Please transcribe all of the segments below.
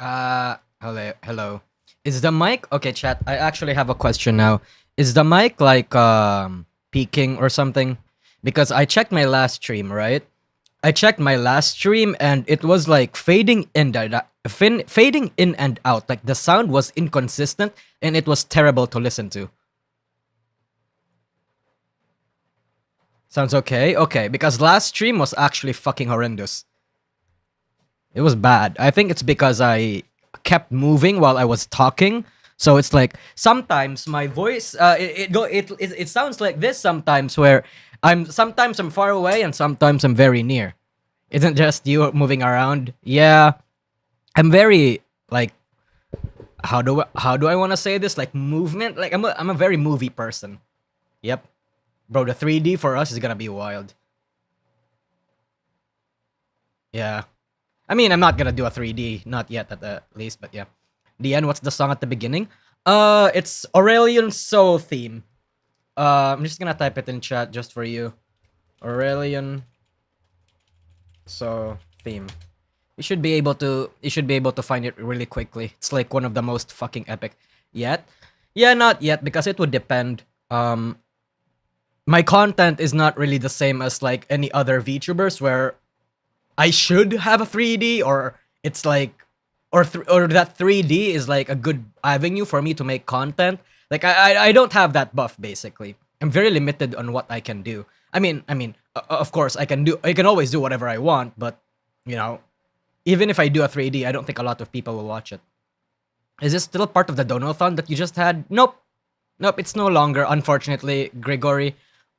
Hello. Is the mic okay, chat? I actually have a question now. Is the mic like peaking or something? Because I checked my last stream, right? I checked my last stream and it was like fading in and out. Like the sound was inconsistent and it was terrible to listen to. Sounds okay? Okay, because last stream was actually fucking horrendous. It was bad. I think it's because I kept moving while I was talking. So it's like sometimes my voice it sounds like this sometimes where sometimes I'm far away and sometimes I'm very near. Isn't just you moving around? Yeah. I'm very like how do I want to say this? Like movement? Like I'm a very movie person. Yep. Bro, the 3D for us is gonna be wild. Yeah. I mean, I'm not gonna do a 3D, not yet at the least, but yeah. The end, what's the song at the beginning? It's Aurelian Soul theme. I'm just gonna type it in chat just for you. Aurelian Soul theme. You should be able to find it really quickly. It's like one of the most fucking epic yet. Yeah, not yet because it would depend. My content is not really the same as like any other VTubers where I should have a 3D or it's like or that 3D is like a good avenue for me to make content. Like I don't have that buff basically. I'm very limited on what I can do. Of course I can always do whatever I want, but you know, even if I do a 3D, I don't think a lot of people will watch it. Is this still part of the donathon that you just had? Nope. Nope, it's no longer, unfortunately, Gregory.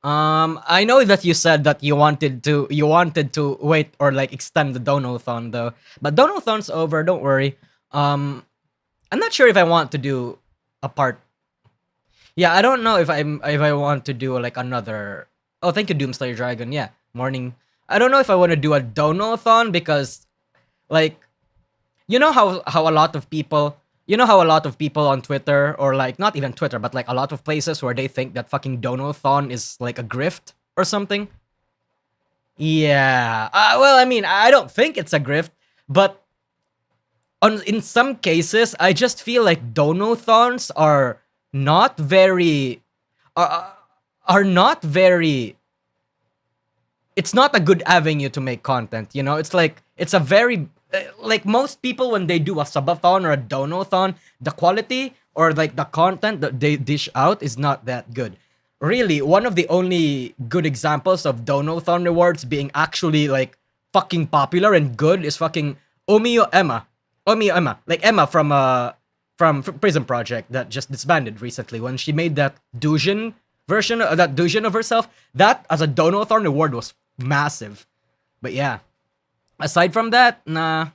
I know that you said that you wanted to wait or like extend the donathon though, but donathon's over. Don't worry. I'm not sure if I want to do a part. Yeah, I don't know if I want to do like another. Oh, thank you, Doomslayer Dragon. Yeah, morning. I don't know if I want to do a donathon because, like, you know how a lot of people. You know how a lot of people on Twitter, or like not even Twitter, but like a lot of places where they think that fucking Donathon is like a grift or something? Yeah. Well, I mean, I don't think it's a grift, but in some cases, I just feel like Donathons are not very are, are not very it's not a good avenue to make content, you know? It's like it's a very like most people when they do a subathon or a donathon, the quality or like the content that they dish out is not that good. Really, one of the only good examples of donathon rewards being actually like fucking popular and good is fucking Omio Emma. Omio Emma, like Emma from Prison Project that just disbanded recently when she made that Dujin version, that Dujin of herself. That as a donathon reward was massive. But yeah, aside from that, nah.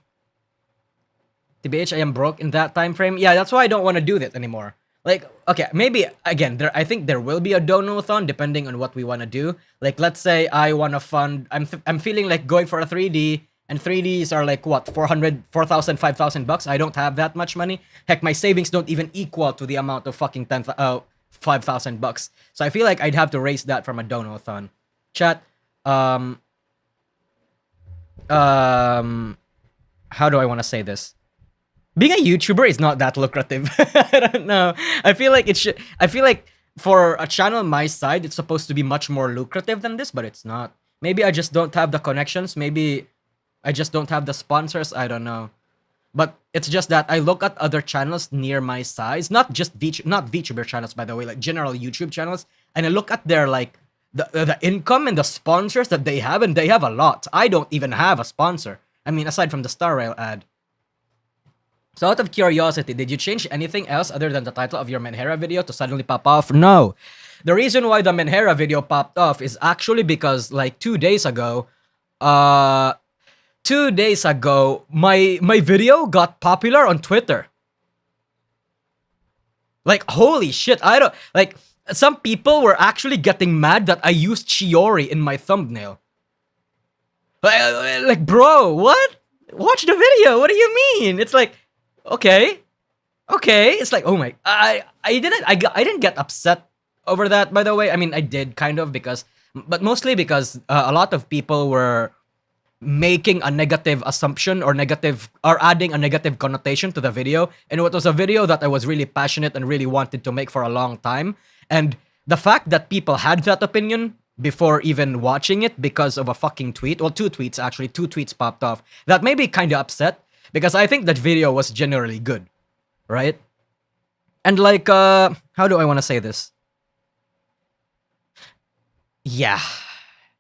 TBH, I am broke in that time frame. Yeah, that's why I don't want to do that anymore. Like, okay, maybe again, I think there will be a donathon depending on what we want to do. Like, let's say I want to fund. I'm feeling like going for a 3D, and 3Ds are like what 400, 4,000, 5,000 bucks. I don't have that much money. Heck, my savings don't even equal to the amount of fucking 5,000 bucks. So I feel like I'd have to raise that from a donathon. Chat. How do I want to say this? Being a YouTuber is not that lucrative. I don't know. I feel like for a channel my side, it's supposed to be much more lucrative than this, but it's not. Maybe I just don't have the connections. Maybe I just don't have the sponsors. I don't know. But it's just that I look at other channels near my size, not just not VTuber channels, by the way, like general YouTube channels, and I look at their like the income and the sponsors that they have, and they have a lot. I don't even have a sponsor. I mean, aside from the Star Rail ad. So out of curiosity, did you change anything else other than the title of your Menhera video to suddenly pop off? No. The reason why the Menhera video popped off is actually because like 2 days ago, my video got popular on Twitter. Like, holy shit, I don't, like, some people were actually getting mad that I used Shiori in my thumbnail. Like, bro, what? Watch the video, what do you mean? It's like, okay, it's like, oh my, I didn't get upset over that, by the way. I mean, I did kind of but mostly because a lot of people were making a negative assumption or adding a negative connotation to the video. And it was a video that I was really passionate and really wanted to make for a long time. And the fact that people had that opinion before even watching it because of a fucking tweet, well, two tweets popped off, that made me kind of upset because I think that video was generally good, right? And like, how do I want to say this? Yeah,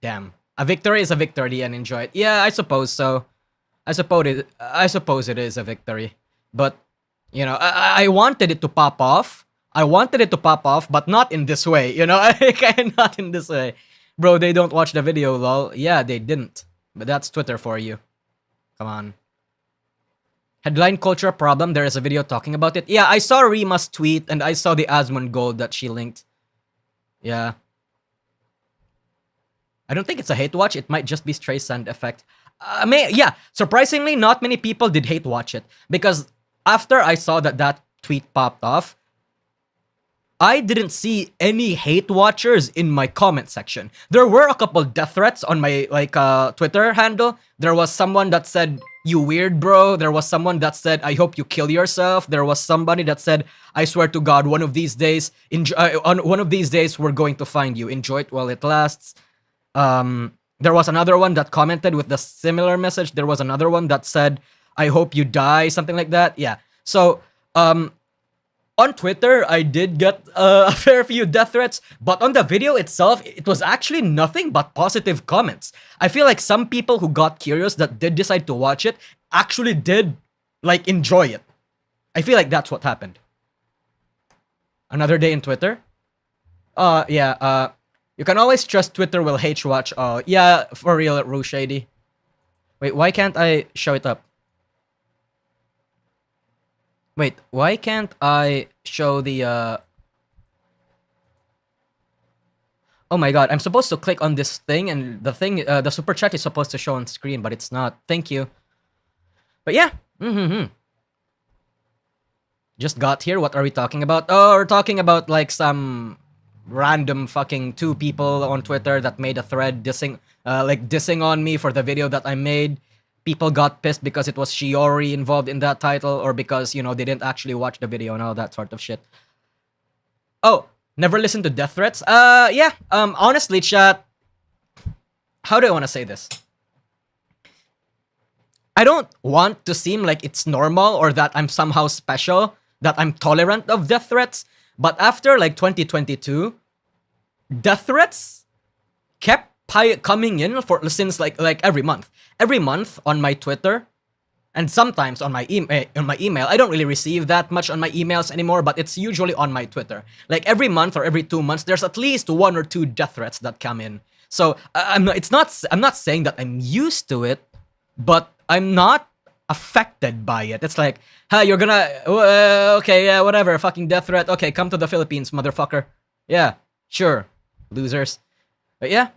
damn. A victory is a victory and enjoy it. Yeah, I suppose so. I suppose it is a victory. But, you know, I wanted it to pop off. But not in this way, you know? Not in this way. Bro, they don't watch the video, lol. Yeah, they didn't. But that's Twitter for you. Come on. Headline culture problem. There is a video talking about it. Yeah, I saw Rema's tweet and I saw the Asmon Gold that she linked. Yeah. I don't think it's a hate watch. It might just be stray sand effect. Yeah, surprisingly, not many people did hate watch it. Because after I saw that tweet popped off, I didn't see any hate watchers in my comment section. There were a couple death threats on my Twitter handle. There was someone that said, "You weird bro." There was someone that said, "I hope you kill yourself." There was somebody that said, "I swear to God, one of these days, on one of these days, we're going to find you. Enjoy it while it lasts." There was another one that commented with the similar message. There was another one that said, "I hope you die," something like that. Yeah. So, on Twitter, I did get a fair few death threats, but on the video itself, it was actually nothing but positive comments. I feel like some people who got curious that did decide to watch it actually did, like, enjoy it. I feel like that's what happened. Another day in Twitter? Yeah, you can always trust Twitter will hate watch. Yeah, for real, Rue Shady. Wait, why can't I show it up? Wait, why can't I show the, Oh my god, I'm supposed to click on this thing, and the thing, the super chat is supposed to show on screen, but it's not. Thank you. But yeah, just got here, what are we talking about? Oh, we're talking about, like, some random fucking two people on Twitter that made a thread dissing on me for the video that I made. People got pissed because it was Shiori involved in that title, or because, you know, they didn't actually watch the video and all that sort of shit. Oh, never listened to death threats? Yeah, honestly, chat, how do I want to say this? I don't want to seem like it's normal or that I'm somehow special, that I'm tolerant of death threats, but after, like, 2022, death threats kept coming in since like every month. Every month on my Twitter, and sometimes on my email. I don't really receive that much on my emails anymore, but it's usually on my Twitter. Like every month or every 2 months, there's at least 1 or 2 death threats that come in. So I'm not saying that I'm used to it, but I'm not affected by it. It's like, hey, you're gonna okay, yeah, whatever, fucking death threat. Okay, come to the Philippines, motherfucker. Yeah, sure, losers. But yeah.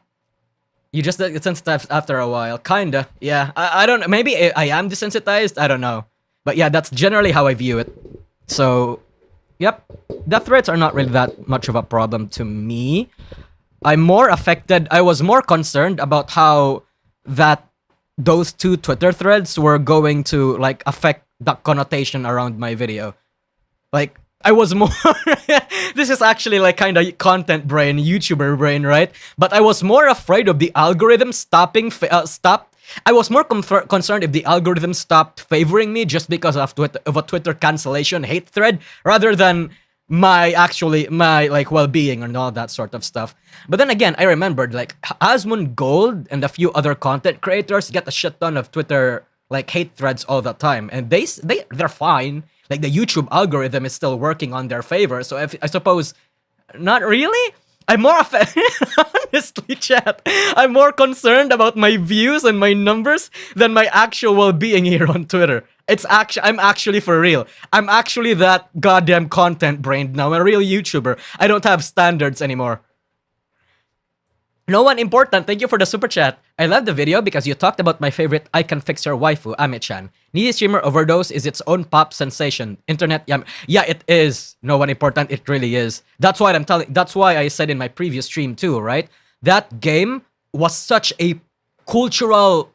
You just get desensitized after a while. Kinda, yeah. I don't know. Maybe I am desensitized. I don't know. But yeah, that's generally how I view it. So, yep. Death threats are not really that much of a problem to me. I was more concerned about how those 2 Twitter threads were going to, like, affect the connotation around my video. Like, I was more... This is actually like kind of content brain, YouTuber brain, right? But I was more afraid of the algorithm I was more concerned if the algorithm stopped favoring me just because of a Twitter cancellation hate thread, rather than my like well-being and all that sort of stuff. But then again, I remembered like Asmon Gold and a few other content creators get a shit ton of Twitter like hate threads all the time, and they're fine. Like, the YouTube algorithm is still working on their favor, so I suppose... Not really? I'm more... Honestly, chat, I'm more concerned about my views and my numbers than my actual well-being here on Twitter. I'm actually for real. I'm actually that goddamn content brained now. I'm a real YouTuber. I don't have standards anymore. No one important, thank you for the super chat. I love the video because you talked about my favorite I can fix your waifu, Ame-chan. Needy streamer overdose is its own pop sensation. Internet yam. Yeah, it is. No one important, it really is. That's why I said in my previous stream too, right? That game was such a cultural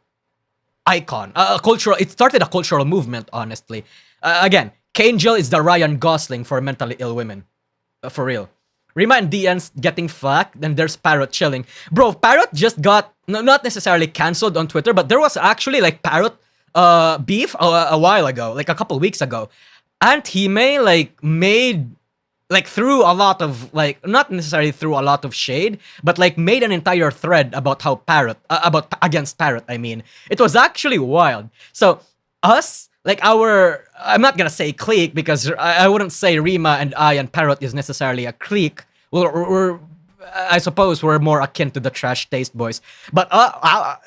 icon, a cultural. It started a cultural movement, honestly. Again, Kenji is the Ryan Gosling for mentally ill women, for real. Rema and DN's getting flack, then there's Parrot chilling. Bro, Parrot just got, no, not necessarily cancelled on Twitter, but there was actually like Parrot beef a while ago, like a couple weeks ago. And Hime like made, like threw a lot of, like, not necessarily threw a lot of shade, but like made an entire thread about how against Parrot, I mean. It was actually wild. So us, like I'm not gonna say clique because I wouldn't say Rema and I and Parrot is necessarily a clique. I suppose we're more akin to the Trash Taste Boys. But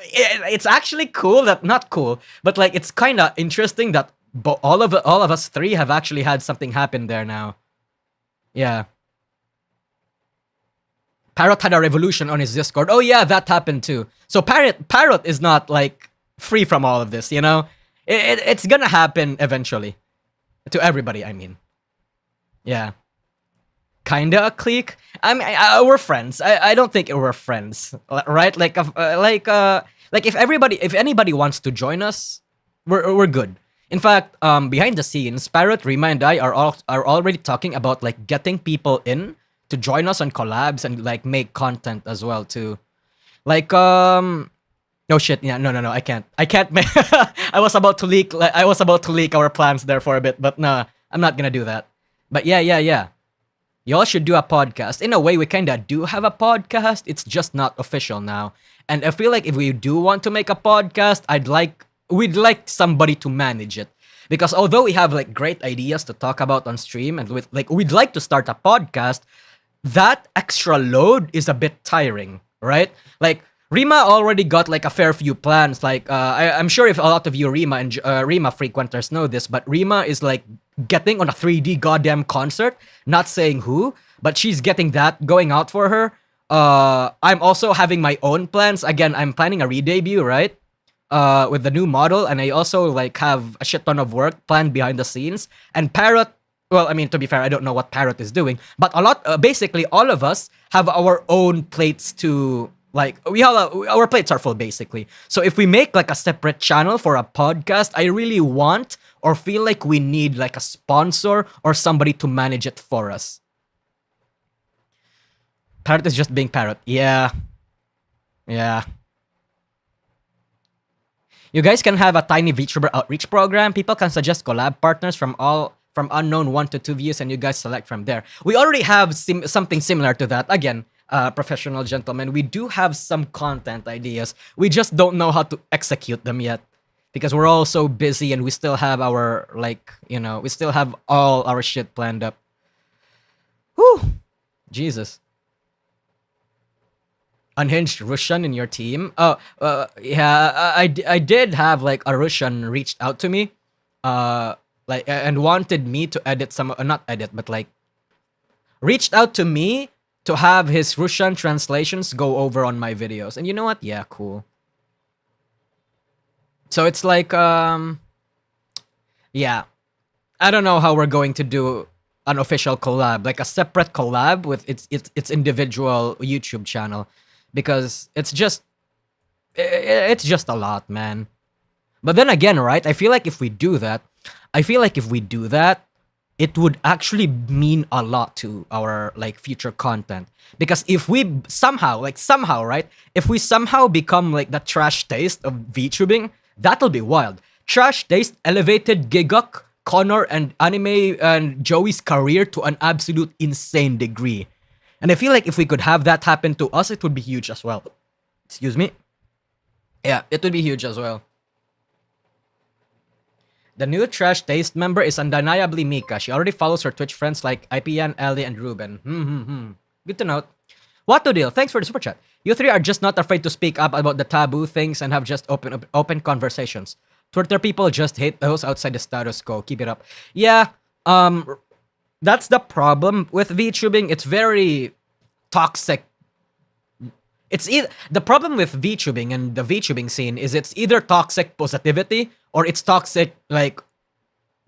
it's actually cool that, not cool, but like it's kind of interesting that all of us three have actually had something happen there now. Yeah. Parrot had a revolution on his Discord. Oh yeah, that happened too. So Parrot is not like free from all of this, you know? It's gonna happen eventually. To everybody, I mean. Yeah. Kinda a clique. I mean, we're friends. I don't think we're friends, right? Like if anybody wants to join us, we're good. In fact, behind the scenes, Parrot, Rema, and I are already talking about like getting people in to join us on collabs and like make content as well too. Like no shit, yeah, no, I can't I was about to leak our plans there for a bit, but no, I'm not gonna do that. But yeah. Y'all should do a podcast. In a way, we kinda do have a podcast. It's just not official now. And I feel like if we do want to make a podcast, we'd like somebody to manage it. Because although we have like great ideas to talk about on stream and we'd like to start a podcast, that extra load is a bit tiring, right? Like Rema already got like a fair few plans. Like I'm sure if a lot of you Rema frequenters know this, but Rema is like getting on a 3D goddamn concert. Not saying who, but she's getting that going out for her. I'm also having my own plans. Again, I'm planning a re-debut, right? With the new model, and I also like have a shit ton of work planned behind the scenes. And Parrot, well, I mean, to be fair, I don't know what Parrot is doing, but basically all of us have our own plates to, like, our plates are full basically. So if we make like a separate channel for a podcast, I really want or feel like we need like a sponsor or somebody to manage it for us. Parrot is just being Parrot. Yeah. You guys can have a tiny VTuber outreach program. People can suggest collab partners from unknown 1 to 2 views, and you guys select from there. We already have something similar to that. Again, professional gentlemen, we do have some content ideas. We just don't know how to execute them yet because we're all so busy and we still have our, like, you know, we still have all our shit planned up. Whew. Jesus. Unhinged Russian in your team? Oh, yeah, I did have like a Russian reached out to me, like, and wanted me to edit some, not edit, but like reached out to me to have his Russian translations go over on my videos. And you know what? Yeah, cool. So it's like, yeah, I don't know how we're going to do an official collab, like a separate collab with its individual YouTube channel. Because it's just a lot, man. But then again, right? I feel like if we do that, it would actually mean a lot to our like future content. Because if we somehow, right? If we somehow become like the Trash Taste of VTubing, that'll be wild. Trash Taste elevated Gigok, Connor, and Anime and Joey's career to an absolute insane degree. And I feel like if we could have that happen to us, it would be huge as well. Excuse me? Yeah, it would be huge as well. The new Trash Taste member is undeniably Mika. She already follows her Twitch friends like IPN, Ellie, and Ruben. Good to note. What to deal? Thanks for the super chat. You three are just not afraid to speak up about the taboo things and have just open conversations. Twitter people just hate those outside the status quo. Keep it up. Yeah, that's the problem with VTubing. It's very toxic. The problem with VTubing and the VTubing scene is it's either toxic positivity or it's toxic, like,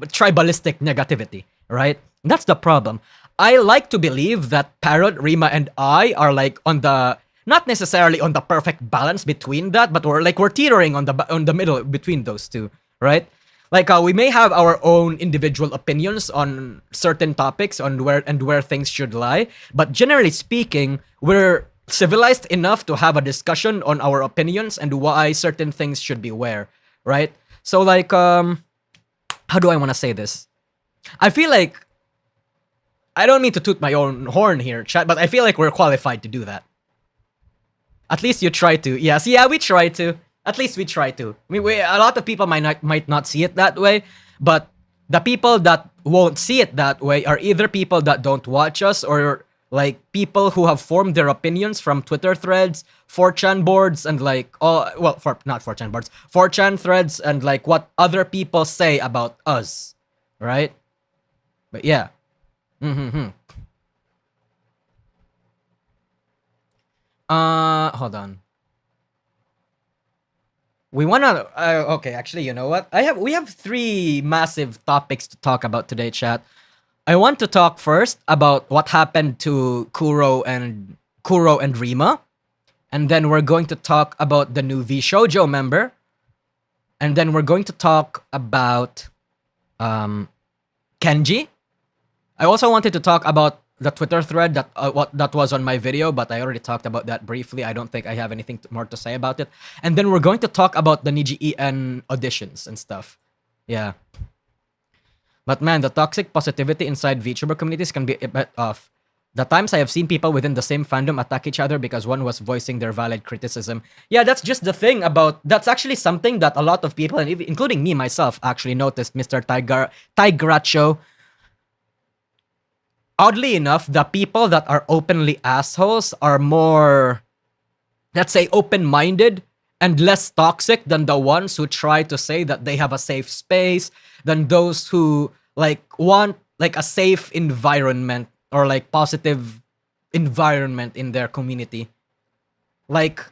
tribalistic negativity, right? That's the problem. I like to believe that Parrot, Rema, and I are like on the not necessarily on the perfect balance between that, but we're teetering on the middle between those two, right? Like we may have our own individual opinions on certain topics on where things should lie, but generally speaking, we're civilized enough to have a discussion on our opinions and why certain things should be where, right? So like how do I want to say this? I feel like I don't mean to toot my own horn here, chat, but I feel like we're qualified to do that. At least you try to. Yes, yeah, we try to. At least we try to. I mean, a lot of people might not see it that way, but the people that won't see it that way are either people that don't watch us or like people who have formed their opinions from Twitter threads, 4chan boards, and like not 4chan boards, 4chan threads, and like what other people say about us, right? But yeah. Hold on. We wanna okay, actually, you know what? We have 3 massive topics to talk about today, chat. I want to talk first about what happened to Kuro and Rema, and then we're going to talk about the new VShojo member, and then we're going to talk about Kenji. I also wanted to talk about the Twitter thread that was on my video, but I already talked about that briefly. I don't think I have anything more to say about it. And then we're going to talk about the NijiEN auditions and stuff. Yeah. But man, the toxic positivity inside VTuber communities can be a bit off. The times I have seen people within the same fandom attack each other because one was voicing their valid criticism. Yeah, that's just the thing about... That's actually something that a lot of people, and including me myself, actually noticed, Mr. Tigracho. Oddly enough, the people that are openly assholes are more, let's say, open-minded and less toxic than the ones who try to say that they have a safe space, than those who like want like a safe environment or like positive environment in their community. Like,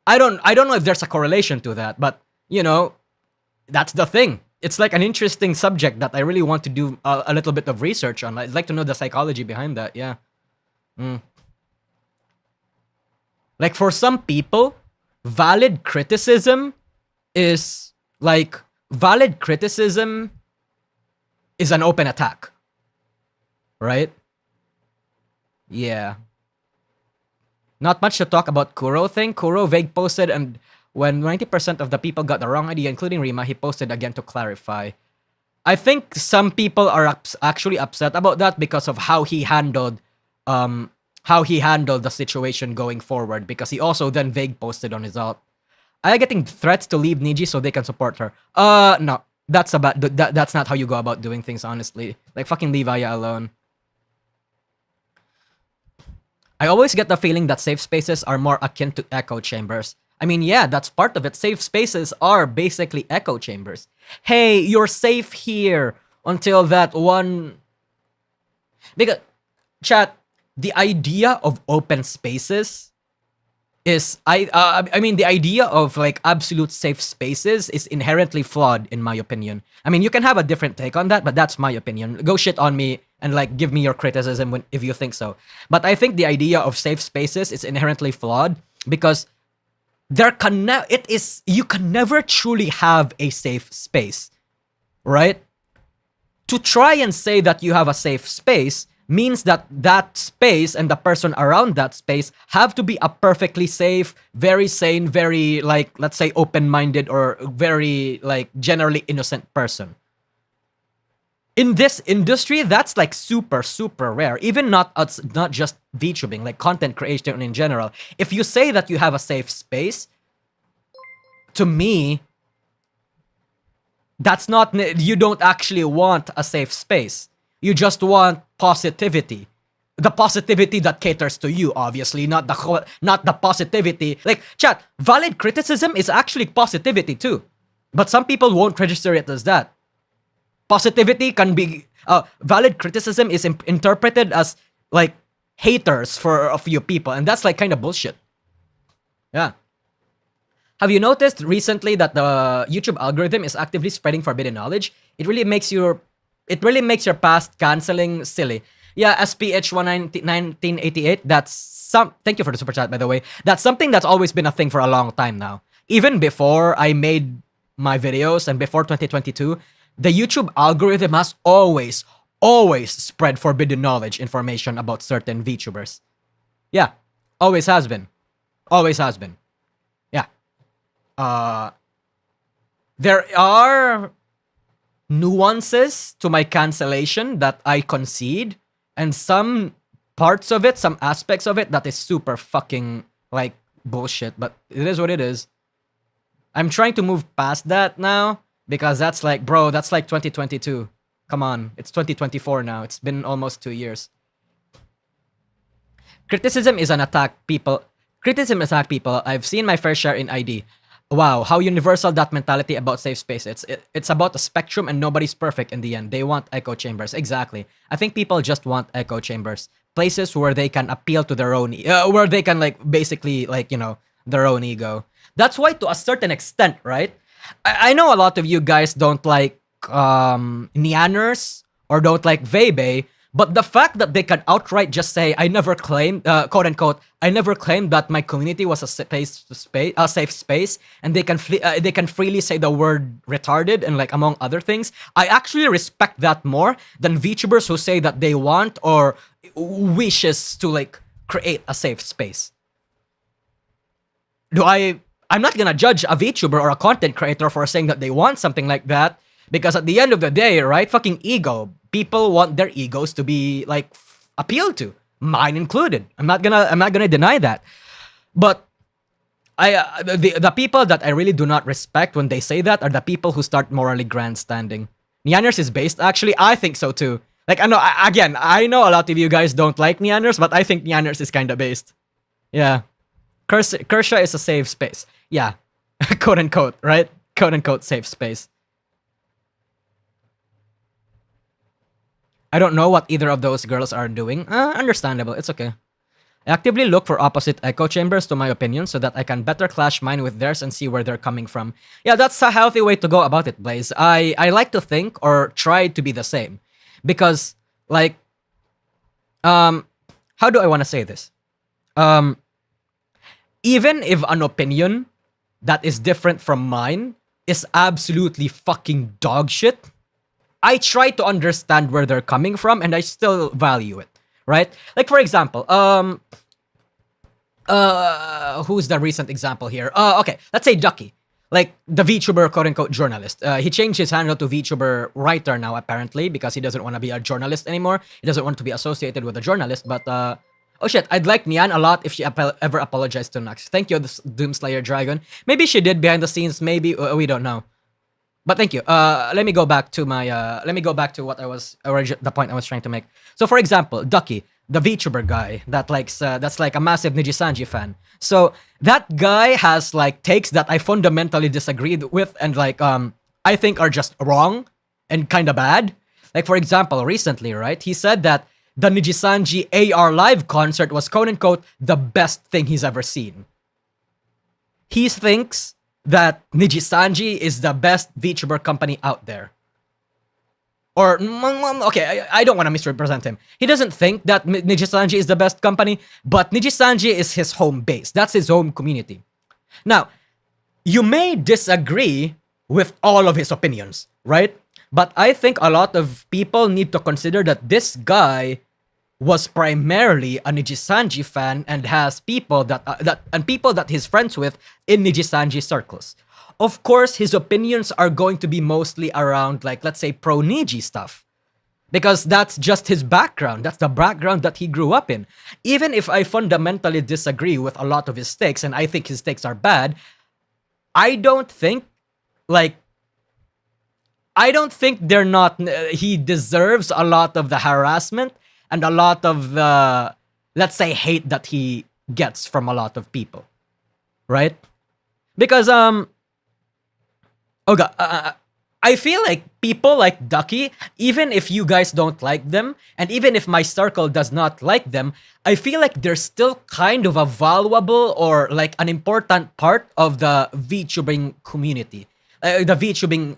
I don't know if there's a correlation to that, but you know, that's the thing. It's like an interesting subject that I really want to do a little bit of research on. I'd like to know the psychology behind that, yeah. Like for some people, valid criticism is an open attack. Right? Yeah. Not much to talk about Kuro thing. Kuro vague posted, and when 90% of the people got the wrong idea, including Rema, he posted again to clarify. I think some people are actually upset about that because of how he handled the situation going forward, because he also then vague posted on his alt. Are you getting threats to leave Niji so they can support her? No. That's not how you go about doing things, honestly. Like, fucking leave Aya alone. I always get the feeling that safe spaces are more akin to echo chambers. I mean, yeah, that's part of it. Safe spaces are basically echo chambers. Hey, you're safe here until that one... Because, chat, the idea of open spaces is... I mean, the idea of, like, absolute safe spaces is inherently flawed, in my opinion. I mean, you can have a different take on that, but that's my opinion. Go shit on me and, like, give me your criticism if you think so. But I think the idea of safe spaces is inherently flawed because... you can never truly have a safe space, right? To try and say that you have a safe space means that that space and the person around that space have to be a perfectly safe, very sane, very, like, let's say, open-minded or very, like, generally innocent person. In this industry, that's like super, super rare. Even not just VTubing, like content creation in general. If you say that you have a safe space, to me, that's not, you don't actually want a safe space. You just want positivity. The positivity that caters to you, obviously, not the positivity. Like, chat, valid criticism is actually positivity too. But some people won't register it as that. Positivity can be... valid criticism is interpreted as, like, haters for a few people. And that's, like, kind of bullshit. Yeah. Have you noticed recently that the YouTube algorithm is actively spreading forbidden knowledge? It really makes your past canceling silly. Yeah, SPH 1988. That's some. Thank you for the super chat, by the way. That's something that's always been a thing for a long time now. Even before I made my videos and before 2022, the YouTube algorithm has always spread forbidden knowledge information about certain VTubers. Yeah, always has been. Always has been. Yeah. There are nuances to my cancellation that I concede, and some parts of it, some aspects of it that is super fucking like bullshit, but it is what it is. I'm trying to move past that now because that's like, bro, that's like 2022. Come on, it's 2024 now. It's been almost 2 years. Criticism is an attack, people. Criticism attack people. I've seen my fair share in ID. Wow, how universal that mentality about safe space. It's about a spectrum and nobody's perfect in the end. They want echo chambers. Exactly. I think people just want echo chambers. Places where they can appeal to their own, where they can like basically like, you know, their own ego. That's why to a certain extent, right? I know a lot of you guys don't like NijiENers or don't like Vebe, but the fact that they can outright just say, I never claimed, quote unquote, I never claimed that my community was a safe space, and they can freely say the word retarded and like among other things. I actually respect that more than VTubers who say that they want or wishes to like create a safe space. I'm not gonna judge a VTuber or a content creator for saying that they want something like that, because at the end of the day, right, fucking ego. People want their egos to be like appealed to, mine included. I'm not gonna deny that. But the people that I really do not respect when they say that are the people who start morally grandstanding. NijiENers is based, actually, I think so too. Like, I know a lot of you guys don't like NijiENers, but I think NijiENers is kind of based. Yeah. Kershaw is a safe space. Yeah. Quote unquote, right? Quote unquote safe space. I don't know what either of those girls are doing. Understandable. It's okay. I actively look for opposite echo chambers to my opinion so that I can better clash mine with theirs and see where they're coming from. Yeah, that's a healthy way to go about it, Blaze. I like to think or try to be the same. Because, like, how do I want to say this? Even if an opinion that is different from mine is absolutely fucking dog shit, I try to understand where they're coming from and I still value it, right? Like, for example, who's the recent example here? Okay, let's say Ducky, like the VTuber quote-unquote journalist. He changed his handle to VTuber writer now, apparently, because he doesn't want to be a journalist anymore. He doesn't want to be associated with a journalist, but, oh shit, I'd like NijiEN a lot if she ever apologized to Nux. Thank you, Doomslayer Dragon. Maybe she did behind the scenes, maybe, we don't know. But thank you. Let me go back to my. Let me go back to what I was the point I was trying to make. So, for example, Ducky, the VTuber guy that likes that's like a massive NijiSanji fan. So that guy has like takes that I fundamentally disagreed with and like I think are just wrong and kind of bad. Like, for example, recently, right? He said that the NijiSanji AR live concert was quote unquote the best thing he's ever seen. He thinks that NijiSanji is the best VTuber company out there. Or, okay, I don't want to misrepresent him. He doesn't think that NijiSanji is the best company, but NijiSanji is his home base. That's his home community. Now, you may disagree with all of his opinions, right? But I think a lot of people need to consider that this guy was primarily a NijiSanji fan and has people that he's friends with in NijiSanji circles. Of course, his opinions are going to be mostly around, like, let's say, pro-Niji stuff. Because that's just his background. That's the background that he grew up in. Even if I fundamentally disagree with a lot of his takes, and I think his takes are bad, I don't think they're not... He deserves a lot of the harassment and a lot of the, let's say, hate that he gets from a lot of people. Right? Because, I feel like people like Ducky, even if you guys don't like them, and even if my circle does not like them, I feel like they're still kind of a valuable or like an important part of the VTubing community. The VTubing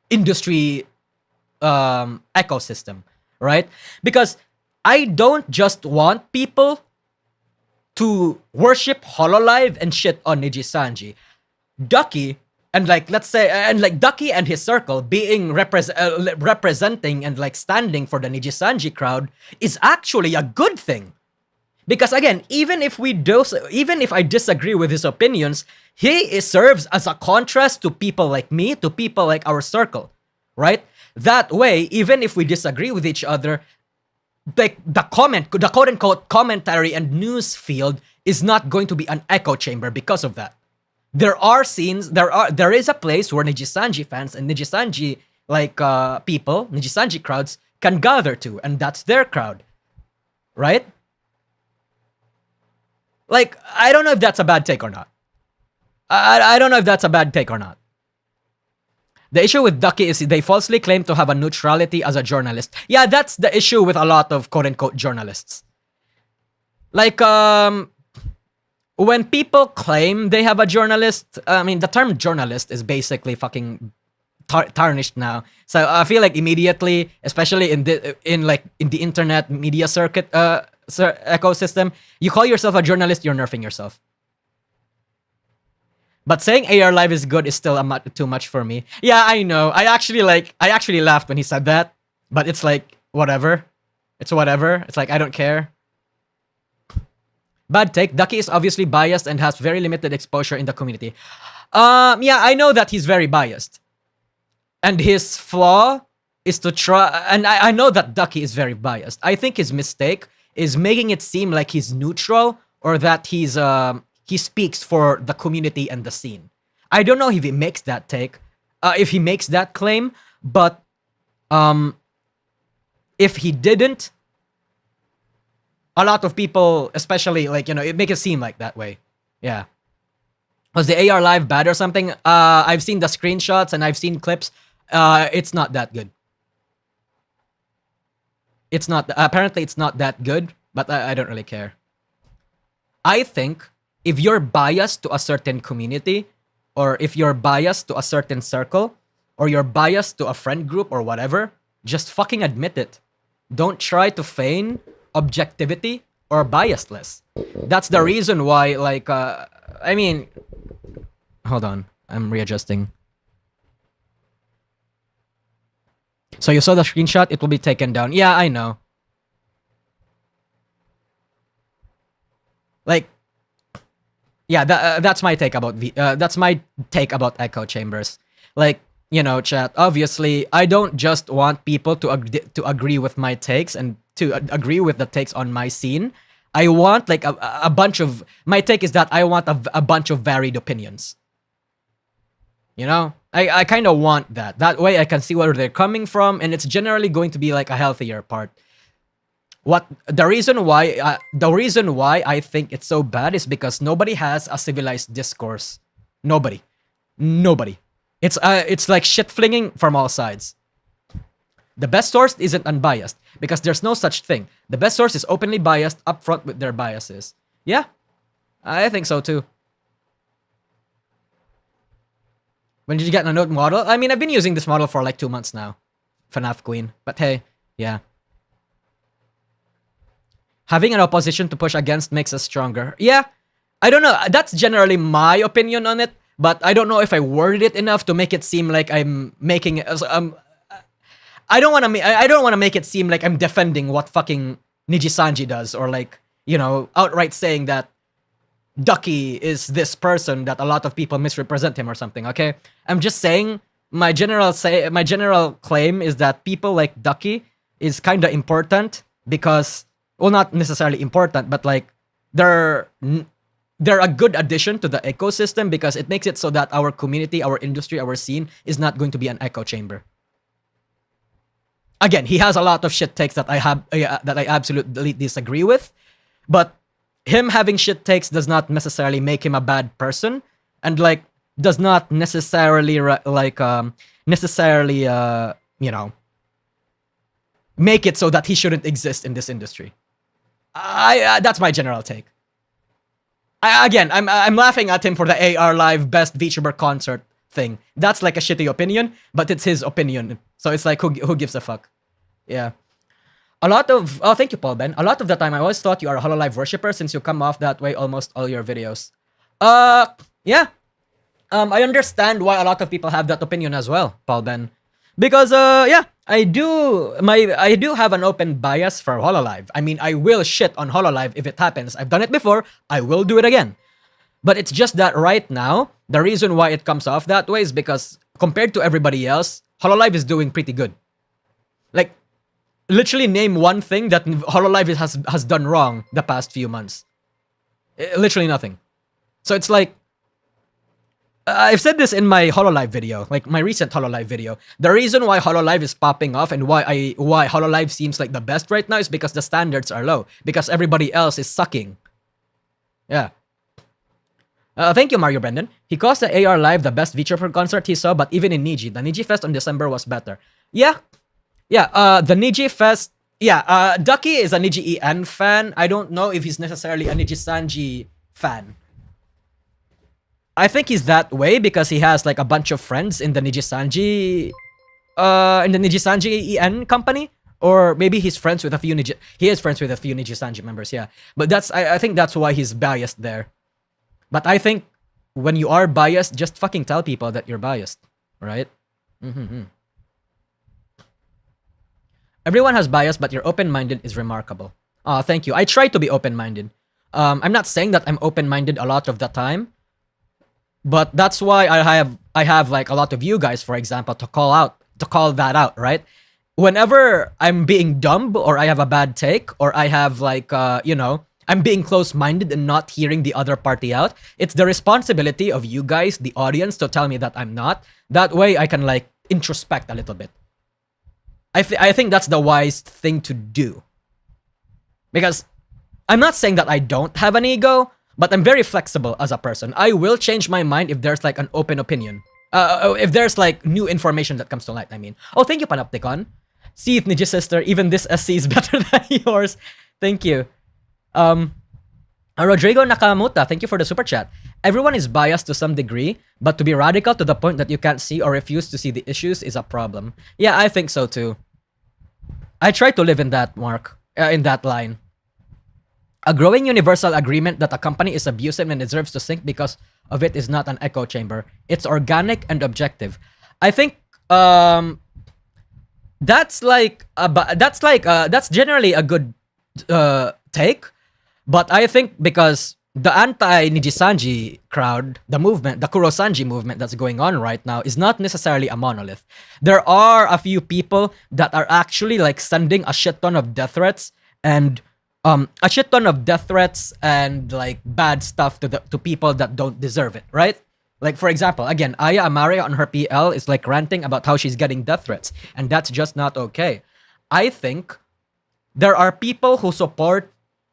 industry ecosystem, right? Because I don't just want people to worship Hololive and shit on NijiSanji. Ducky and like let's say and like Ducky and his circle being representing and like standing for the NijiSanji crowd is actually a good thing. Because again, even if I disagree with his opinions, serves as a contrast to people like me, to people like our circle, right? That way, even if we disagree with each other, the quote-unquote commentary and news field is not going to be an echo chamber because of that. There is a place where NijiSanji fans and NijiSanji people, NijiSanji crowds can gather to, and that's their crowd, right? Like, I don't know if that's a bad take or not. I don't know if that's a bad take or not. The issue with Ducky is they falsely claim to have a neutrality as a journalist. Yeah, that's the issue with a lot of quote-unquote journalists. Like, when people claim they have a journalist, I mean, the term journalist is basically fucking tarnished now. So I feel like immediately, especially in the internet media circuit ecosystem, you call yourself a journalist, you're nerfing yourself. But saying AR Live is good is still too much for me. Yeah, I know. I actually laughed when he said that. But it's like, whatever. It's whatever. It's like, I don't care. Bad take. Ducky is obviously biased and has very limited exposure in the community. Yeah, I know that he's very biased. And his flaw is to try... And I know that Ducky is very biased. I think his mistake is making it seem like he's neutral or that he speaks for the community and the scene. I don't know if he makes that if he makes that claim, but if he didn't, a lot of people, especially it make it seem like that way. Yeah. Was the AR Live bad or something? I've seen the screenshots and I've seen clips. It's not that good. Apparently it's not that good, but I don't really care. I think if you're biased to a certain community, or if you're biased to a certain circle, or you're biased to a friend group or whatever, just fucking admit it. Don't try to feign objectivity or biasedness. That's the reason why, I mean... Hold on, I'm readjusting. So you saw the screenshot, it will be taken down. Yeah, I know. Yeah, that's my take about echo chambers. Chat. Obviously, I don't just want people to agree with my takes and to agree with the takes on my scene. I want a bunch of... My take is that I want a bunch of varied opinions. You know? I kind of want that. That way I can see where they're coming from, and it's generally going to be a healthier part. The reason why I think it's so bad is because nobody has a civilized discourse. Nobody. It's like shit flinging from all sides. The best source isn't unbiased because there's no such thing. The best source is openly biased upfront with their biases. Yeah, I think so too. When did you get a note model? I mean, I've been using this model for 2 months now. FNAF Queen. But hey, yeah. Having an opposition to push against makes us stronger. Yeah, I don't know. That's generally my opinion on it. But I don't know if I worded it enough to make it seem like I'm making it... I don't want to make it seem like I'm defending what fucking NijiSanji does. Or outright saying that Ducky is this person that a lot of people misrepresent him or something, okay? I'm just saying my general claim is that people like Ducky is kind of important because... Well, not necessarily important, but they're a good addition to the ecosystem because it makes it so that our community, our industry, our scene is not going to be an echo chamber. Again, he has a lot of shit takes that I absolutely disagree with, but him having shit takes does not necessarily make him a bad person, and does not necessarily make it so that he shouldn't exist in this industry. That's my general take. I'm laughing at him for the AR Live best VTuber concert thing. That's a shitty opinion, but it's his opinion. So it's who gives a fuck? Yeah. A lot of thank you, Paul Ben. A lot of the time, I always thought you are a Hololive worshipper since you come off that way almost all your videos. Yeah. I understand why a lot of people have that opinion as well, Paul Ben. Because yeah, I do have an open bias for Hololive. I mean, I will shit on Hololive if it happens. I've done it before. I will do it again. But it's just that right now, the reason why it comes off that way is because compared to everybody else, Hololive is doing pretty good. Like, literally name one thing that Hololive has done wrong the past few months. Literally nothing. So it's like, I've said this in my Hololive video, like my recent Hololive video. The reason why Hololive is popping off and why Hololive seems like the best right now is because the standards are low. Because everybody else is sucking. Yeah. Thank you, Mario Brendan. He calls the AR Live the best VTuber concert he saw, but even in Niji, the Niji Fest on December was better. Yeah. Yeah, the Niji Fest... Yeah, Ducky is a NijiEN fan. I don't know if he's necessarily a Nijisanji fan. I think he's that way because he has like a bunch of friends in the Nijisanji EN company, or maybe he's friends with a few he is friends with a few Nijisanji members, yeah. But I think that's why he's biased there. But I think when you are biased, just fucking tell people that you're biased, right? Everyone has bias, but you're open-minded is remarkable. Thank you. I try to be open-minded. I'm not saying that I'm open-minded a lot of the time, but that's why I have like a lot of you guys, for example, to call that out, right? Whenever I'm being dumb or I have a bad take or I have like you know, I'm being close-minded and not hearing the other party out, it's the responsibility of you guys, the audience, to tell me that I'm not. That way I can like introspect a little bit. I think that's the wise thing to do. Because I'm not saying that I don't have an ego, but I'm very flexible as a person. I will change my mind if there's like an open opinion. If there's like new information that comes to light, I mean. Oh, thank you, Panopticon. See it, Niji sister. Even this SC is better than yours. Thank you. Rodrigo Nakamuta, thank you for the super chat. Everyone is biased to some degree, but to be radical to the point that you can't see or refuse to see the issues is a problem. Yeah, I think so too. I try to live in that in that line. A growing universal agreement that a company is abusive and deserves to sink because of it is not an echo chamber. It's organic and objective. I think that's generally a good take. But I think because the anti-Nijisanji crowd, the movement, the Kurosanji movement that's going on right now is not necessarily a monolith. There are a few people that are actually like sending a shit ton of death threats and like bad stuff to people that don't deserve it, right? Like for example, again, Aya Amaria on her PL is like ranting about how she's getting death threats, and that's just not okay. I think there are people who support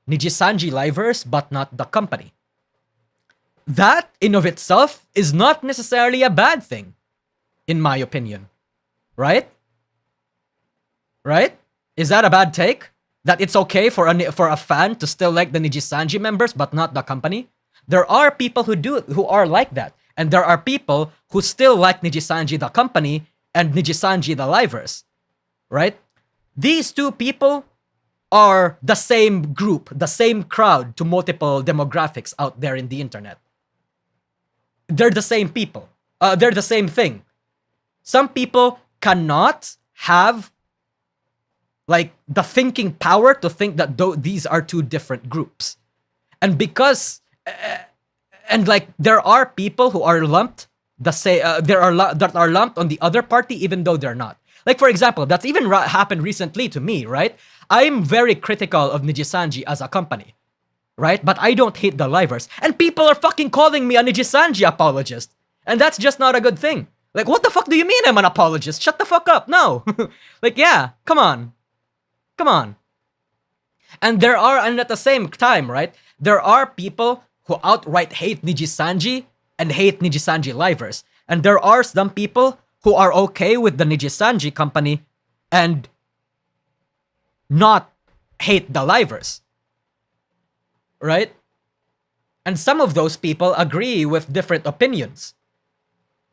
Nijisanji livers, but not the company. That, in of itself, is not necessarily a bad thing, in my opinion. Right? Right? Is that a bad take? That it's okay for a fan to still like the Nijisanji members, but not the company? There are people who are like that. And there are people who still like Nijisanji the company and Nijisanji the livers. Right? These two people are the same group, the same crowd to multiple demographics out there in the internet. They're the same people. They're the same thing. Some people cannot have like the thinking power to think that these are two different groups. And because and like there are people who are lumped that are lumped on the other party even though they're not. Like for example, that's even happened recently to me, right? I'm very critical of Nijisanji as a company, right? But I don't hate the livers. And people are fucking calling me a Nijisanji apologist. And that's just not a good thing. Like, what the fuck do you mean I'm an apologist? Shut the fuck up. No. Like, yeah, come on. Come on. And at the same time, right? There are people who outright hate Nijisanji and hate Nijisanji livers. And there are some people who are okay with the Nijisanji company and not hate the livers. Right? And some of those people agree with different opinions.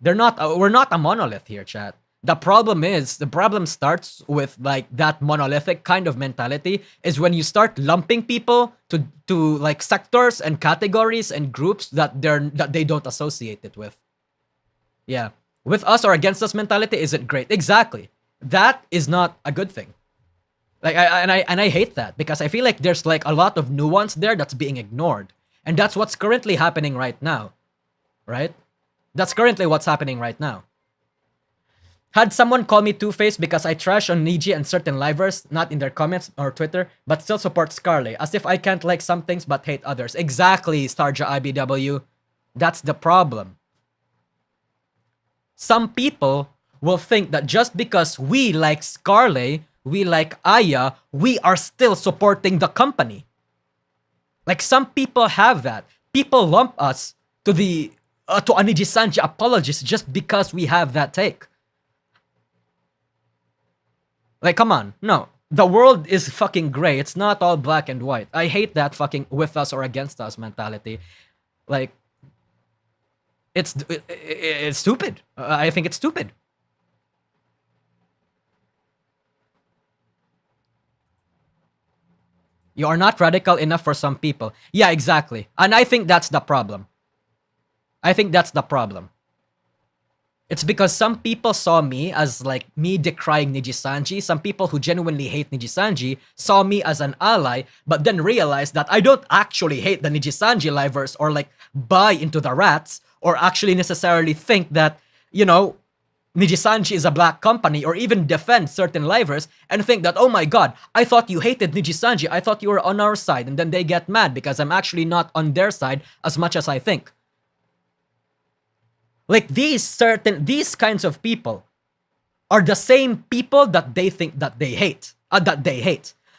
We're not a monolith here, chat. The problem starts with like that monolithic kind of mentality is when you start lumping people to like sectors and categories and groups that they don't associate it with. Yeah. With us or against us mentality isn't great. Exactly. That is not a good thing. Like I hate that because I feel like there's like a lot of nuance there that's being ignored. And that's what's currently happening right now. Right? That's currently what's happening right now. Had someone call me two-faced because I trash on Niji and certain livers, not in their comments or Twitter, but still support Scarlet, as if I can't like some things but hate others. Exactly, Starja IBW. That's the problem. Some people will think that just because we like Scarlet, we like Aya, we are still supporting the company. Like some people have that. People lump us to the to a NijiSanji apologist just because we have that take. Like, come on. No. The world is fucking gray. It's not all black and white. I hate that fucking with us or against us mentality. Like, it's stupid. I think it's stupid. You are not radical enough for some people. Yeah, exactly. And I think that's the problem. I think that's the problem. It's because some people saw me as like me decrying NijiSanji. Some people who genuinely hate NijiSanji saw me as an ally, but then realized that I don't actually hate the NijiSanji livers or like buy into the rats or actually necessarily think that, you know, NijiSanji is a black company or even defend certain livers and think that, oh my god, I thought you hated NijiSanji. I thought you were on our side. And then they get mad because I'm actually not on their side as much as I think. Like these kinds of people are the same people that they think that they hate.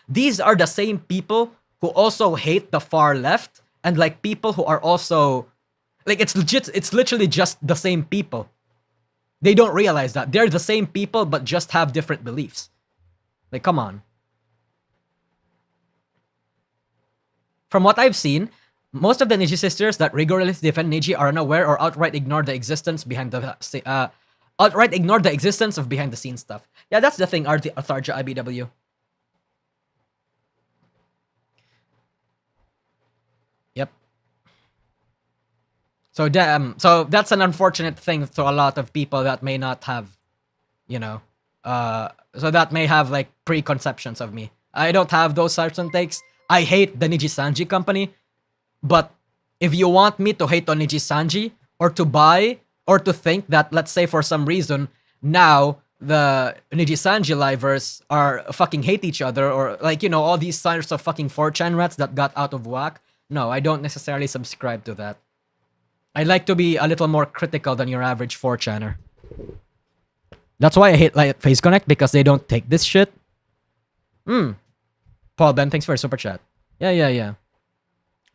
These are the same people who also hate the far left and like people who are also like it's literally just the same people. They don't realize that they're the same people but just have different beliefs. Like come on. From what I've seen, most of the Niji sisters that rigorously defend Niji are unaware or outright ignore the existence behind the behind the scenes stuff. Yeah, that's the thing, Tharja IBW. Yep. So that's an unfortunate thing to a lot of people that may not have, you know, so that may have like preconceptions of me. I don't have those certain takes. I hate the NijiSanji company. But if you want me to hate on NijiSanji or to buy or to think that, let's say for some reason, now the NijiSanji livers are fucking hate each other or like, you know, all these sorts of fucking 4chan rats that got out of whack. No, I don't necessarily subscribe to that. I like to be a little more critical than your average 4chaner. That's why I hate like Face Connect because they don't take this shit. Paul Ben, thanks for your super chat. Yeah.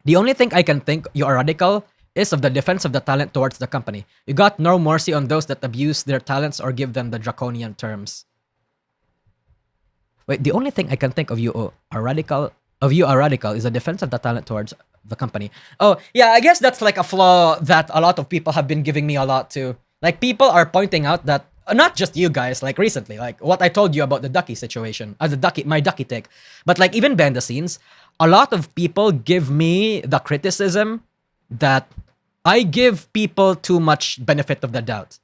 The only thing I can think you are radical is of the defense of the talent towards the company. You got no mercy on those that abuse their talents or give them the draconian terms. Wait, the only thing I can think of you are radical is a defense of the talent towards the company. Oh, yeah, I guess that's like a flaw that a lot of people have been giving me a lot too. Like people are pointing out that not just you guys, like recently, like what I told you about the Ducky situation, my Ducky take, but like even behind the scenes, a lot of people give me the criticism that I give people too much benefit of the doubt.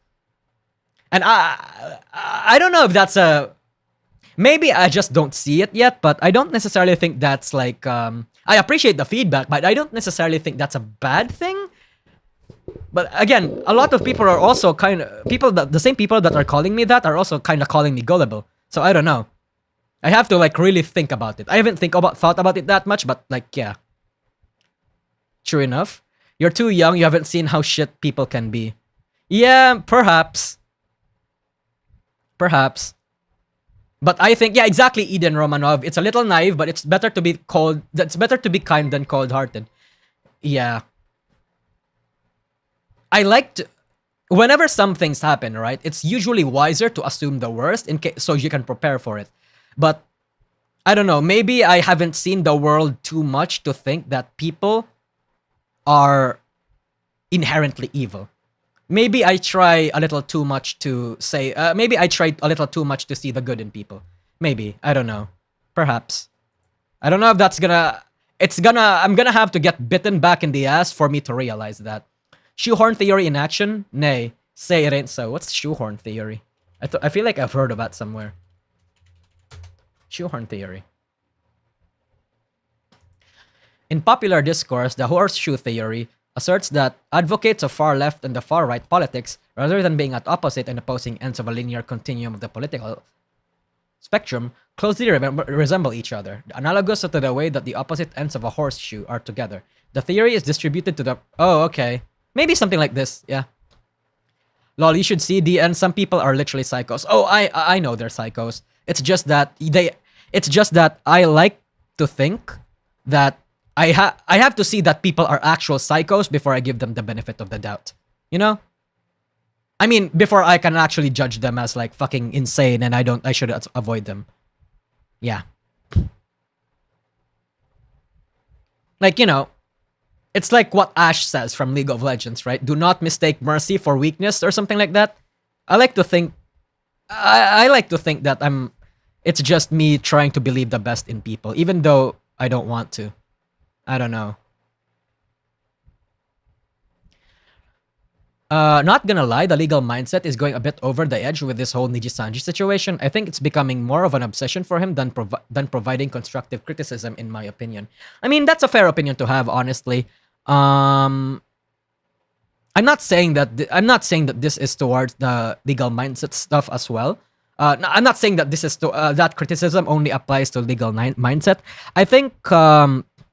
And I don't know if that's maybe I just don't see it yet, but I don't necessarily think that's like, I appreciate the feedback, but I don't necessarily think that's a bad thing. But again, a lot of people are also the same people that are calling me that are also kind of calling me gullible. So I don't know. I have to like really think about it. I haven't thought about it that much, but like, yeah. True enough. You're too young, you haven't seen how shit people can be. Yeah, perhaps. Perhaps. But I think, yeah, exactly, Eden Romanov. It's a little naive, but it's better to be kind than cold-hearted. Yeah. Whenever some things happen, right, it's usually wiser to assume the worst so you can prepare for it. But I don't know, maybe I haven't seen the world too much to think that people are inherently evil. maybe I try a little too much to say. Maybe I tried a little too much to see the good in people. Maybe, I don't know. Perhaps. I don't know if that's gonna. I'm gonna have to get bitten back in the ass for me to realize that. Shoehorn theory in action? Nay, say it ain't so. What's shoehorn theory? I feel like I've heard of that somewhere. Shoehorn theory. In popular discourse, the horseshoe theory asserts that advocates of far left and the far right politics, rather than being at opposite and opposing ends of a linear continuum of the political spectrum, closely resemble each other, analogous to the way that the opposite ends of a horseshoe are together. The theory is distributed to the... Oh, okay. Maybe something like this, yeah. Lol, you should see DN. Some people are literally psychos. Oh, I know they're psychos. It's just that I like to think that I have to see that people are actual psychos before I give them the benefit of the doubt. You know? I mean, before I can actually judge them as like fucking insane and I should avoid them. Yeah. Like, you know, it's like what Ash says from League of Legends, right? Do not mistake mercy for weakness or something like that. I like to think that it's just me trying to believe the best in people, even though I don't want to. I don't know. Not gonna lie, the legal mindset is going a bit over the edge with this whole NijiSanji situation. I think it's becoming more of an obsession for him than providing constructive criticism, in my opinion. I mean, that's a fair opinion to have, honestly. I'm not saying that this is towards the legal mindset stuff as well. I'm not saying that this is that criticism only applies to legal mindset. I think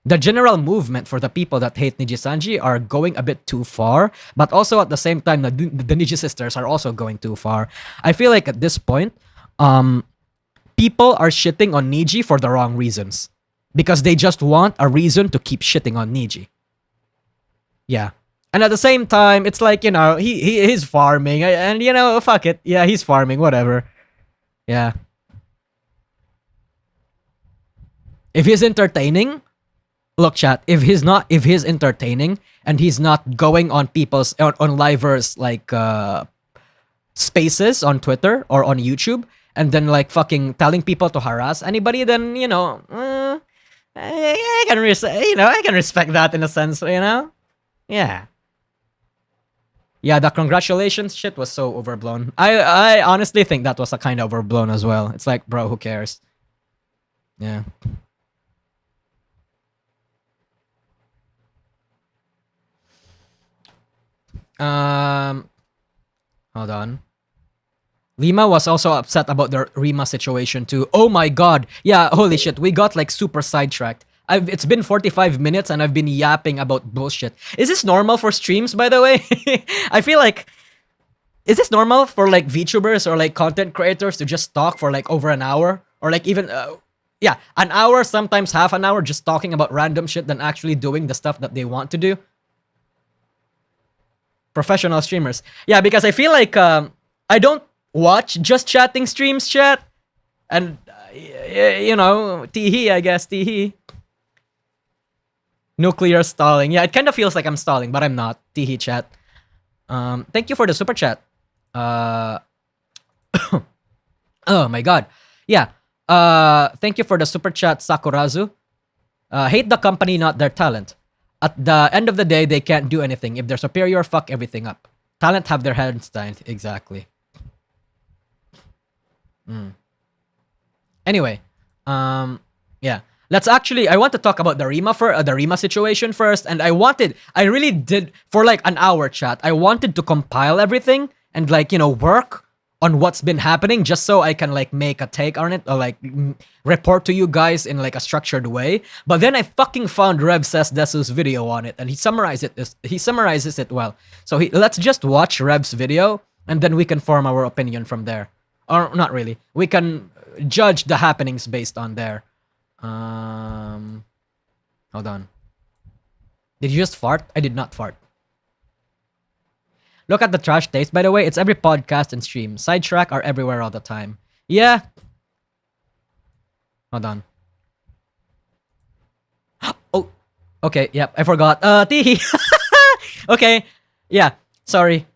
the general movement for the people that hate NijiSanji are going a bit too far, but also at the same time, the Niji sisters are also going too far. I feel like at this point, people are shitting on Niji for the wrong reasons, because they just want a reason to keep shitting on Niji. Yeah. And at the same time, it's like, you know, he's farming, and you know, fuck it. Yeah, he's farming, whatever. Yeah. If he's entertaining, look, chat, if he's entertaining and he's not going on people's on livers like spaces on Twitter or on YouTube and then like fucking telling people to harass anybody, then, you know, I can respect that in a sense, you know? Yeah. Yeah, the congratulations shit was so overblown. I honestly think that was a kind of overblown as well. It's like, bro, who cares? Yeah. Hold on. Lima was also upset about the Rema situation too. Oh my god. Yeah, holy shit. We got like super sidetracked. It's been 45 minutes and I've been yapping about bullshit. Is this normal for streams, by the way? I feel like... Is this normal for like VTubers or like content creators to just talk for like over an hour? Or like even... yeah, an hour, sometimes half an hour just talking about random shit than actually doing the stuff that they want to do? Professional streamers. Yeah, because I feel like I don't watch just chatting streams, chat. And, you know, teehee, I guess, teehee. Nuclear stalling. Yeah, it kind of feels like I'm stalling, but I'm not. Teehee, chat. Thank you for the super chat. Oh my god. Yeah. Thank you for the super chat, Sakurazu. Hate the company, not their talent. At the end of the day, they can't do anything. If they're superior, fuck everything up. Talent have their hands tied. Exactly. Anyway, yeah. Let's actually, I want to talk about the Rema situation first. And I really did, for like an hour, chat, I wanted to compile everything and like, you know, work on what's been happening just so I can like make a take on it or like report to you guys in like a structured way. But then I fucking found Rev Says Desu's video on it and he summarizes it well. So let's just watch Rev's video and then we can form our opinion from there. Or not really. We can judge the happenings based on there. Hold on. Did you just fart? I did not fart. Look at the trash taste. By the way, it's every podcast and stream. Sidetrack are everywhere all the time. Yeah. Hold on. Oh. Okay, yep, I forgot. Teehee. Okay. Yeah, sorry.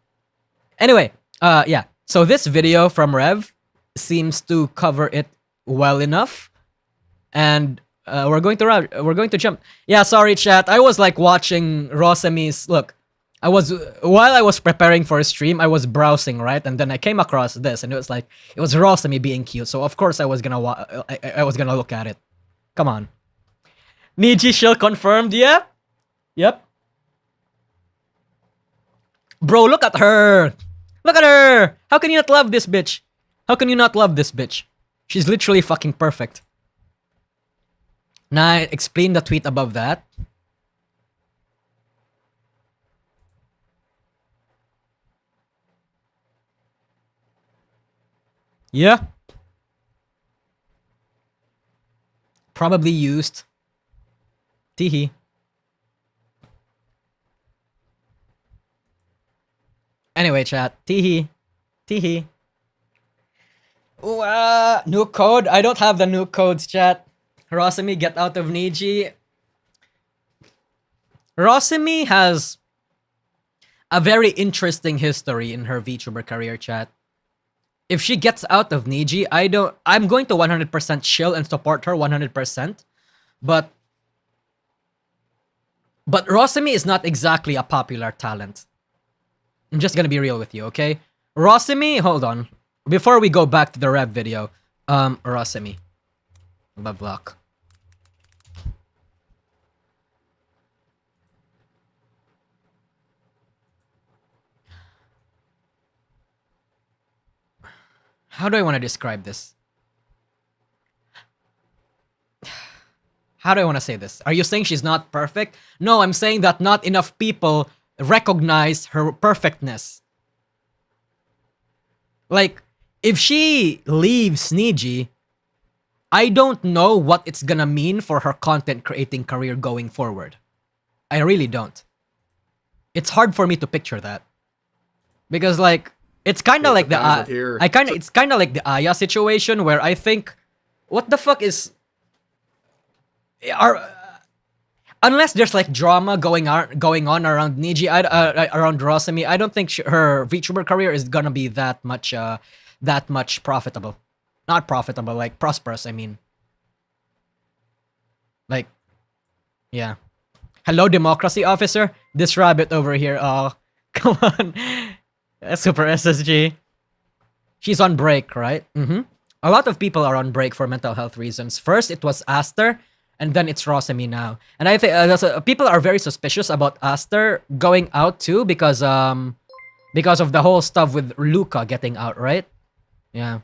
Anyway, yeah. So this video from Rev seems to cover it well enough, and we're going to jump. Yeah, sorry, chat. I was like watching Rosemi's. Look, while I was preparing for a stream, I was browsing, right, and then I came across this, and it was Rosemi being cute. So of course I was gonna I was gonna look at it. Come on, Niji Shill confirmed. Yep, yep. Bro, look at her. Look at her! How can you not love this bitch? How can you not love this bitch? She's literally fucking perfect. Now, explain the tweet above that. Yeah. Probably used. Teehee. Anyway, chat. Teehee. Teehee. Ooh, new code? I don't have the new codes, chat. Rosemi, get out of Niji. Rosemi has a very interesting history in her VTuber career, chat. If she gets out of Niji, I'm going to 100% chill and support her 100%. But Rosemi is not exactly a popular talent. I'm just gonna be real with you, okay? Rosemi, hold on. Before we go back to the Rev video, Rosemi. Love luck. How do I want to describe this? How do I want to say this? Are you saying she's not perfect? No, I'm saying that not enough people recognize her perfectness. Like, if she leaves Niji, I don't know what it's gonna mean for her content creating career going forward. I really don't. It's hard for me to picture that. Because like, it's kind of like it's kind of like the Aya situation where I think, what the fuck is, unless there's like drama going on around Niji, around Rosemi, I don't think her VTuber career is gonna be that much profitable. Not profitable, like prosperous. I mean, like, yeah. Hello, democracy officer. This rabbit over here. Oh, come on. Super SSG. She's on break, right? A lot of people are on break for mental health reasons. First, it was Aster, and then it's Rosemi now. And I think people are very suspicious about Aster going out too because of the whole stuff with Luca getting out, right? Yeah.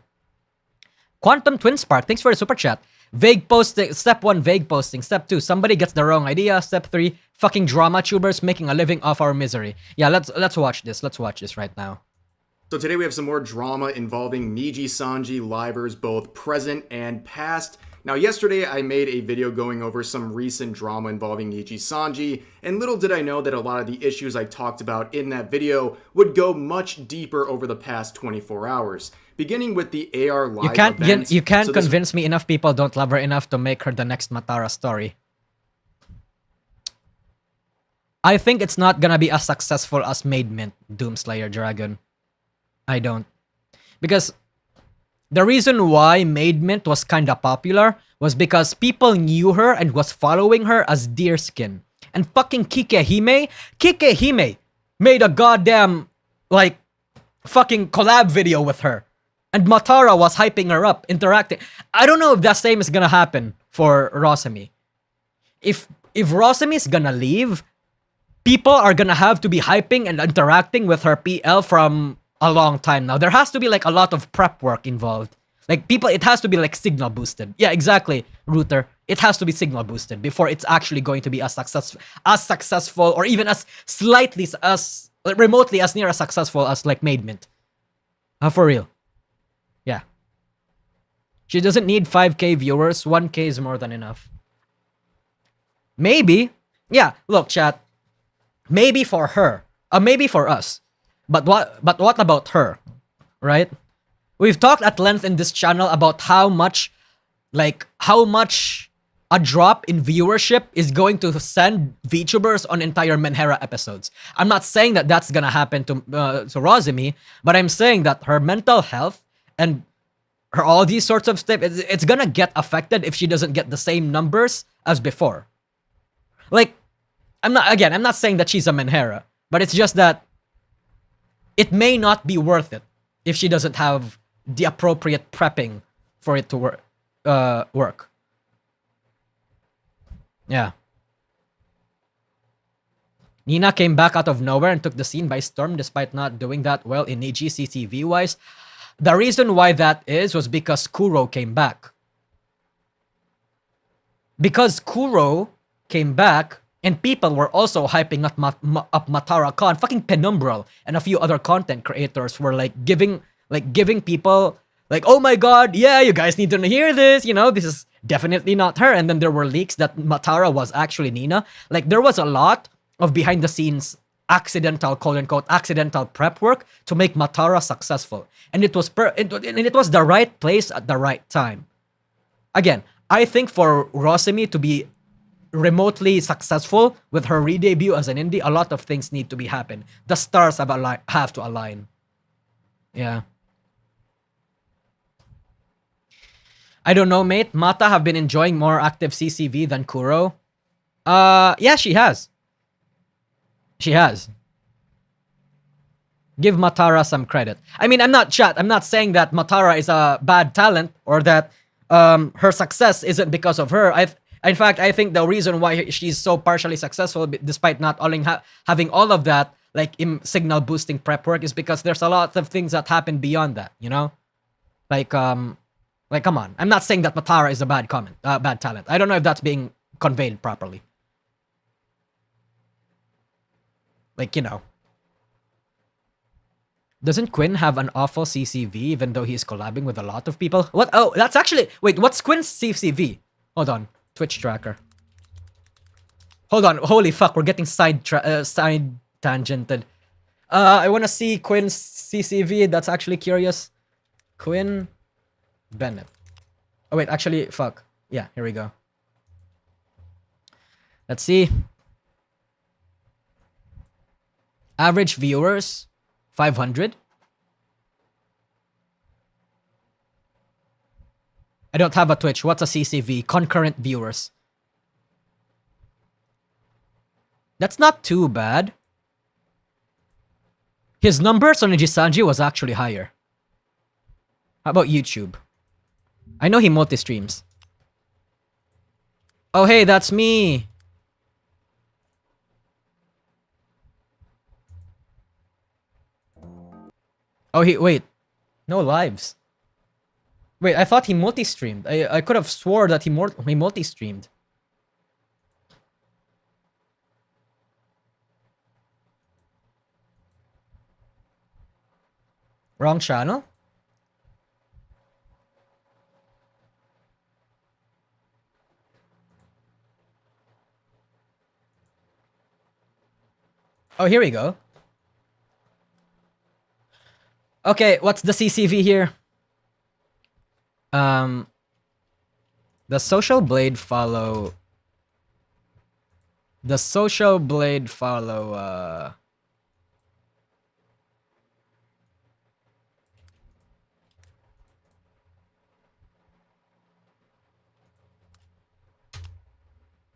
Quantum Twin Spark, thanks for the super chat. Vague posting. Step 1, vague posting. Step 2, somebody gets the wrong idea. Step 3, fucking drama tubers making a living off our misery. Yeah, let's watch this. Let's watch this right now. So today we have some more drama involving NijiSanji livers, both present and past. Now yesterday I made a video going over some recent drama involving NijiSanji, and little did I know that a lot of the issues I talked about in that video would go much deeper over the past 24 hours. Beginning with the AR live events. You can't convince me enough people don't love her enough to make her the next Matara story. I think it's not gonna be as successful as Made Mint Doomslayer Dragon. I don't. Because the reason why Made Mint was kinda popular was because people knew her and was following her as Deerskin. And fucking Kikehime made a goddamn, like, fucking collab video with her. And Matara was hyping her up, interacting. I don't know if the same is gonna happen for Rosemi. If Rosemi is gonna leave, people are gonna have to be hyping and interacting with her PL from a long time now. There has to be like a lot of prep work involved. Like it has to be like signal boosted. Yeah, exactly, Router. It has to be signal boosted before it's actually going to be as successful, or even as slightly as remotely as near as successful as like Made Mint. For real. Yeah. She doesn't need 5k viewers. 1k is more than enough. Maybe. Yeah, look, chat. Maybe for her. Maybe for us. But what about her? Right? We've talked at length in this channel about how much a drop in viewership is going to send VTubers on entire Menhera episodes. I'm not saying that that's gonna happen to Rosemi, but I'm saying that her mental health and her all these sorts of stuff, it's gonna get affected if she doesn't get the same numbers as before. Like, I'm not saying that she's a Menhera, but it's just that it may not be worth it if she doesn't have the appropriate prepping for it to work. Yeah. Nina came back out of nowhere and took the scene by storm despite not doing that well in Niji CCV wise. The reason why that was because Kuro came back. Because Kuro came back and people were also hyping up Matara Khan, fucking Penumbral, and a few other content creators were giving people oh my god, yeah, you guys need to hear this, this is definitely not her. And then there were leaks that Matara was actually Nina. There was a lot of behind the scenes accidental, quote unquote, accidental prep work to make Matara successful. And it was the right place at the right time. Again, I think for Rosemi to be remotely successful with her re-debut as an indie, a lot of things need to be happen. The stars have to align. Yeah. I don't know, mate. Mata have been enjoying more active CCV than Kuro. Yeah, she has. She has. Give Matara some credit. I mean, I'm not saying that Matara is a bad talent or that her success isn't because of her. In fact, I think the reason why she's so partially successful, despite not having all of that, signal boosting prep work, is because there's a lot of things that happen beyond that, come on. I'm not saying that Matara is a bad talent. I don't know if that's being conveyed properly. Doesn't Quinn have an awful CCV even though he's collabing with a lot of people? What? Oh, that's actually... Wait, what's Quinn's CCV? Hold on. Twitch tracker. Hold on. Holy fuck, we're getting side tangented. I want to see Quinn's CCV. That's actually curious. Quinn Bennett. Oh, wait, actually, fuck. Yeah, here we go. Let's see. Average viewers, 500. I don't have a Twitch. What's a CCV? Concurrent viewers. That's not too bad. His numbers on NijiSanji was actually higher. How about YouTube? I know he multi-streams. Oh, hey, that's me. Oh, wait. No lives. Wait, I thought he multi-streamed. I could have swore that he multi-streamed. Wrong channel? Oh, here we go. Okay, what's the CCV here? The social blade follow... The social blade follow,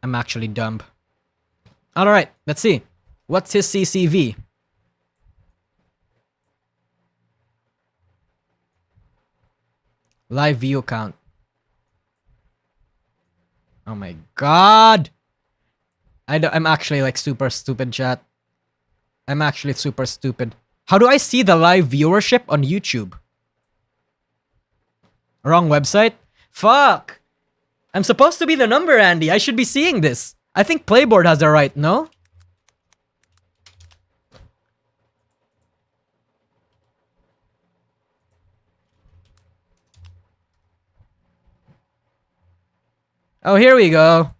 I'm actually dumb. Alright, let's see. What's his CCV? Live view count. Oh my god! I'm actually super stupid, chat. I'm actually super stupid. How do I see the live viewership on YouTube? Wrong website? Fuck! I'm supposed to be the number, Andy. I should be seeing this. I think Playboard has the right, no? Oh, here we go.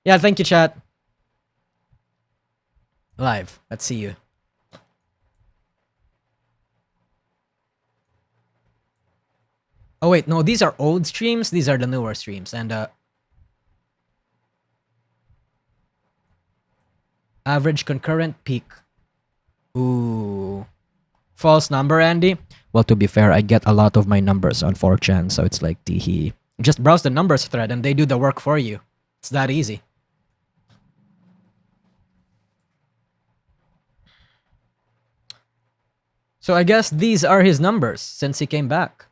Yeah, thank you, chat. Live. Let's see you. Oh, wait. No, these are old streams. These are the newer streams. And, Average concurrent peak. Ooh. False number, Andy? Well, to be fair, I get a lot of my numbers on 4chan, so it's like, teehee. Just browse the numbers thread and they do the work for you. It's that easy. So I guess these are his numbers since he came back.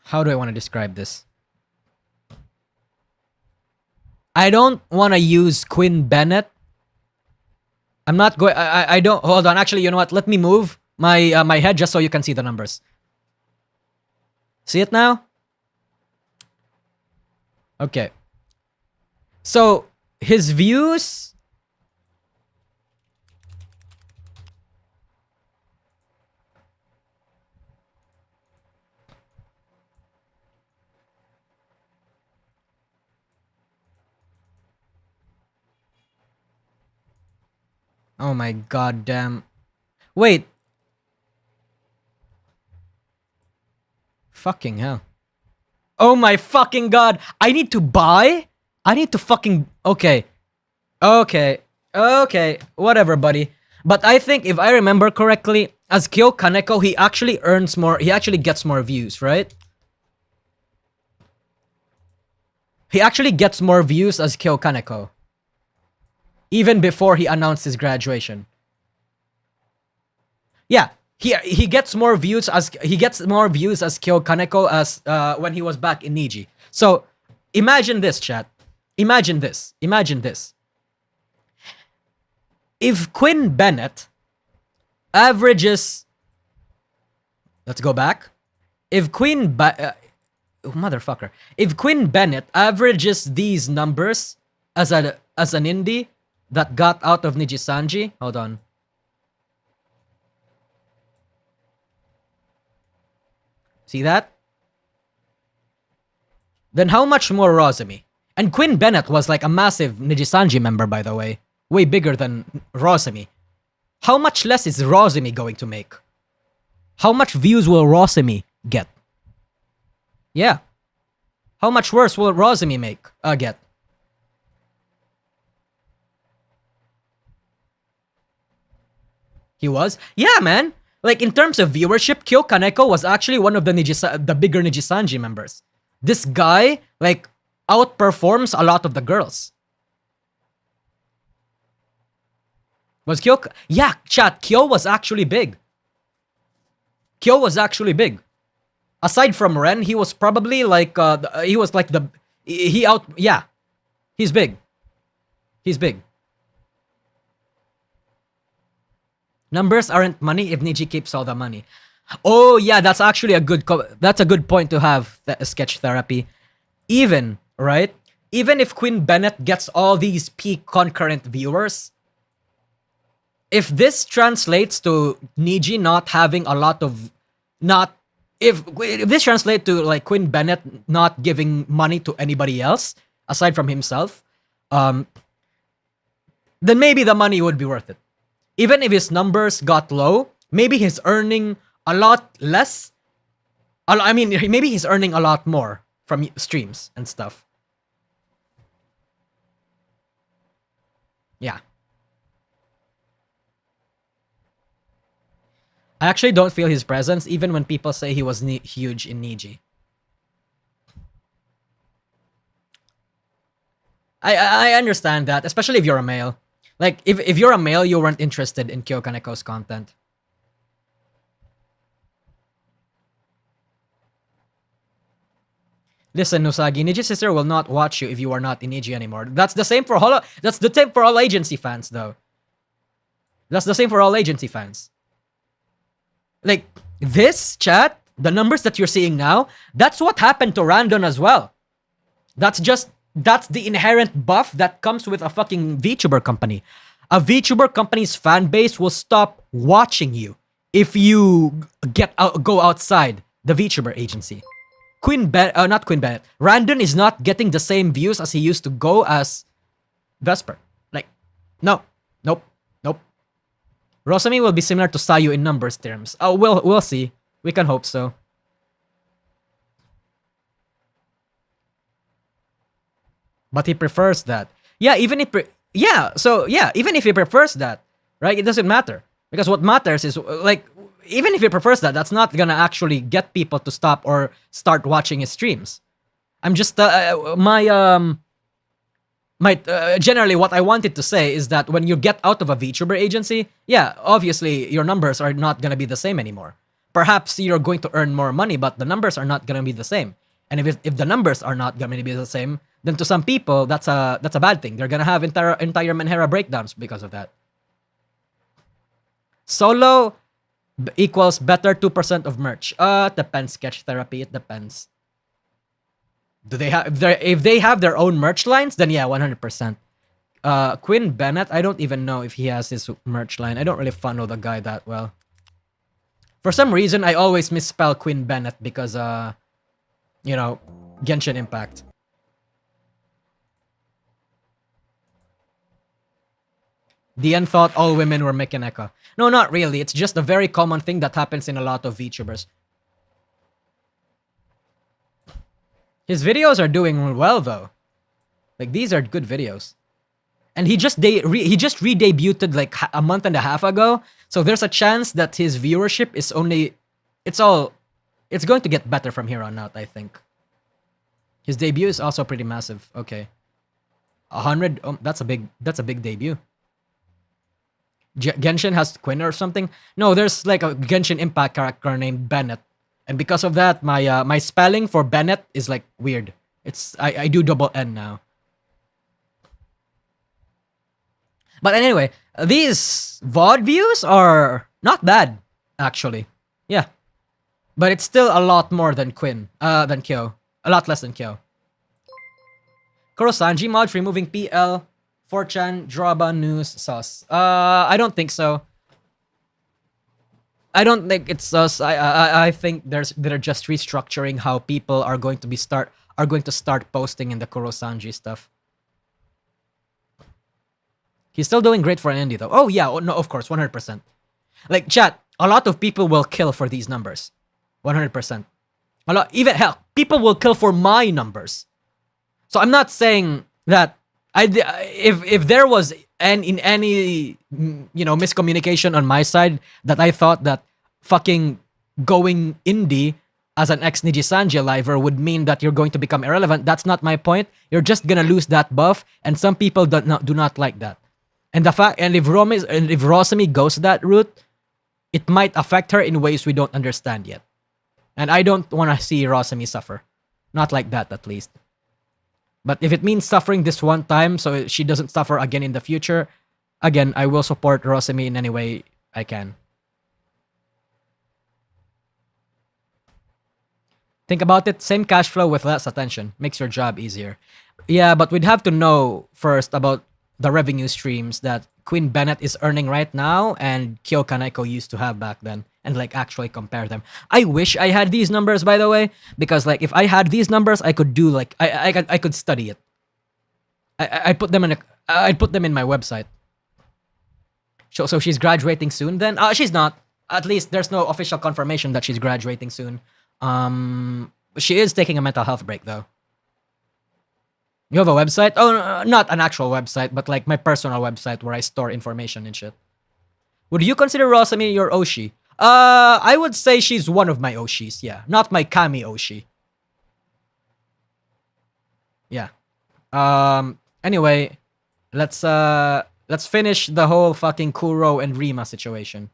How do I want to describe this? I don't want to use Quinn Bennett. I'm not going. I don't. Hold on. Actually, you know what? Let me move my my head just so you can see the numbers. See it now? Okay. So his views. Oh my god damn. Wait. Fucking hell. Oh my fucking god. I need to buy? I need to fucking... Okay. Okay. Okay. Whatever, buddy. But I think if I remember correctly, as Kyo Kaneko, he actually earns more... He actually gets more views, right? He actually gets more views as Kyo Kaneko. Even before he announced his graduation. Yeah, he gets more views as Kyo Kaneko as when he was back in Niji. So imagine this, chat. Imagine this. Imagine this. If Quinn Bennett averages, let's go back. If motherfucker. If Quinn Bennett averages these numbers as an indie that got out of NijiSanji, hold on. See that? Then how much more Rosemi? And Quinn Bennett was like a massive NijiSanji member, by the way. Way bigger than Rosemi. How much less is Rosemi going to make? How much views will Rosemi get? Yeah. How much worse will Rosemi get? He was? Yeah, man. Like, in terms of viewership, Kyo Kaneko was actually one of the bigger NijiSanji members. This guy, like, outperforms a lot of the girls. Was Kyo... Yeah, chat, Kyo was actually big. Kyo was actually big. Aside from Ren, he was probably like, he was like the... Yeah. He's big. He's big. Numbers aren't money if Niji keeps all the money. Oh yeah, that's actually a good point to have, sketch therapy. Even, right? Even if Quinn Bennett gets all these peak concurrent viewers, if this translates to Niji not having a lot of... If this translates to like Quinn Bennett not giving money to anybody else aside from himself, then maybe the money would be worth it. Even if his numbers got low, maybe he's earning a lot less. I mean, maybe he's earning a lot more from streams and stuff. Yeah. I actually don't feel his presence, even when people say he was huge in Niji. I understand that, especially if you're a male. Like, if you're a male, you weren't interested in Kyo Kaneko's content. Listen, Nusagi, Niji's sister will not watch you if you are not in Niji anymore. That's the same for all agency fans, though. That's the same for all agency fans. Like, this, chat, the numbers that you're seeing now, that's what happened to Randon as well. That's the inherent buff that comes with a fucking VTuber company. A VTuber company's fan base will stop watching you if you go outside the VTuber agency. Not Quinn Bennett. Randon is not getting the same views as he used to go as Vesper. Like, no. Nope. Rosami will be similar to Sayu in numbers terms. Oh, we'll see. We can hope so. But he prefers that. Yeah, even if even if he prefers that, right? It doesn't matter because what matters is like even if he prefers that, that's not gonna actually get people to stop or start watching his streams. I'm just generally what I wanted to say is that when you get out of a VTuber agency, yeah, obviously your numbers are not gonna be the same anymore. Perhaps you're going to earn more money, but the numbers are not gonna be the same. And if the numbers are not gonna be the same, then to some people that's a bad thing. They're gonna have entire Menhera breakdowns because of that. Solo equals better 2% of merch. Depends. Sketch therapy. It depends. Do they have if they have their own merch lines? Then yeah, 100%. Quinn Bennett. I don't even know if he has his merch line. I don't really follow the guy that well. For some reason, I always misspell Quinn Bennett because you know, Genshin Impact. DN thought all women were Mekaneka. No, not really. It's just a very common thing that happens in a lot of VTubers. His videos are doing well though. Like these are good videos. And he just re-debuted like a month and a half ago. So there's a chance that his viewership is only it's going to get better from here on out, I think. His debut is also pretty massive. Okay. 100 that's a big debut. Genshin has Quinn or something? No, there's like a Genshin Impact character named Bennett. And because of that, my spelling for Bennett is like weird. It's I do double N now. But anyway, these VOD views are not bad, actually. Yeah. But it's still a lot more than than Kyo. A lot less than Kyo. Kurosanji mod for removing PL 4chan, Droba, News, Sus. I don't think so. I don't think it's sus. I think they're just restructuring how people are going to start posting in the Kurosanji stuff. He's still doing great for an indie though. Oh yeah, no, of course, 100%. Like chat, a lot of people will kill for these numbers. 100%. Even hell, people will kill for my numbers. So I'm not saying that if there was any miscommunication on my side that I thought that fucking going indie as an ex-Nijisanji liver would mean that you're going to become irrelevant. That's not my point. You're just gonna lose that buff, and some people do not like that. And if Rosami goes that route, it might affect her in ways we don't understand yet. And I don't want to see Rosami suffer. Not like that, at least. But if it means suffering this one time so she doesn't suffer again in the future, again, I will support Rosami in any way I can. Think about it, same cash flow with less attention. Makes your job easier. Yeah, but we'd have to know first about the revenue streams that Queen Bennett is earning right now and Kyo Kaneko used to have back then, and like actually compare them. I wish I had these numbers, by the way, because like if I had these numbers, I could do like I could study it. I'd put them in my website. So she's graduating soon then? She's not. At least there's no official confirmation that she's graduating soon. She is taking a mental health break though. You have a website? Oh, not an actual website, but like my personal website where I store information and shit. Would you consider Rosami your Oshi? I would say she's one of my Oshis, yeah. Not my Kami Oshi. Yeah. Anyway, let's finish the whole fucking Kuro and Rema situation.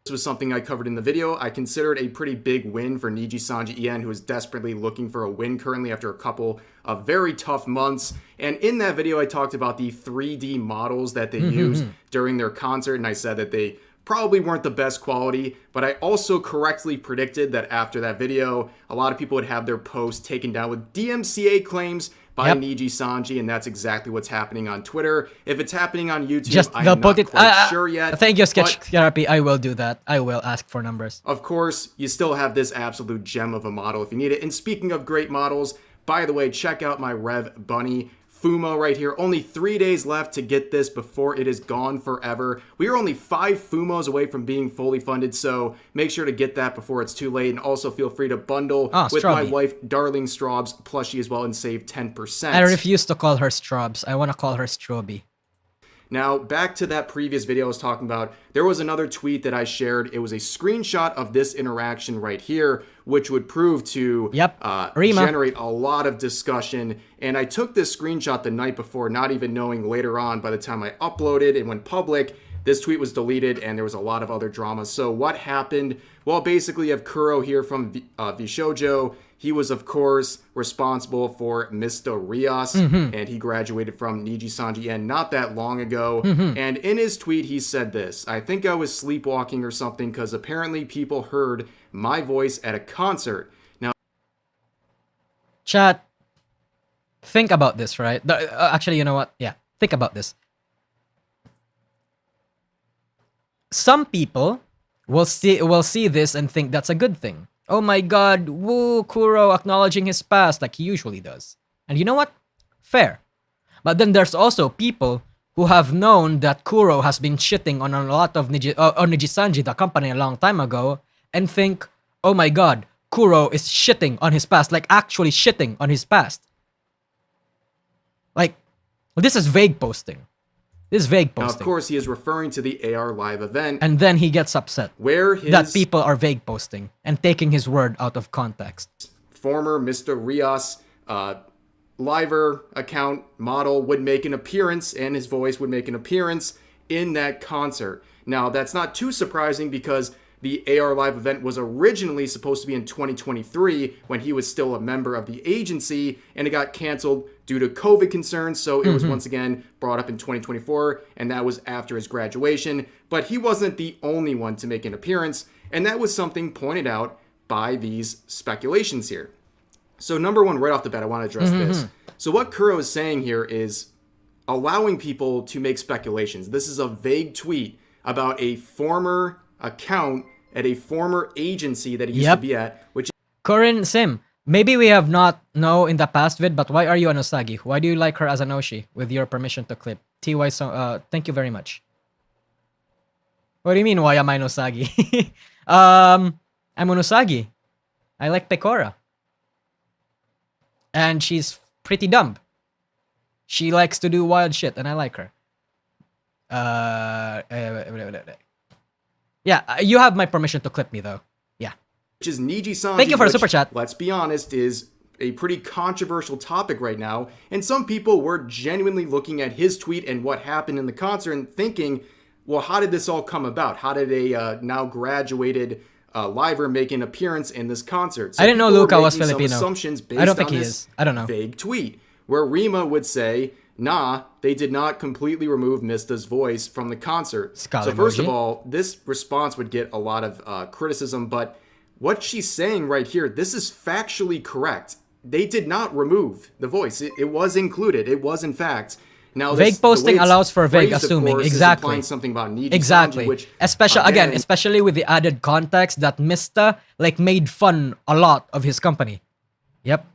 This was something I covered in the video. I consider it a pretty big win for NijiEN, who is desperately looking for a win currently after a couple of very tough months. And in that video, I talked about the 3D models that they used during their concert, and I said that they probably weren't the best quality, but I also correctly predicted that after that video, a lot of people would have their posts taken down with DMCA claims by NijiEN, and that's exactly what's happening on Twitter. If it's happening on YouTube, I'm not quite sure yet. Thank you, Sketch Therapy. I will do that. I will ask for numbers. Of course, you still have this absolute gem of a model if you need it. And speaking of great models, by the way, check out my Rev Bunny FUMO right here. Only 3 days left to get this before it is gone forever. We are only 5 FUMOs away from being fully funded, so make sure to get that before it's too late. And also feel free to bundle with my wife, Darling Straub's plushie as well and save 10%. I refuse to call her Straubs. I want to call her Stroby. Now, back to that previous video I was talking about, there was another tweet that I shared. It was a screenshot of this interaction right here, which would prove to generate a lot of discussion. And I took this screenshot the night before, not even knowing later on, by the time I uploaded and went public, this tweet was deleted and there was a lot of other drama. So what happened? Well, basically you have Kuro here from VShojo. He was, of course, responsible for Mr. Rias, and he graduated from NijiEN not that long ago. And in his tweet, he said this: I think I was sleepwalking or something because apparently people heard my voice at a concert. Now, chat, think about this, right? Actually, you know what? Yeah, think about this. Some people will see this and think that's a good thing. Oh my god, woo, Kuro acknowledging his past like he usually does. And you know what? Fair. But then there's also people who have known that Kuro has been shitting on a lot of NijiSanji, the company, a long time ago, and think, oh my god, Kuro is shitting on his past, like actually shitting on his past. Like, this is vague posting. This is vague posting. Now, of course, he is referring to the AR Live event. And then he gets upset that people are vague posting and taking his word out of context. Former Mr. Rias Liver account model would make an appearance, and his voice would make an appearance in that concert. Now, that's not too surprising because the AR Live event was originally supposed to be in 2023 when he was still a member of the agency, and it got canceled due to COVID concerns, so it was once again brought up in 2024, and that was after his graduation. But he wasn't the only one to make an appearance, and that was something pointed out by these speculations here. So number one, right off the bat, I want to address this. So what Kuro is saying here is allowing people to make speculations. This is a vague tweet about a former account at a former agency that he used to be at, which Corin Sim, maybe we have not know in the past vid, but why are you an Usagi? Why do you like her as an Oshi? With your permission to clip. TY, so thank you very much. What do you mean, why am I an Usagi? I'm an Usagi. I like Pecora. And she's pretty dumb. She likes to do wild shit, and I like her. Yeah, you have my permission to clip me, though. Yeah. Which is NijiSanji. Thank you for the super chat. Let's be honest, is a pretty controversial topic right now. And some people were genuinely looking at his tweet and what happened in the concert and thinking, well, how did this all come about? How did a now graduated liver make an appearance in this concert? So I didn't know Luca was Filipino. Filipino. Assumptions based I don't think on he this is. I don't know. Vague tweet where Rema would say, nah, they did not completely remove Mista's voice from the concert. So first of all, this response would get a lot of criticism, but what she's saying right here, this is factually correct. They did not remove the voice. It was included. It was in fact. Now, vague posting allows for vague assuming. Course, exactly. Something about NijiSanji, exactly. Which, especially with the added context that Mista made fun a lot of his company. Yep.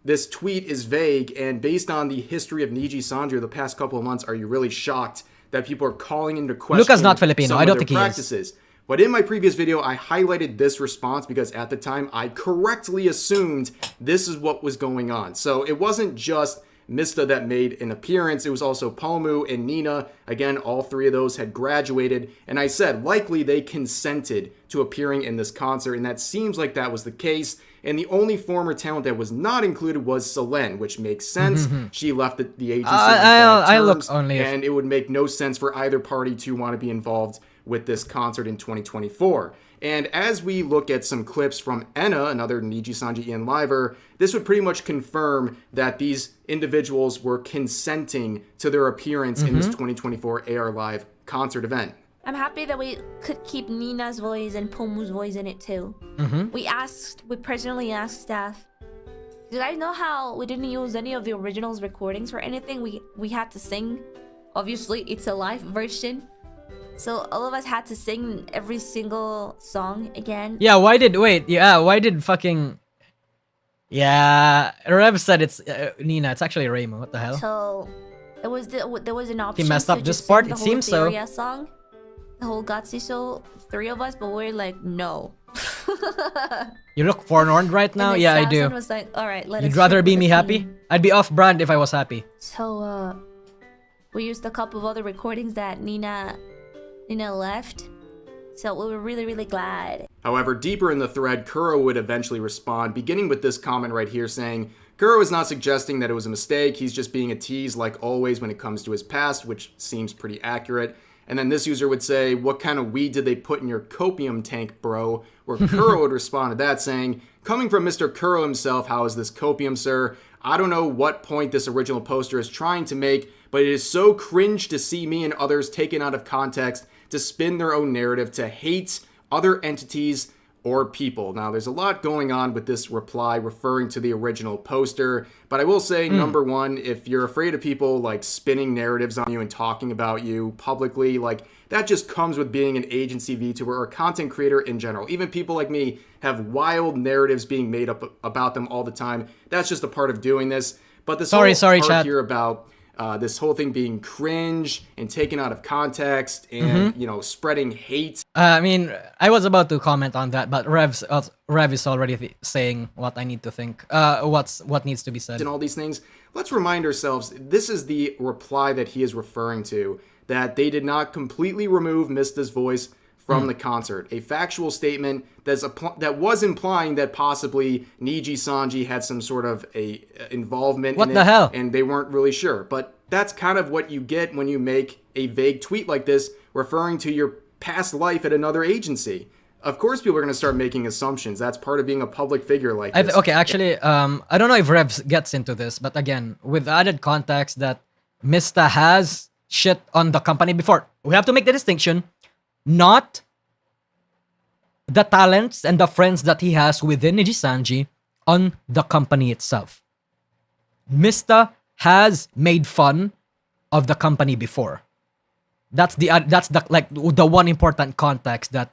This tweet is vague, and based on the history of NijiSanji the past couple of months, are you really shocked that people are calling into question Luca's not Filipino. some I don't of think their he practices? But in my previous video, I highlighted this response because at the time, I correctly assumed this is what was going on. So it wasn't just Mista that made an appearance. It was also Pomu and Nina. Again, all three of those had graduated. And I said, likely they consented to appearing in this concert. And that seems like that was the case. And the only former talent that was not included was Selene, which makes sense. She left the agency I look only and it would make no sense for either party to want to be involved with this concert in 2024. And as we look at some clips from Enna, another NijiSanji Ian Liver, this would pretty much confirm that these individuals were consenting to their appearance in this 2024 AR Live concert event. I'm happy that we could keep Nina's voice and Pomu's voice in it too. We personally asked staff, did I know how we didn't use any of the originals recordings for anything? We had to sing. Obviously, it's a live version. So all of us had to sing every single song again. Yeah, why did fucking Yeah, Rev said it's Nina. It's actually Remo. What the hell? So there was an option messed to up this just part? sing the It whole seems so. Theoria song, the whole Gutsy show, 3 of us, but we're like, no. You look forlorn right now? And then Yeah, I Samson do. was like, all right, let You'd us rather check be with me the happy? team. I'd be off brand if I was happy. So we used a couple of other recordings that Nina left. So we were really, really glad. However, deeper in the thread, Kuro would eventually respond, beginning with this comment right here saying, Kuro is not suggesting that it was a mistake, he's just being a tease like always when it comes to his past, which seems pretty accurate. And then this user would say, what kind of weed did they put in your copium tank, bro? Where Kuro would respond to that saying, coming from Mr. Kuro himself, how is this copium, sir? I don't know what point this original poster is trying to make, but it is so cringe to see me and others taken out of context to spin their own narrative to hate other entities or people. Now, there's a lot going on with this reply referring to the original poster, but I will say, number one, if you're afraid of people like spinning narratives on you and talking about you publicly, like that just comes with being an agency VTuber or a content creator in general. Even people like me have wild narratives being made up about them all the time. That's just a part of doing this. But this Sorry, part chat. here about this whole thing being cringe and taken out of context and, you know, spreading hate. I mean, I was about to comment on that, but Rev is already saying what I need to think. What needs to be said. And all these things. Let's remind ourselves, this is the reply that he is referring to, that they did not completely remove Mista's voice from the concert. A factual statement that was implying that possibly NijiSanji had some sort of a involvement in it. What the hell? And they weren't really sure. But that's kind of what you get when you make a vague tweet like this referring to your past life at another agency. Of course people are going to start making assumptions. That's part of being a public figure like this. Okay, actually, I don't know if Rev gets into this, but again, with added context that Mista has shit on the company before. We have to make the distinction. Not the talents and the friends that he has within NijiSanji on the company itself. Mista has made fun of the company before. That's the one important context that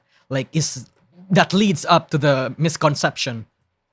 leads up to the misconception.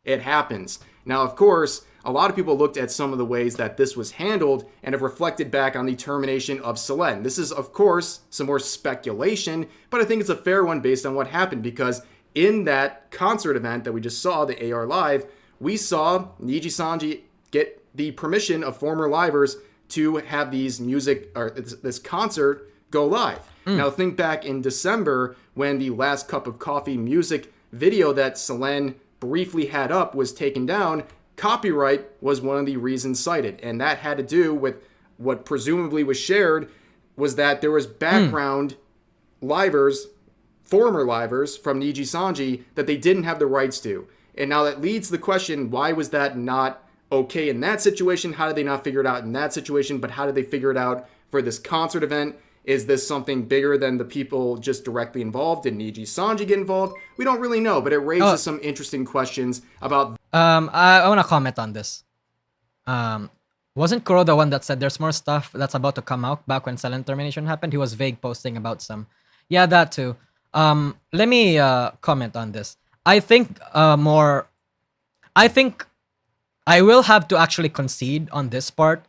It happens. Now, of course, a lot of people looked at some of the ways that this was handled and have reflected back on the termination of Selene. This is, of course, some more speculation, but I think it's a fair one based on what happened, because in that concert event that we just saw, the AR Live, we saw NijiSanji get the permission of former livers to have these this concert go live. Now, think back in December when the Last Cup of Coffee music video that Selene briefly had up was taken down. Copyright was one of the reasons cited, and that had to do with what presumably was shared was that there was background livers, former livers from NijiSanji that they didn't have the rights to. And now that leads to the question, why was that not okay in that situation? How did they not figure it out in that situation? But how did they figure it out for this concert event? Is this something bigger than the people just directly involved? Did NijiSanji get involved? We don't really know, but it raises some interesting questions about... I want to comment on this. Wasn't Kuro the one that said there's more stuff that's about to come out back when Selene termination happened? He was vague posting about some. Yeah, that too. Let me comment on this. I think I will have to actually concede on this part.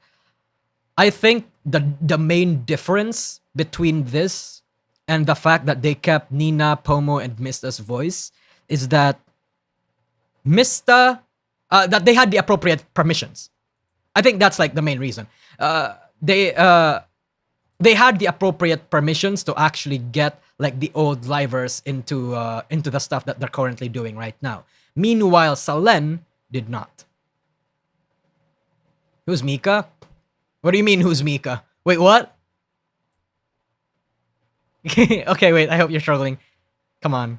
I think the main difference between this and the fact that they kept Nina, Pomo, and Mista's voice is that Mista, that they had the appropriate permissions. I think that's like the main reason. They had the appropriate permissions to actually get like the old livers into the stuff that they're currently doing right now. Meanwhile, Selene did not. Who's Mika? What do you mean, who's Mika? Wait, what? Okay, wait, I hope you're struggling. Come on.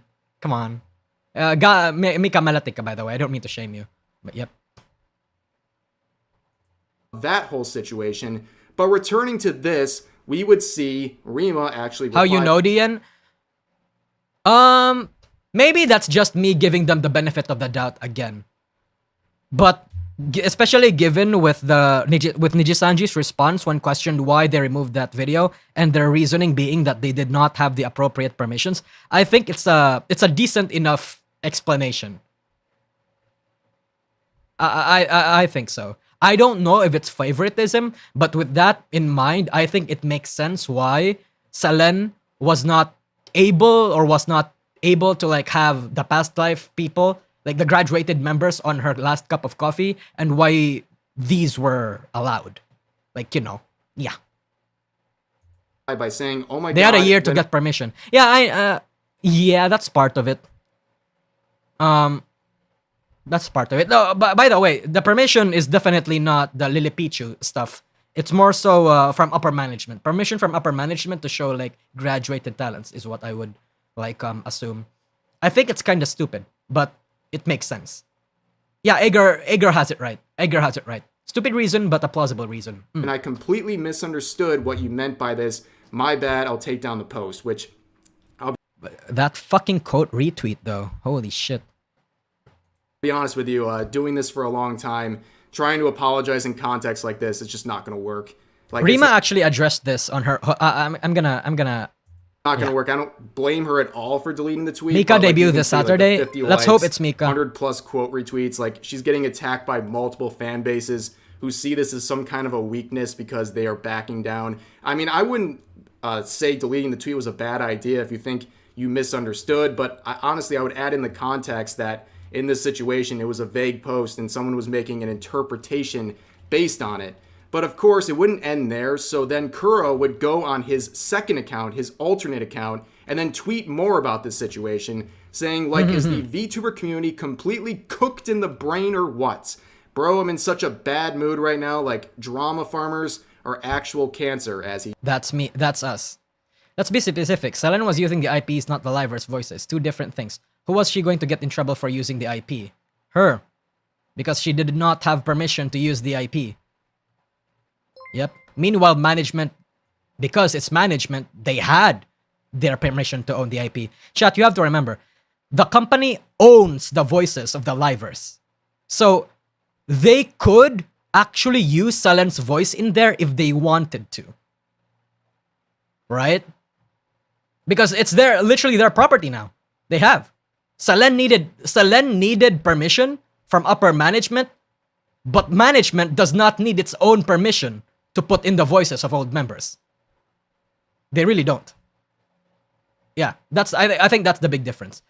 Mika malatik ka, by the way. I don't mean to shame you. But yep. That whole situation. But returning to this, we would see Rema actually reply. How you know, DN? Maybe that's just me giving them the benefit of the doubt again. But especially given with NijiSanji's response when questioned why they removed that video and their reasoning being that they did not have the appropriate permissions, I think it's a decent enough explanation. I think so. I don't know if it's favoritism, but with that in mind, I think it makes sense why Selen was not able to like have the past life people, like the graduated members on her last cup of coffee, and why these were allowed. Like, yeah. By saying, "Oh my God," they had a year to get permission. Yeah, yeah, that's part of it. That's part of it. No, but by the way, the permission is definitely not the Lilipichu stuff. It's more so from upper management. Permission from upper management to show like graduated talents is what I would like assume. I think it's kind of stupid, but it makes sense. Yeah, Agar has it right. Agar has it right. Stupid reason, but a plausible reason. And I completely misunderstood what you meant by this. My bad. I'll take down the post. Which that fucking quote retweet though. Holy shit. Be honest with you, doing this for a long time, trying to apologize in context like this, it's just not going to work. Like Rema actually addressed this on her. I'm gonna. Not going to work. I don't blame her at all for deleting the tweet. Mika but, like, debuted you can this see, like, the Saturday. 50 Let's likes, hope it's Mika. 100 plus quote retweets. Like, she's getting attacked by multiple fan bases who see this as some kind of a weakness because they are backing down. I mean, I wouldn't say deleting the tweet was a bad idea if you think you misunderstood, but honestly, I would add in the context that in this situation, it was a vague post and someone was making an interpretation based on it. But of course, it wouldn't end there. So then Kuro would go on his second account, his alternate account, and then tweet more about this situation, saying, like, is the VTuber community completely cooked in the brain or what? Bro, I'm in such a bad mood right now. Like, drama farmers are actual cancer, as he... That's me. That's us. Let's be specific. Selen was using the IPs, not the livers' voices. Two different things. Who was she going to get in trouble for using the IP? Her. Because she did not have permission to use the IP. Yep. Meanwhile, management, because it's management, they had their permission to own the IP. Chat, you have to remember, the company owns the voices of the livers. So, they could actually use Selen's voice in there if they wanted to. Right? Because it's literally their property now. They have. Selen needed permission from upper management, but management does not need its own permission to put in the voices of old members. They really don't. Yeah, I think that's the big difference.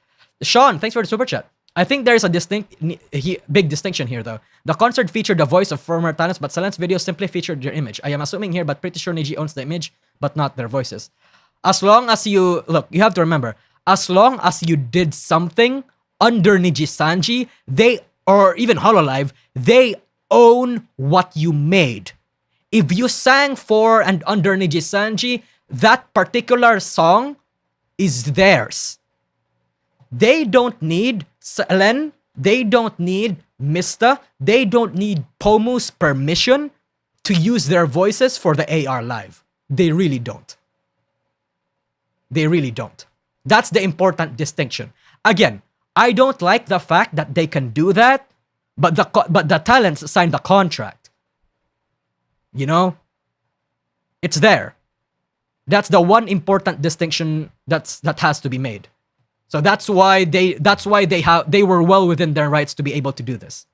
Sean, thanks for the super chat. I think there's a big distinction here though. The concert featured the voice of former talents, but Selen's videos simply featured their image. I am assuming here, but pretty sure Niji owns the image, but not their voices. As long as you have to remember, as long as you did something under NijiSanji, or even Hololive, they own what you made. If you sang for and under NijiSanji, that particular song is theirs. They don't need Selen, they don't need Mista, they don't need Pomu's permission to use their voices for the AR Live. They really don't. They really don't. That's the important distinction. Again, I don't like the fact that they can do that, but the talents signed the contract. You know? It's there. That's the one important distinction that has to be made. So that's why they were well within their rights to be able to do this.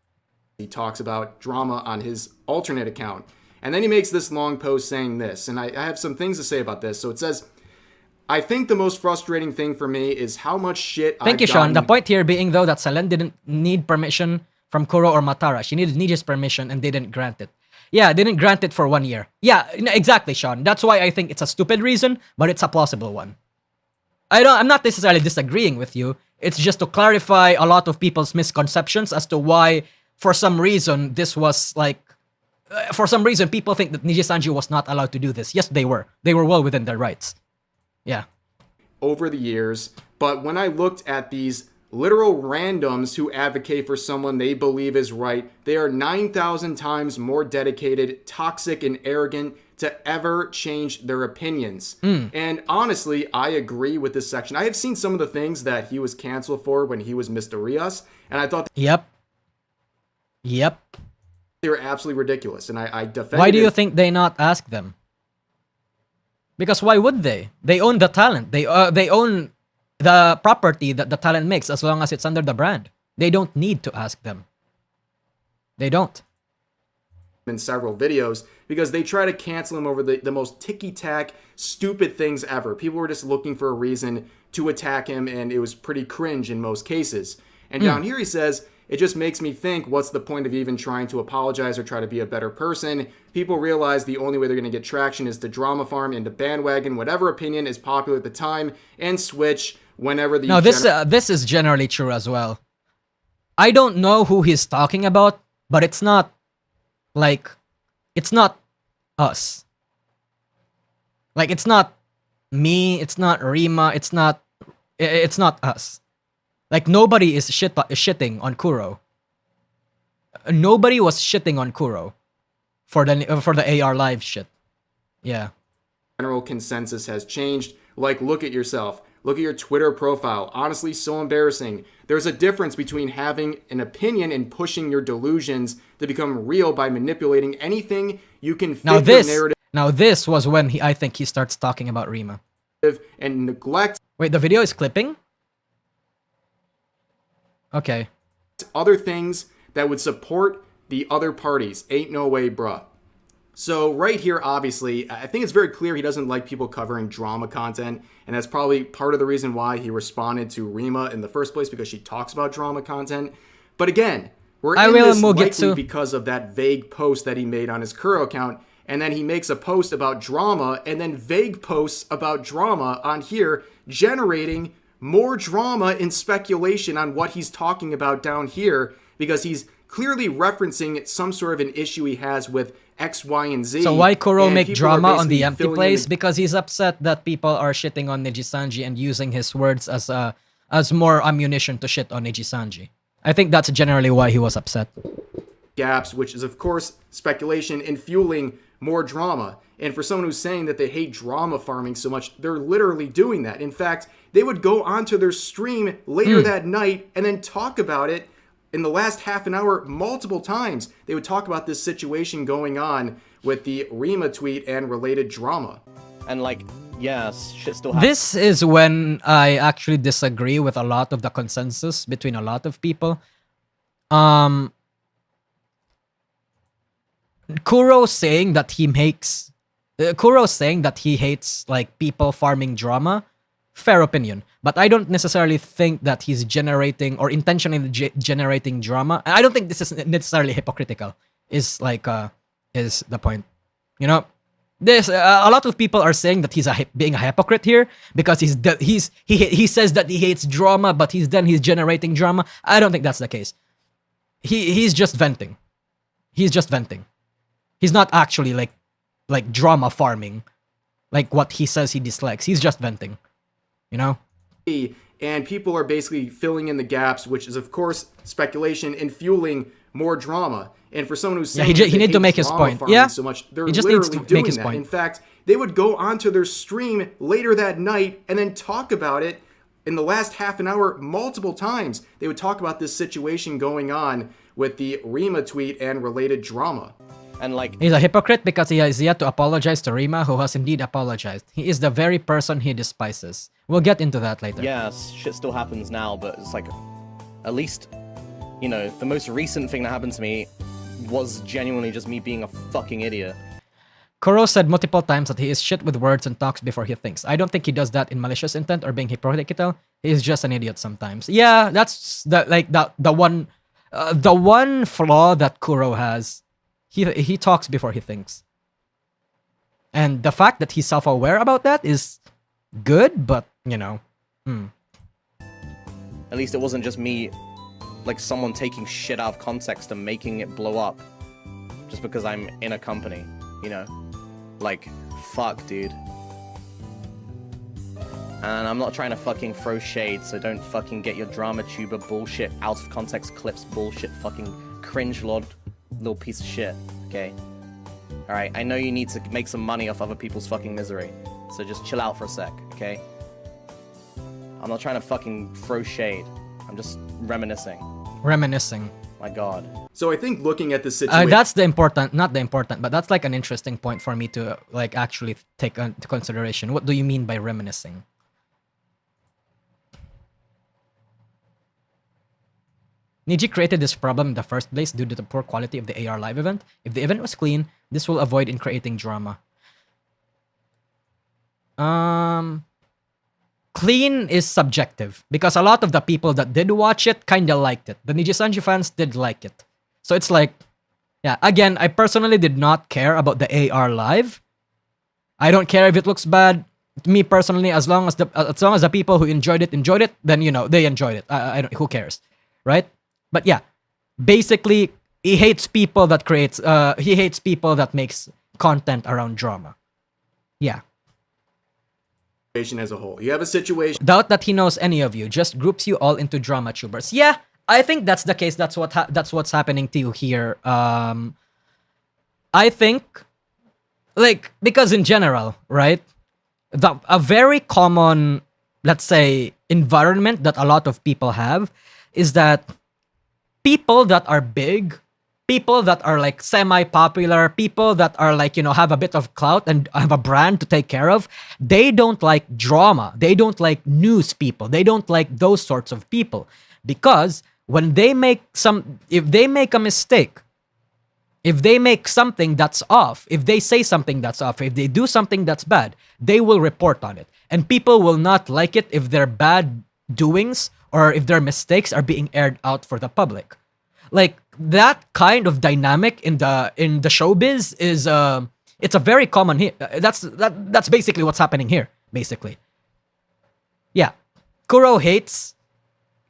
He talks about drama on his alternate account. And then he makes this long post saying this, and I have some things to say about this. So it says, I think the most frustrating thing for me is how much shit Thank you, Sean. The point here being, though, that Selen didn't need permission from Kuro or Matara. She needed Niji's permission, and they didn't grant it. Yeah, they didn't grant it for 1 year. Yeah, exactly, Sean. That's why I think it's a stupid reason, but it's a plausible one. I'm not necessarily disagreeing with you. It's just to clarify a lot of people's misconceptions as to why, for some reason, this was like... for some reason, people think that NijiSanji was not allowed to do this. Yes, they were. They were well within their rights. Yeah. Over the years, but when I looked at these literal randoms who advocate for someone they believe is right, they are 9,000 times more dedicated, toxic, and arrogant to ever change their opinions. And honestly, I agree with this section. I have seen some of the things that he was canceled for when he was Mr. Rios, and I thought Yep. they were absolutely ridiculous, and I defended Why do you think they not ask them? Because why would they? They own the talent. They own the property that the talent makes as long as it's under the brand. They don't need to ask them. They don't. In several videos because they try to cancel him over the most ticky-tack, stupid things ever. People were just looking for a reason to attack him, and it was pretty cringe in most cases. And down here he says, it just makes me think, what's the point of even trying to apologize or try to be a better person? People realize the only way they're going to get traction is to drama farm and to bandwagon whatever opinion is popular at the time and switch whenever the... Now, this is generally true as well. I don't know who he's talking about, but it's not like, it's not us. Like, it's not me, it's not Rema, it's not us. Like, nobody is shitting on Kuro. Nobody was shitting on Kuro for the AR live shit. Yeah. General consensus has changed. Like, look at yourself. Look at your Twitter profile. Honestly, so embarrassing. There's a difference between having an opinion and pushing your delusions to become real by manipulating anything you can fit your narrative. Now this was when I think he starts talking about Rema. And neglect. Wait, the video is clipping? Okay. Other things that would support the other parties. Ain't no way, bruh. So right here, obviously, I think it's very clear he doesn't like people covering drama content, and that's probably part of the reason why he responded to Rema in the first place, because she talks about drama content. But again, we're in this likely because of that vague post that he made on his Kuro account, and then he makes a post about drama, and then vague posts about drama on here, generating more drama and speculation on what he's talking about down here, because he's clearly referencing some sort of an issue he has with X, Y, and Z. So why Kuro make drama on the empty place? Because he's upset that people are shitting on NijiSanji and using his words as more ammunition to shit on NijiSanji. I think that's generally why he was upset. Gaps, which is of course speculation and fueling more drama. And for someone who's saying that they hate drama farming so much, they're literally doing that. In fact, they would go onto their stream later that night and then talk about it in the last half an hour multiple times. They would talk about this situation going on with the Rema tweet and related drama. And like, yes, shit still happens. This is when I actually disagree with a lot of the consensus between a lot of people. Kuro saying that he hates like people farming drama, fair opinion. But I don't necessarily think that he's generating or intentionally generating drama. I don't think this is necessarily hypocritical. Is the point? You know, there's a lot of people are saying that he's being a hypocrite here because he says that he hates drama, but he's generating drama. I don't think that's the case. He's just venting. He's just venting. He's not actually like drama farming, like what he says he dislikes. He's just venting. You know? And people are basically filling in the gaps, which is of course speculation and fueling more drama. And for someone who's saying he need to make his point. Yeah, so much, they're he just literally needs to doing make his that. point. In fact, they would go onto their stream later that night and then talk about it in the last half an hour multiple times. They would talk about this situation going on with the Rema tweet and related drama. And like, he's a hypocrite because he has yet to apologize to Rema, who has indeed apologized. He is the very person he despises. We'll get into that later. yes, shit still happens now, but it's like, at least, you know, the most recent thing that happened to me was genuinely just me being a fucking idiot. Kuro said multiple times that he is shit with words and talks before he thinks. I don't think he does that in malicious intent or being hypocritical. He's just an idiot sometimes. Yeah, that's the one flaw that Kuro has. He talks before he thinks. And the fact that he's self-aware about that is good, but, you know. At least it wasn't just me, like someone taking shit out of context and making it blow up just because I'm in a company, you know? Like, fuck, dude. And I'm not trying to fucking throw shade, so don't fucking get your drama tuber bullshit, out of context clips bullshit, fucking cringe lord little piece of shit, okay? Alright, I know you need to make some money off other people's fucking misery, so just chill out for a sec, okay? I'm not trying to fucking throw shade, I'm just reminiscing. Reminiscing. My god. So I think looking at the situation... that's the important, not the important, but that's like an interesting point for me to like actually take into consideration. What do you mean by reminiscing? Niji created this problem in the first place due to the poor quality of the AR live event. If the event was clean, this will avoid in creating drama. Clean is subjective because a lot of the people that did watch it kind of liked it. The NijiSanji fans did like it. So it's like, yeah, again, I personally did not care about the AR live. I don't care if it looks bad. Me personally, as long as the people who enjoyed it, then you know they enjoyed it. I don't. Who cares, right? But yeah, basically, he hates people that creates. He hates people that makes content around drama. Yeah. As a whole, you have a situation. Doubt that he knows any of you. Just groups you all into drama tubers. Yeah, I think that's the case. That's what's happening to you here. I think, like, because in general, right? A very common, let's say, environment that a lot of people have is that people that are big, people that are like semi-popular, people that are like, you know, have a bit of clout and have a brand to take care of, they don't like drama. They don't like news people. They don't like those sorts of people. Because when they make if they make a mistake, if they make something that's off, if they say something that's off, if they do something that's bad, they will report on it. And people will not like it if their bad doings or if their mistakes are being aired out for the public. Like, that kind of dynamic in the showbiz is it's a very common here. That's basically what's happening here, basically. Yeah. Kuro hates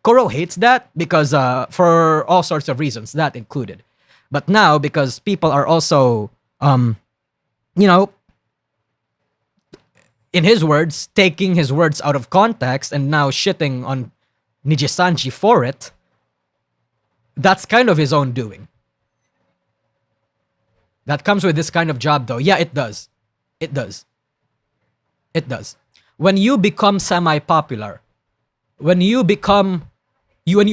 that because for all sorts of reasons, that included. But now, because people are also, you know, in his words, taking his words out of context and now shitting on NijiSanji for it, that's kind of his own doing. That comes with this kind of job, though. Yeah, it does. It does. It does. When you become semi-popular, when you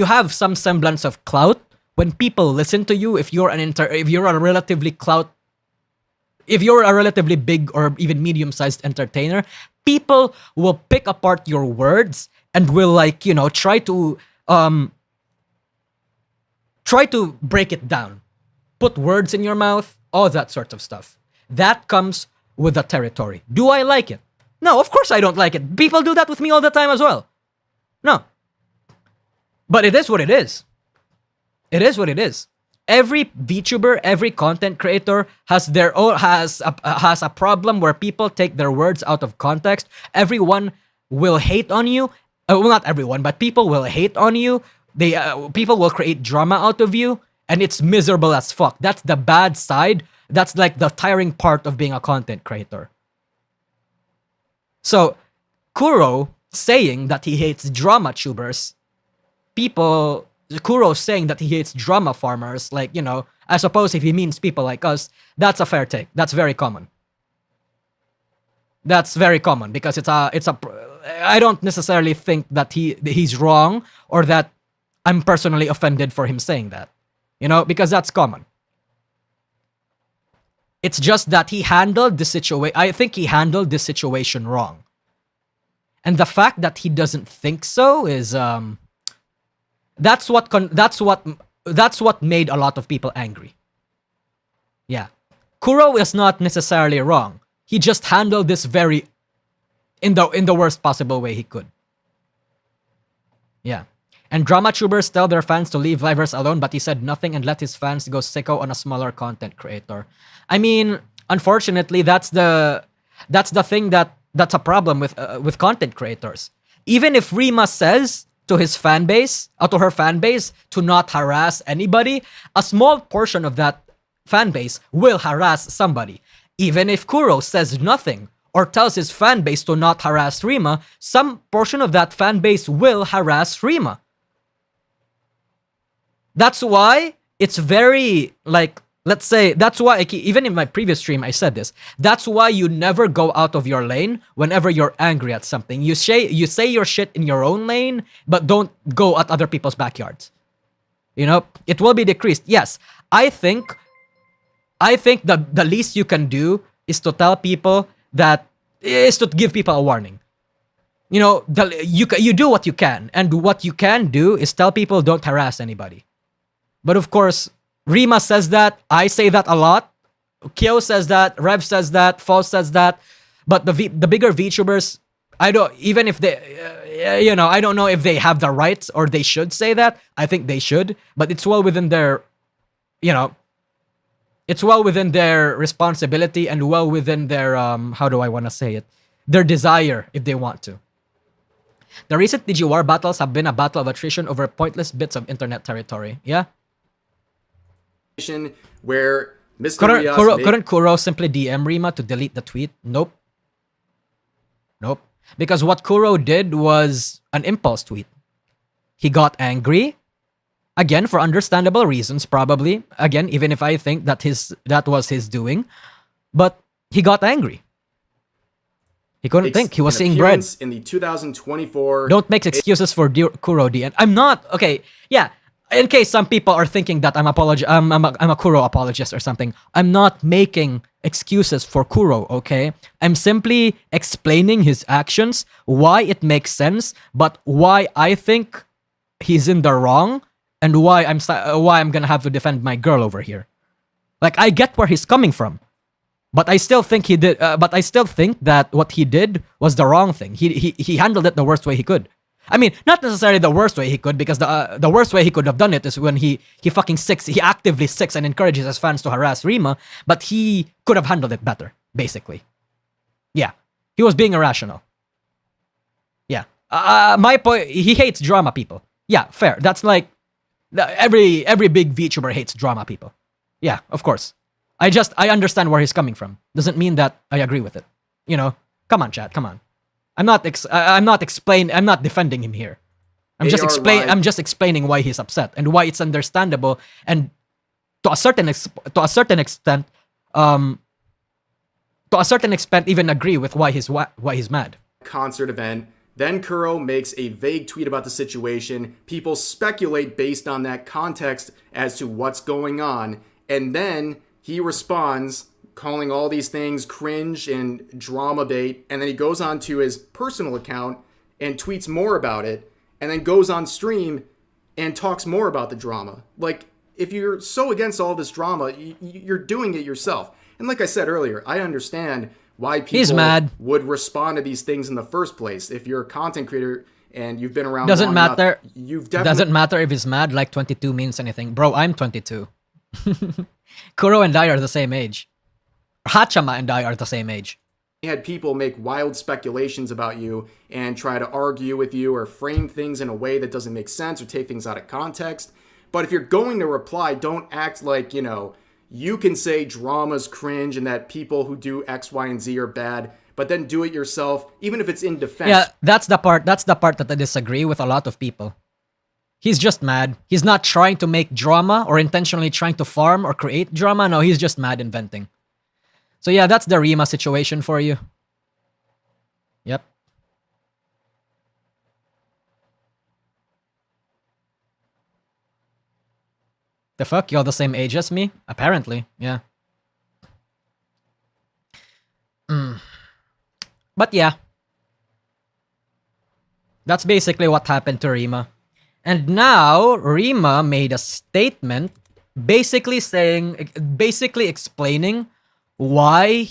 have some semblance of clout, when people listen to you, if you're a relatively big or even medium-sized entertainer, people will pick apart your words and will, like, you know, try to break it down, put words in your mouth, all that sort of stuff. That comes with the territory. Do I like it? No, of course I don't like it. People do that with me all the time as well. No. But it is what it is. It is what it is. Every VTuber, every content creator has a problem where people take their words out of context. Everyone will hate on you. Well, not everyone, but people will hate on you. People will create drama out of you, and it's miserable as fuck. That's the bad side. That's like the tiring part of being a content creator. So, Kuro saying that he hates drama tubers, Kuro saying that he hates drama farmers, like, you know, I suppose if he means people like us, that's a fair take. That's very common. That's very common because I don't necessarily think that he's wrong or that I'm personally offended for him saying that, you know, because that's common. It's just that he handled the situation. I think he handled this situation wrong. And the fact that he doesn't think so is, that's what made a lot of people angry. Yeah. Kuro is not necessarily wrong. He just handled this in the worst possible way he could. Yeah. And drama tubers tell their fans to leave livers alone, but he said nothing and let his fans go sicko on a smaller content creator. I mean, unfortunately, that's the thing that's a problem with content creators. Even if Rema says to his fan base, or to her fan base, to not harass anybody, a small portion of that fan base will harass somebody. Even if Kuro says nothing or tells his fan base to not harass Rema, some portion of that fan base will harass Rema. That's why it's very, like, let's say, that's why, even in my previous stream, I said this. That's why you never go out of your lane whenever you're angry at something. You say your shit in your own lane, but don't go at other people's backyards. You know, it will be decreased. Yes, I think the least you can do is to tell people is to give people a warning. You know, you do what you can, and what you can do is tell people don't harass anybody. But of course, Rema says that. I say that a lot. Kyo says that. Rev says that. False says that. But the bigger VTubers, I don't, even if they, I don't know if they have the rights or they should say that. I think they should. But it's well within their, it's well within their responsibility and well within their, how do I want to say it? Their desire if they want to. The recent Niji battles have been a battle of attrition over pointless bits of internet territory. Yeah? Where Mr. Rias Couldn't Kuro simply DM Rema to delete the tweet? Nope. Because what Kuro did was an impulse tweet. He got angry. Again, for understandable reasons, probably. Again, even if I think that was his doing. But he got angry. He couldn't think. He was seeing bread. In the 2024... Don't make excuses for Kuro DN. I'm not. Okay, yeah. In case some people are thinking that I'm a Kuro apologist or something, I'm not making excuses for Kuro, okay? I'm simply explaining his actions, why it makes sense, but why I think he's in the wrong, and why I'm gonna have to defend my girl over here. Like, I get where he's coming from, but I still think he did. But I still think that what he did was the wrong thing. He handled it the worst way he could. I mean, not necessarily the worst way he could, because the worst way he could have done it is when he fucking he actively sicks and encourages his fans to harass Rema, but he could have handled it better, basically. Yeah. He was being irrational. Yeah. My point, he hates drama people. Yeah, fair. That's like, every big VTuber hates drama people. Yeah, of course. I understand where he's coming from. Doesn't mean that I agree with it. Come on, chat, come on. I'm not defending him here. I'm just explaining why he's upset and why it's understandable, and to a certain extent even agree with why he's mad. Concert event. Then Kuro makes a vague tweet about the situation. People speculate based on that context as to what's going on, and then he responds, calling all these things cringe and drama bait, and then he goes on to his personal account and tweets more about it, and then goes on stream and talks more about the drama. Like, if you're so against all this drama, you're doing it yourself. And like I said earlier, I understand why people would respond to these things in the first place. If you're a content creator and you've been around doesn't long matter. Enough, you've definitely... Doesn't matter if he's mad, like 22 means anything. Bro, I'm 22. Kuro and I are the same age. Hachama and I are the same age. You had people make wild speculations about you and try to argue with you or frame things in a way that doesn't make sense or take things out of context. But if you're going to reply, don't act like, you can say drama's cringe and that people who do X, Y, and Z are bad, but then do it yourself, even if it's in defense. Yeah, that's the part that I disagree with a lot of people. He's just mad. He's not trying to make drama or intentionally trying to farm or create drama. No, he's just mad inventing. So yeah, that's the Rema situation for you. Yep. The fuck? You're the same age as me? Apparently, yeah. But yeah. That's basically what happened to Rema. And now, Rema made a statement basically explaining why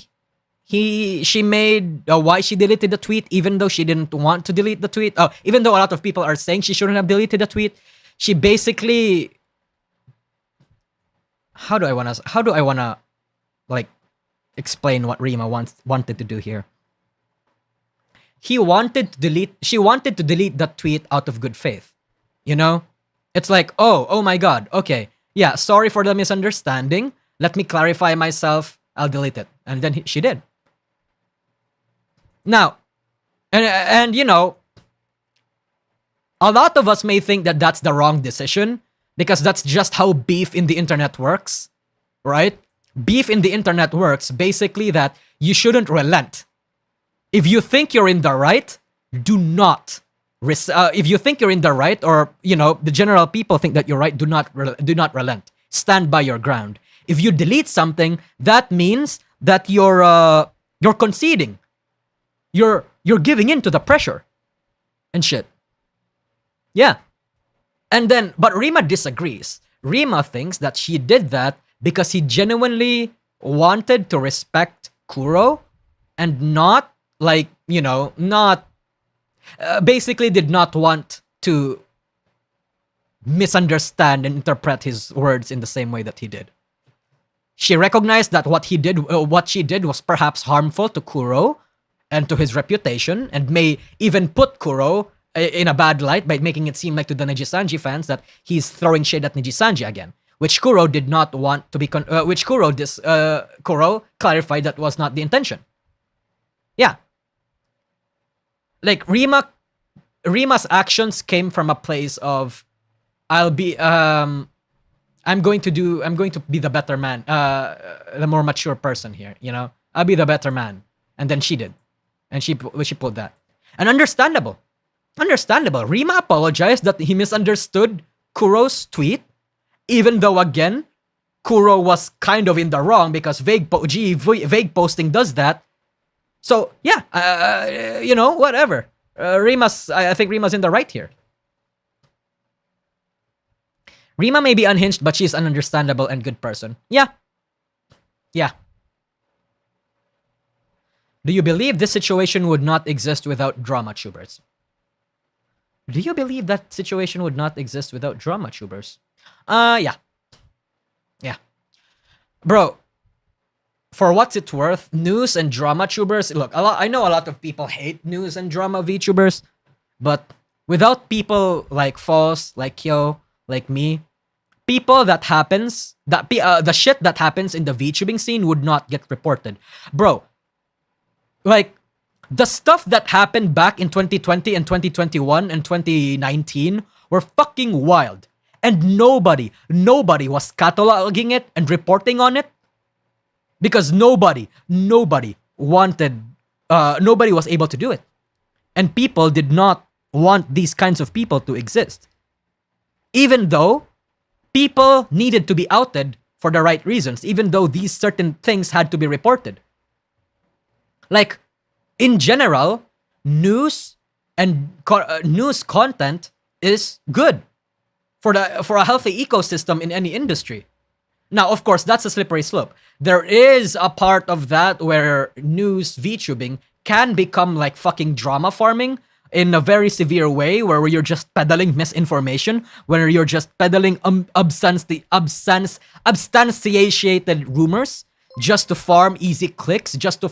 she deleted the tweet, even though she didn't want to delete the tweet. Even though a lot of people are saying she shouldn't have deleted the tweet, she basically... How do I wanna like explain what Rema wanted to do here? She wanted to delete that tweet out of good faith. It's like, oh my god, okay, yeah, sorry for the misunderstanding. Let me clarify myself. I'll delete it. And then she did. Now, and a lot of us may think that that's the wrong decision because that's just how beef in the internet works, right? Beef in the internet works basically that you shouldn't relent. If you think you're in the right, do not. If you think you're in the right, or the general people think that you're right, do not relent. Stand by your ground. If you delete something, that means that you're conceding. You're giving in to the pressure and shit. Yeah. And then, but Rema disagrees. Rema thinks that she did that because he genuinely wanted to respect Kuro and not like, not basically did not want to misunderstand and interpret his words in the same way that he did. She recognized that what she did was perhaps harmful to Kuro and to his reputation, and may even put Kuro in a bad light by making it seem like to the NijiSanji fans that he's throwing shade at NijiSanji again, which Kuro did not want to be. Kuro clarified that was not the intention. Yeah, like Rima's actions came from a place of, I'm going to be the better man, the more mature person here, I'll be the better man. And then she did. And she pulled that. And understandable. Rema apologized that he misunderstood Kuro's tweet, even though, again, Kuro was kind of in the wrong because vague posting does that. So, yeah, whatever. I think Rima's in the right here. Rema may be unhinged, but she's an understandable and good person. Yeah. Do you believe this situation would not exist without drama tubers? Do you believe that situation would not exist without drama tubers? Yeah. Bro, for what's it worth, news and drama tubers, look, I know a lot of people hate news and drama VTubers, but without people like Foss, like Kyo, like me, the shit that happens in the VTubing scene would not get reported. Bro, like, the stuff that happened back in 2020 and 2021 and 2019 were fucking wild. And nobody was cataloging it and reporting on it because nobody was able to do it. And people did not want these kinds of people to exist. Even though people needed to be outed for the right reasons, even though these certain things had to be reported. Like, in general, news and news content is good for a healthy ecosystem in any industry. Now, of course, that's a slippery slope. There is a part of that where news VTubing can become like fucking drama farming in a very severe way, where you're just peddling misinformation, where you're just peddling substantiated rumors just to farm easy clicks, just to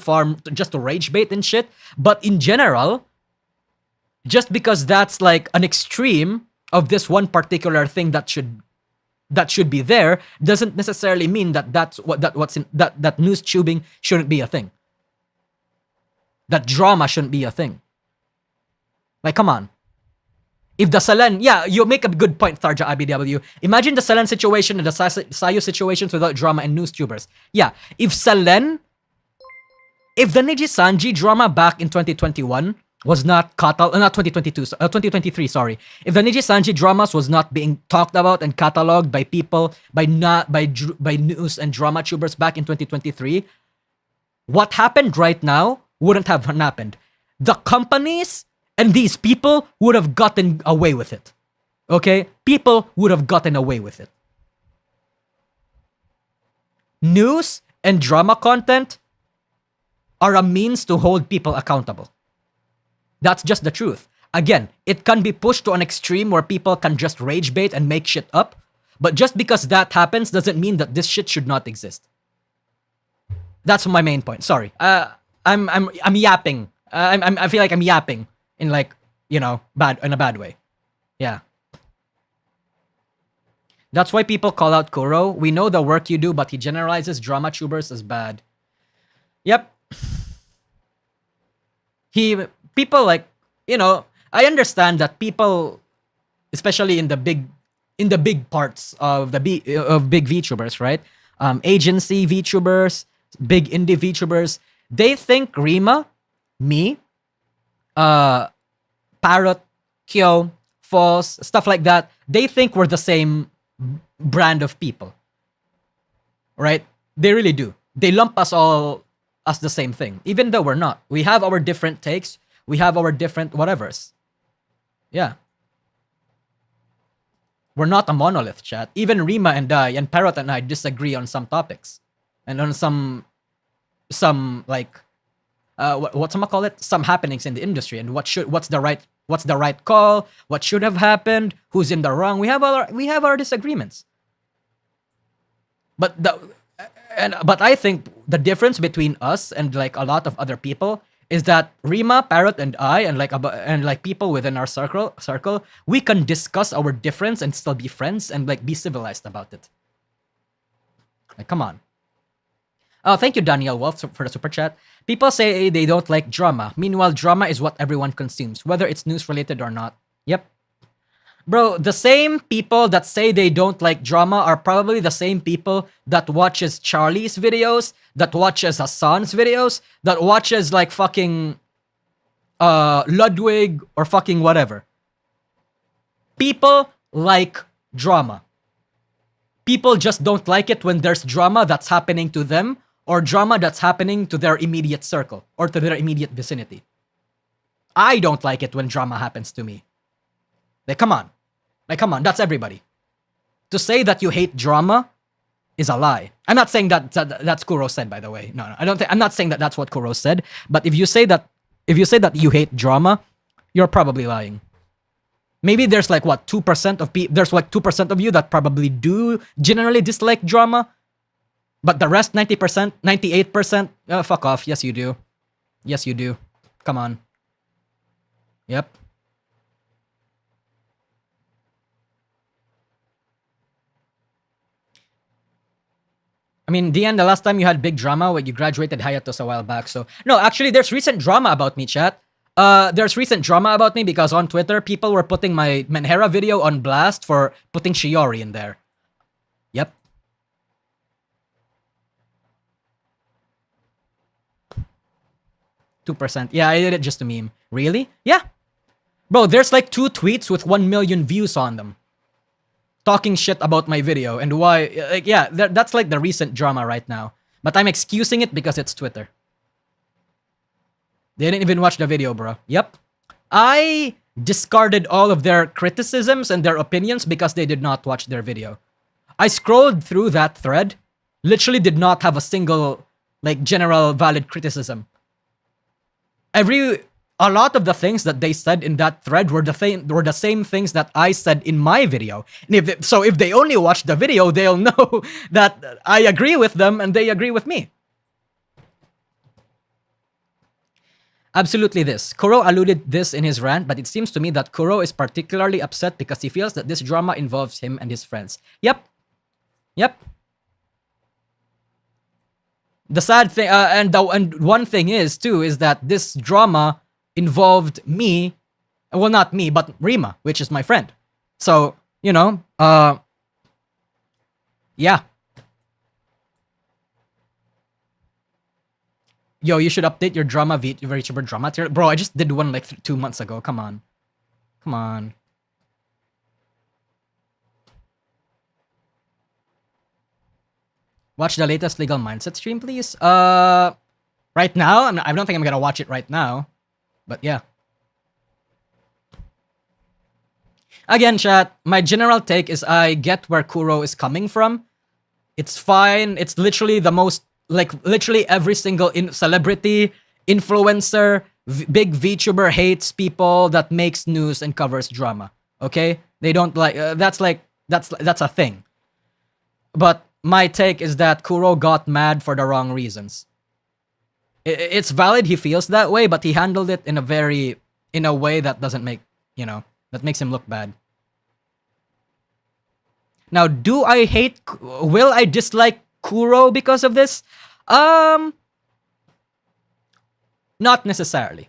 rage bait and shit. But in general, just because that's like an extreme of this one particular thing that should be there, doesn't necessarily mean that news tubing shouldn't be a thing. That drama shouldn't be a thing. Like, come on. If the Selen, yeah, you make a good point, Tharja IBW. Imagine the Selen situation and the Sayu situations without drama and news tubers. Yeah, if the NijiSanji drama back in 2021 was not 2023, sorry. If the NijiSanji dramas was not being talked about and cataloged by people, by news and drama tubers back in 2023, what happened right now wouldn't have happened. The companies and these people would have gotten away with it. Okay? People would have gotten away with it. News and drama content are a means to hold people accountable. That's just the truth. Again, it can be pushed to an extreme where people can just rage bait and make shit up. But just because that happens doesn't mean that this shit should not exist. That's my main point. Sorry. I'm yapping. I feel like I'm yapping in like, in a bad way. Yeah. That's why people call out Kuro. We know the work you do, but he generalizes drama tubers as bad. Yep. People like, I understand that people, especially in the big parts of big VTubers, right? Agency VTubers, big indie VTubers, they think Rema, me, Parrot, Kyo, Foss, stuff like that, they think we're the same brand of people. Right? They really do. They lump us all as the same thing, even though we're not. We have our different takes. We have our different whatevers. Yeah. We're not a monolith, chat. Even Rema and I and Parrot and I disagree on some topics, and on some like what's call it? Some happenings in the industry and what's the right call, what should have happened, who's in the wrong. We have our disagreements. But I think the difference between us and like a lot of other people is that Rema, Parrot, and I, and like people within our circle, we can discuss our difference and still be friends and like be civilized about it. Like, come on. Oh, thank you, Daniel Wolf, for the super chat. People say they don't like drama. Meanwhile, drama is what everyone consumes, whether it's news related or not. Yep. Bro, the same people that say they don't like drama are probably the same people that watches Charlie's videos, that watches Hassan's videos, that watches like fucking Ludwig or fucking whatever. People like drama. People just don't like it when there's drama that's happening to them or drama that's happening to their immediate circle or to their immediate vicinity. I don't like it when drama happens to me. Like, come on. That's everybody. To say that you hate drama is a lie. I'm not saying that's Kuro said, by the way. No, I'm not saying that that's what Kuro said. But if you say that you hate drama, you're probably lying. Maybe there's like what 2% of people. There's like 2% of you that probably do generally dislike drama, but the rest 90%, 98%, fuck off. Yes, you do. Yes, you do. Come on. Yep. I mean, DN, the last time you had big drama when you graduated hiatus a while back. So no, actually, there's recent drama about me, chat. There's recent drama about me because on Twitter, people were putting my Menhera video on blast for putting Shiori in there. Yep. %. Yeah, I did it just to meme. Really? Yeah. Bro, there's like 2 tweets with 1 million views on them. Talking shit about my video and why, like, yeah, that's like the recent drama right now. But I'm excusing it because it's Twitter. They didn't even watch the video, bro. Yep. I discarded all of their criticisms and their opinions because they did not watch their video. I scrolled through that thread, literally did not have a single, like, general valid criticism. A lot of the things that they said in that thread were the same things that I said in my video. And if they only watch the video, they'll know that I agree with them and they agree with me. Absolutely this. Kuro alluded this in his rant, but it seems to me that Kuro is particularly upset because he feels that this drama involves him and his friends. Yep. The sad thing, and one thing is that this drama involved me, well, not me, but Rema, which is my friend. So, yeah. Yo, you should update your drama VTuber drama tier. Bro, I just did one like 2 months ago. Come on. Watch the latest Legal Mindset stream, please. Right now? I don't think I'm gonna watch it right now. But yeah. Again, chat, my general take is I get where Kuro is coming from. It's fine. It's literally the most, like, literally every single celebrity, influencer, big VTuber hates people that makes news and covers drama. Okay? They don't like, that's a thing. But my take is that Kuro got mad for the wrong reasons. It's valid he feels that way, but he handled it in a way that doesn't make, that makes him look bad. Now, will I dislike Kuro because of this? Not necessarily.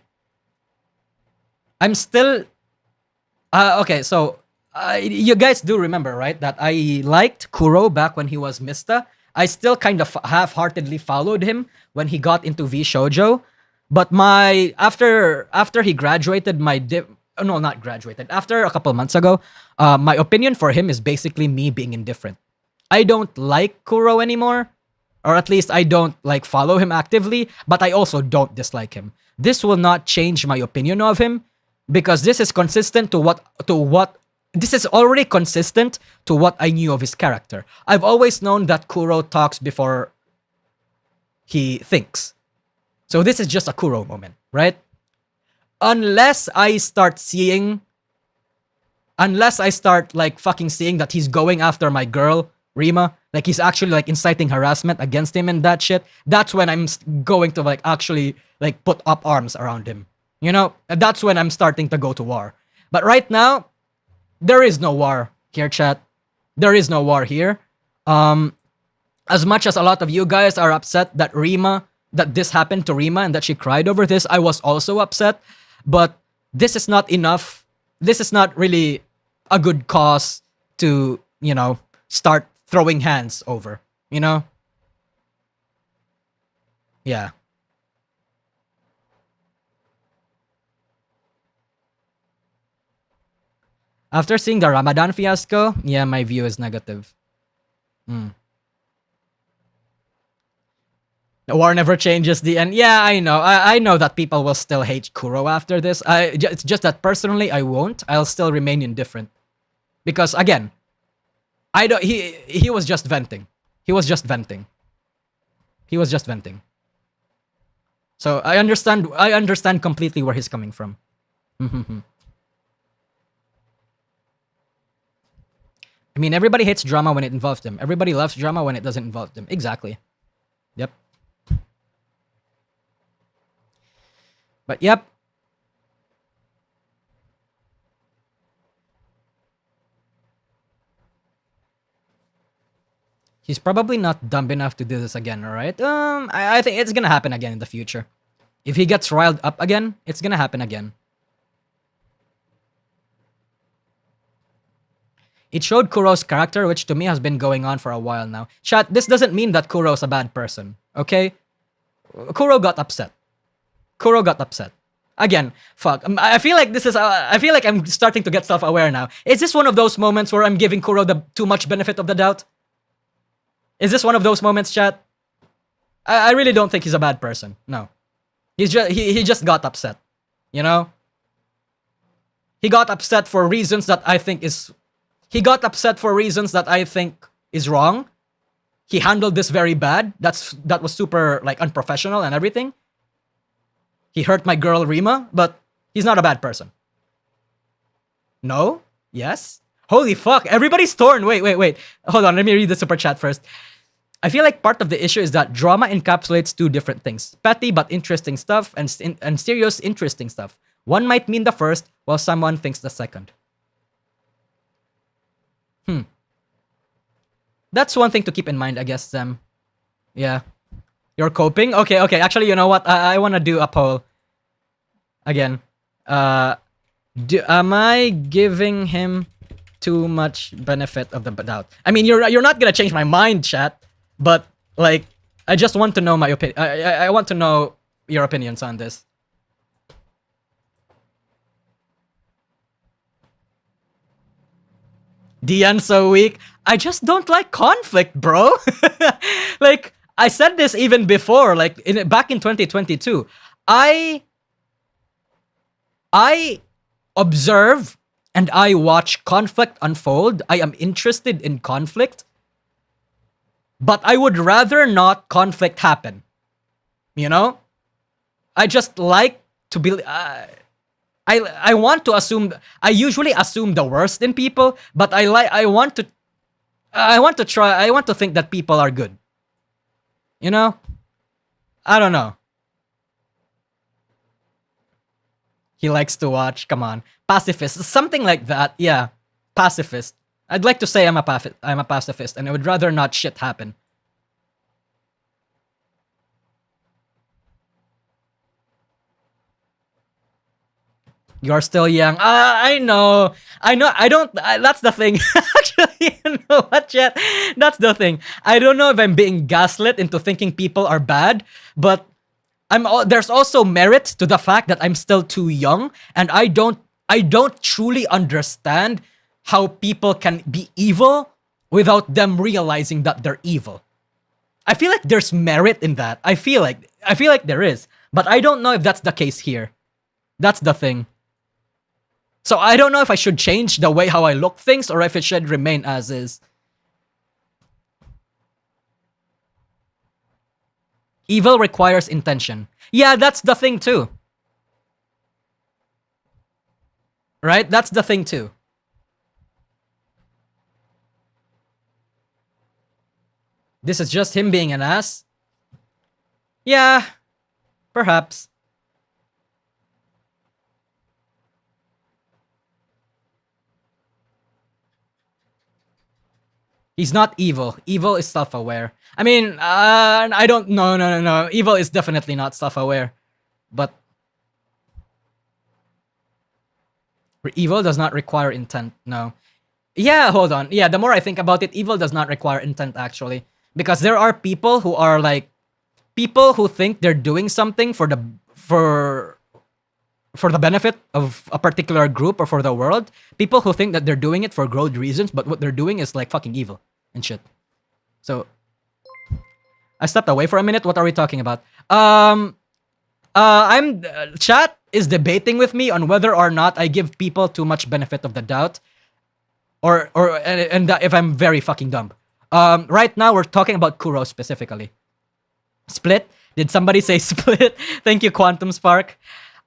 I'm still, okay, so, you guys do remember, right, that I liked Kuro back when he was Mista. I still kind of half-heartedly followed him when he got into VShojo. But after he graduated, after a couple months ago, my opinion for him is basically me being indifferent. I don't like Kuro anymore, or at least I don't like follow him actively, but I also don't dislike him. This will not change my opinion of him because this is consistent to what this is already consistent to what I knew of his character. I've always known that Kuro talks before he thinks. So this is just a Kuro moment, right? Unless I start like fucking seeing that he's going after my girl, Rema, like he's actually like inciting harassment against him and that shit, that's when I'm going to like actually like put up arms around him. You know, and that's when I'm starting to go to war. But right now, there is no war here, chat. There is no war here. As much as a lot of you guys are upset that this happened to Rema and that she cried over this, I was also upset. But this is not enough. This is not really a good cause to, you know, start throwing hands over, you know? Yeah. After seeing the Ramadan fiasco, yeah, my view is negative. The war never changes the end. Yeah, I know. I know that people will still hate Kuro after this. It's just that personally, I won't. I'll still remain indifferent. Because again, I don't. He was just venting. He was just venting. He was just venting. So I understand. I understand completely where he's coming from. I mean, everybody hates drama when it involves them. Everybody loves drama when it doesn't involve them. Exactly. Yep. But yep. He's probably not dumb enough to do this again, alright? I think it's gonna happen again in the future. If he gets riled up again, it's gonna happen again. It showed Kuro's character, which to me has been going on for a while now. Chat, this doesn't mean that Kuro's a bad person, okay? Kuro got upset. Kuro got upset. Again, fuck. I feel like this is. I feel like I'm starting to get self-aware now. Is this one of those moments where I'm giving Kuro the too much benefit of the doubt? Is this one of those moments, chat? I really don't think he's a bad person. No, he's just he just got upset. You know, he got upset for reasons that I think is. He got upset for reasons that I think is wrong. He handled this very bad. That was super like unprofessional and everything. He hurt my girl Rema, but he's not a bad person. No? Yes? Holy fuck, everybody's torn. Wait. Hold on, let me read the super chat first. I feel like part of the issue is that drama encapsulates two different things. Petty but interesting stuff and serious interesting stuff. One might mean the first, while someone thinks the second. That's one thing to keep in mind, I guess, Sam. Yeah. You're coping? Okay. Actually, you know what? I want to do a poll. Again. Am I giving him too much benefit of the doubt? I mean, you're not going to change my mind, chat. But, like, I just want to know my opinion. I want to know your opinions on this. Dian's so weak. I just don't like conflict, bro. Like, I said this even before, like, back in 2022. I observe and I watch conflict unfold. I am interested in conflict. But I would rather not conflict happen. You know? I just like to be... I want to assume. I usually assume the worst in people, but I want to think that people are good. You know? I don't know. He likes to watch. Come on, pacifist, something like that. Yeah, pacifist. I'd like to say I'm a pacifist, and I would rather not shit happen. You're still young. I know. I don't. That's the thing. Actually, you know what, chat? That's the thing. I don't know if I'm being gaslit into thinking people are bad, but there's also merit to the fact that I'm still too young, and I don't truly understand how people can be evil without them realizing that they're evil. I feel like there's merit in that. I feel like there is, but I don't know if that's the case here. That's the thing. So I don't know if I should change the way how I look things or if it should remain as is. Evil requires intention. Yeah, that's the thing too. Right? That's the thing too. This is just him being an ass? Yeah, perhaps. He's not evil. Evil is self-aware. I mean, I don't... No. Evil is definitely not self-aware. But... evil does not require intent, no. Yeah, hold on. Yeah, the more I think about it, evil does not require intent, actually. Because there are people who are like... people who think they're doing something for the benefit of a particular group or for the world. People who think that they're doing it for growth reasons, but what they're doing is like fucking evil and shit. So I stepped away for a minute. What are we talking about? Chat is debating with me on whether or not I give people too much benefit of the doubt, and if I'm very fucking dumb. Right now we're talking about Kuro specifically. Split? Did somebody say split? Thank you, Quantum Spark.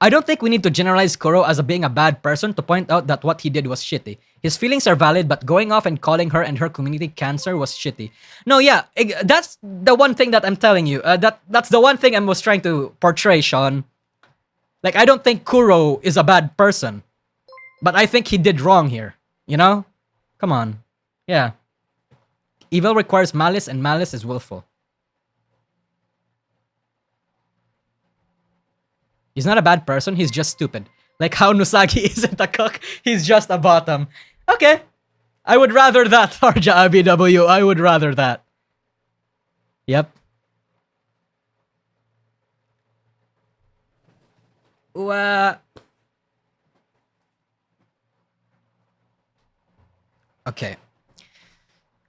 I don't think we need to generalize Kuro as being a bad person to point out that what he did was shitty. His feelings are valid, but going off and calling her and her community cancer was shitty. No, yeah, that's the one thing that I'm telling you. That's the one thing I was trying to portray, Sean. Like, I don't think Kuro is a bad person, but I think he did wrong here. You know? Come on. Yeah. Evil requires malice, and malice is willful. He's not a bad person, he's just stupid. Like how Nusagi isn't a cook, he's just a bottom. Okay. I would rather that, Harja ABW. I would rather that. Yep. Okay.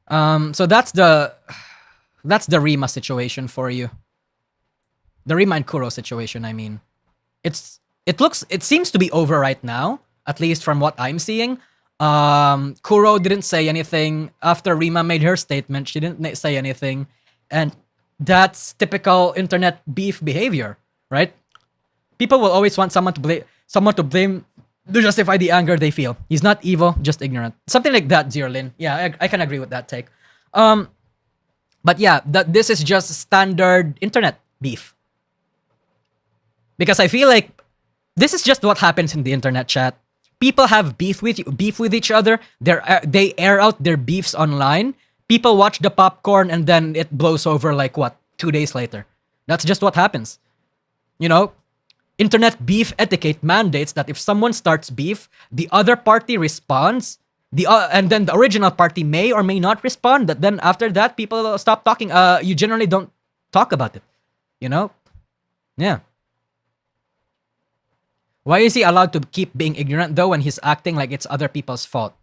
So that's the Rema situation for you. The Rema and Kuro situation, I mean. It seems to be over right now, at least from what I'm seeing. Kuro didn't say anything after Rema made her statement. She didn't say anything, and that's typical internet beef behavior, right? People will always want someone to blame to justify the anger they feel. He's not evil, just ignorant. Something like that, Zirlin. Yeah, I can agree with that take. But yeah, this is just standard internet beef. Because I feel like this is just what happens in the internet, chat. People have beef with each other. They air out their beefs online. People watch the popcorn and then it blows over like what, 2 days later. That's just what happens. You know, internet beef etiquette mandates that if someone starts beef, the other party responds. And then the original party may or may not respond. But then after that, people stop talking. You generally don't talk about it. You know? Yeah. Why is he allowed to keep being ignorant though when he's acting like it's other people's fault?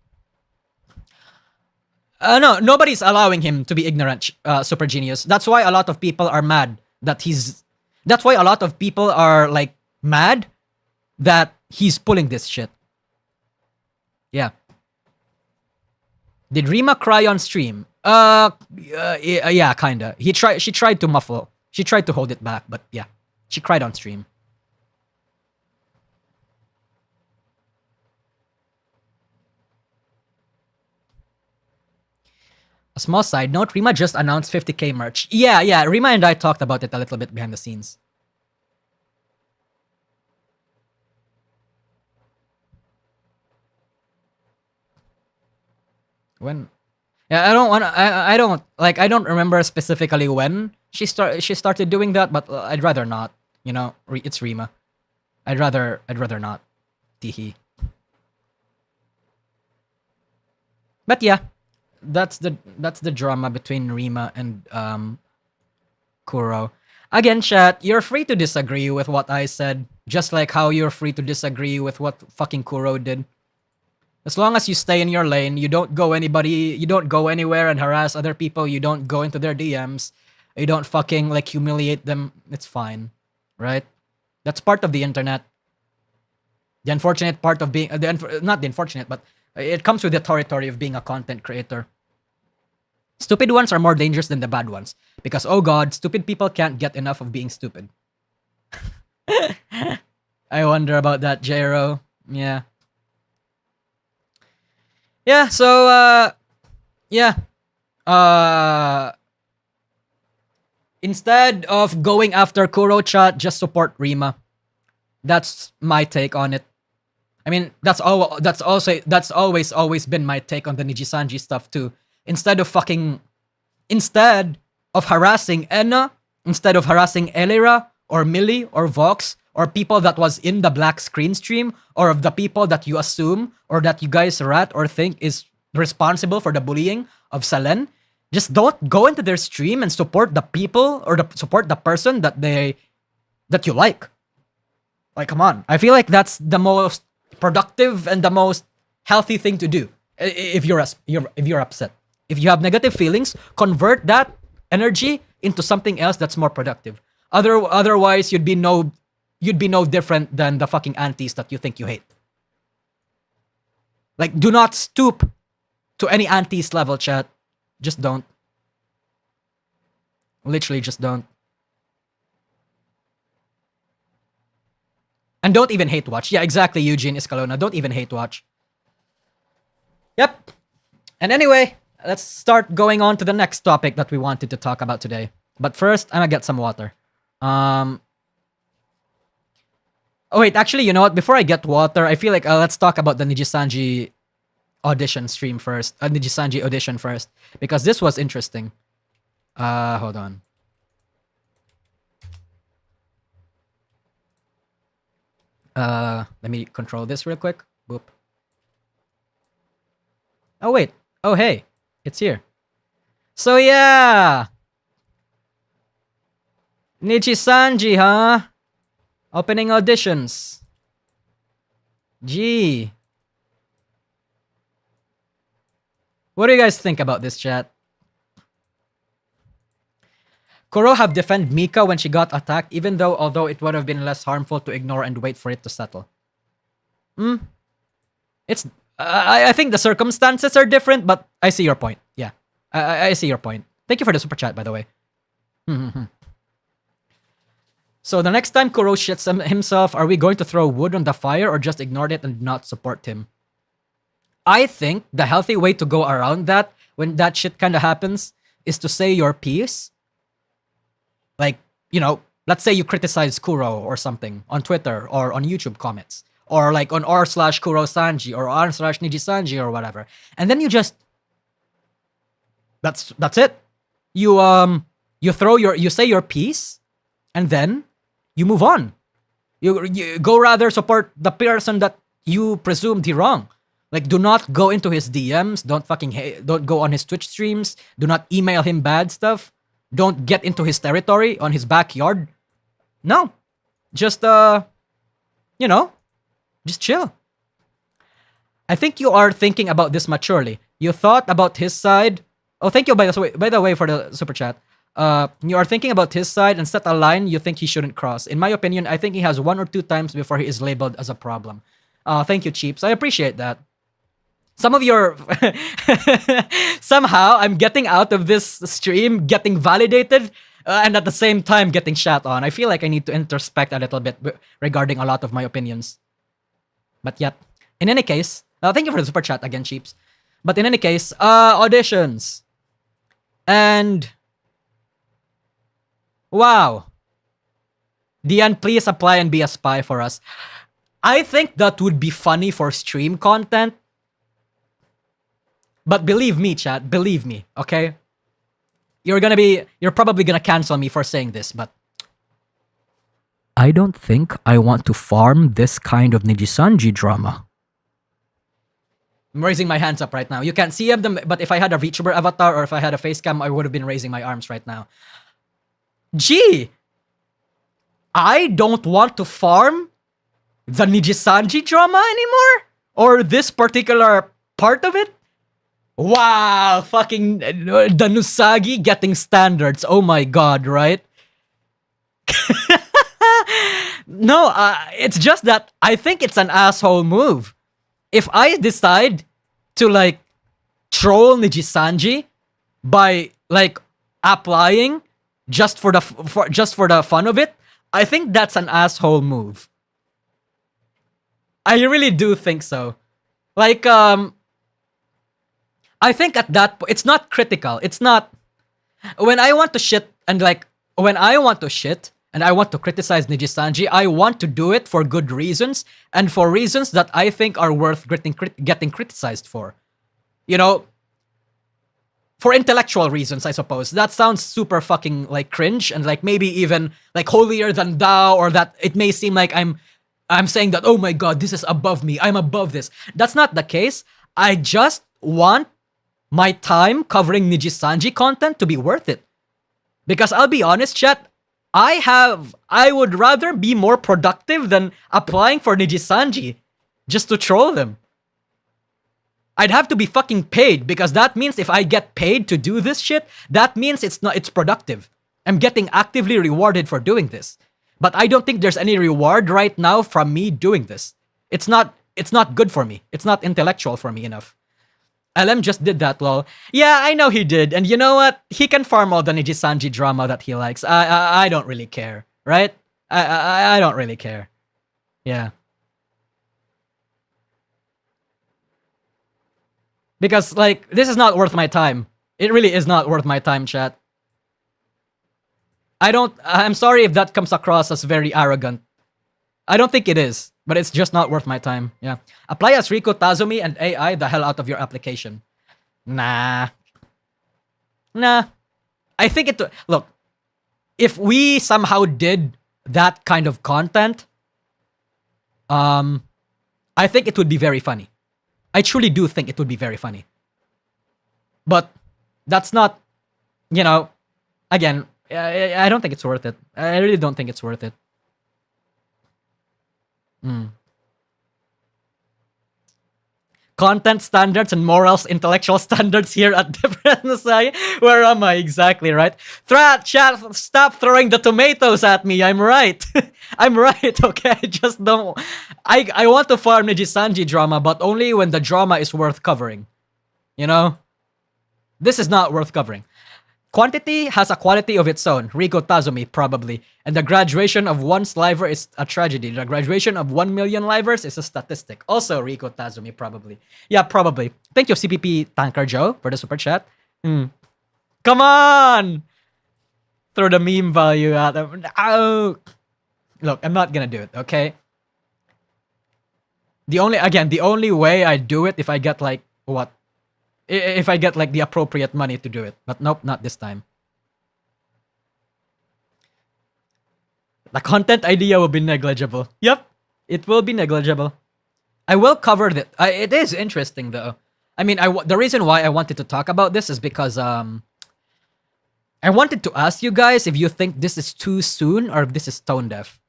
No, nobody's allowing him to be ignorant, Super Genius. That's why a lot of people are mad that that's why a lot of people are like mad that he's pulling this shit. Yeah. Did Rema cry on stream? Yeah, kinda. She tried to muffle. She tried to hold it back, but yeah. She cried on stream. A small side note, Rema just announced 50k merch. Yeah, Rema and I talked about it a little bit behind the scenes. When? Yeah, I don't remember specifically when she started doing that, but I'd rather not. You know, it's Rema. I'd rather not. Teehee. But yeah. That's the drama between Rema and Kuro. Again, chat, you're free to disagree with what I said, just like how you're free to disagree with what fucking Kuro did. As long as you stay in your lane, you don't go anywhere and harass other people, you don't go into their DMs, you don't fucking like humiliate them, it's fine. Right? That's part of the internet. The unfortunate part of being not the unfortunate, but it comes with the territory of being a content creator. Stupid ones are more dangerous than the bad ones because oh god, stupid people can't get enough of being stupid. I wonder about that, Jero. Yeah. Yeah, so yeah. Instead of going after Kuro chat, just support Rema. That's my take on it. I mean, that's always been my take on the NijiSanji stuff too. Instead of harassing Enna, instead of harassing Elira or Millie or Vox or people that was in the black screen stream or of the people that you assume or that you guys rat or think is responsible for the bullying of Salen, just don't go into their stream and support the people or support the person that you like. Like, come on. I feel like that's the most productive and the most healthy thing to do if you're upset. If you have negative feelings, convert that energy into something else that's more productive. Otherwise, you'd be no different than the fucking aunties that you think you hate. Like, do not stoop to any aunties level, chat. Just don't. Literally, just don't. And don't even hate watch. Yeah, exactly, Eugene Escalona. Don't even hate watch. Yep. And anyway, let's start going on to the next topic that we wanted to talk about today. But first, I'm gonna get some water. Oh wait, actually, you know what? Before I get water, I feel like let's talk about the NijiSanji audition stream first. NijiSanji audition first. Because this was interesting. Hold on. Let me control this real quick. Boop. Oh wait. Oh hey. It's here. So yeah. NijiSanji, huh? Opening auditions. Gee. What do you guys think about this, chat? Kuro have defended Mika when she got attacked, even though although it would have been less harmful to ignore and wait for it to settle. It's I think the circumstances are different, but I see your point. Yeah, I see your point. Thank you for the super chat, by the way. So the next time Kuro shits himself, are we going to throw wood on the fire or just ignore it and not support him? I think the healthy way to go around that when that shit kind of happens is to say your piece. Like, you know, let's say you criticize Kuro or something on Twitter or on YouTube comments or like on r/Kuro Sanji or r/NijiSanji or whatever. And then you just, that's it. You say your piece and then you move on. You go rather support the person that you presumed he wrong. Like, do not go into his DMs. Don't go on his Twitch streams. Do not email him bad stuff. Don't get into his territory on his backyard. No. Just, just chill. I think you are thinking about this maturely. You thought about his side. Oh, thank you by the way for the super chat. You are thinking about his side and set a line you think he shouldn't cross. In my opinion, I think he has 1 or 2 times before he is labeled as a problem. Thank you, Cheeps. I appreciate that. Some of your... Somehow, I'm getting out of this stream, getting validated, and at the same time getting shat on. I feel like I need to introspect a little bit regarding a lot of my opinions. But yet, in any case... thank you for the super chat again, Cheeps. But in any case, auditions. And... Wow. Dian, please apply and be a spy for us. I think that would be funny for stream content. But believe me, chat, believe me, okay? You're probably gonna cancel me for saying this, but I don't think I want to farm this kind of NijiSanji drama. I'm raising my hands up right now. You can't see them, but if I had a VTuber avatar or if I had a face cam, I would have been raising my arms right now. Gee! I don't want to farm the NijiSanji drama anymore? Or this particular part of it? Wow, fucking the Nusagi getting standards. Oh my god, right? No, it's just that I think it's an asshole move. If I decide to like troll NijiSanji by like applying just for the fun of it, I think that's an asshole move. I really do think so. Like I think at that point it's not critical. It's not when I want to shit and like when I want to shit and I want to criticize NijiSanji, I want to do it for good reasons and for reasons that I think are worth getting criticized for. You know, for intellectual reasons, I suppose. That sounds super fucking like cringe and like maybe even like holier than thou, or that it may seem like I'm saying that, oh my god, this is above me. I'm above this. That's not the case. I just want my time covering NijiSanji content to be worth it. Because I'll be honest, chat, I would rather be more productive than applying for NijiSanji just to troll them. I'd have to be fucking paid, because that means if I get paid to do this shit, that means it's productive. I'm getting actively rewarded for doing this. But I don't think there's any reward right now from me doing this. It's not good for me. It's not intellectual for me enough. LM just did that, lol. Yeah, I know he did. And you know what? He can farm all the NijiSanji drama that he likes. I don't really care, right? I don't really care. Yeah. Because, like, this is not worth my time. It really is not worth my time, chat. I'm sorry if that comes across as very arrogant. I don't think it is, but it's just not worth my time. Yeah. Apply as Rico Tazumi and AI the hell out of your application. Nah. I think look, if we somehow did that kind of content, I think it would be very funny. I truly do think it would be very funny. But that's not, you know, again, I don't think it's worth it. I really don't think it's worth it. Content standards and morals, intellectual standards here at Different. Where am I exactly, right? Chat, stop throwing the tomatoes at me. I'm right. I'm right, okay? I just don't. I want to farm NijiSanji drama, but only when the drama is worth covering. You know? This is not worth covering. Quantity has a quality of its own. Rico Tazumi, probably. And the graduation of one sliver is a tragedy. The graduation of 1 million livers is a statistic. Also, Rico Tazumi, probably. Yeah, probably. Thank you, CPP Tanker Joe, for the super chat. Come on! Throw the meme value at them. Oh. Look, I'm not gonna do it, okay? The only way I do it if I get like, what? If I get like the appropriate money to do it. But nope, not this time. The content idea will be negligible. Yep, it will be negligible. I will cover that. It is interesting though. I mean, the reason why I wanted to talk about this is because I wanted to ask you guys if you think this is too soon or if this is tone deaf.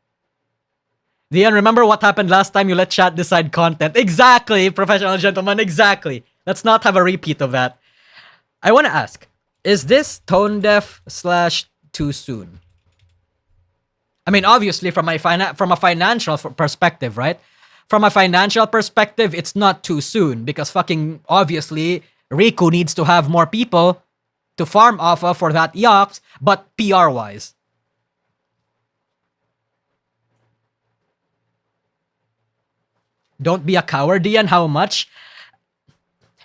Dian, remember what happened last time you let chat decide content? Exactly, professional gentleman, exactly. Let's not have a repeat of that. I want to ask, is this tone deaf / too soon? I mean, obviously, from a financial perspective, right? From a financial perspective, it's not too soon because fucking obviously Riku needs to have more people to farm off of for that yacht, but PR-wise. Don't be a coward, Dian. How much?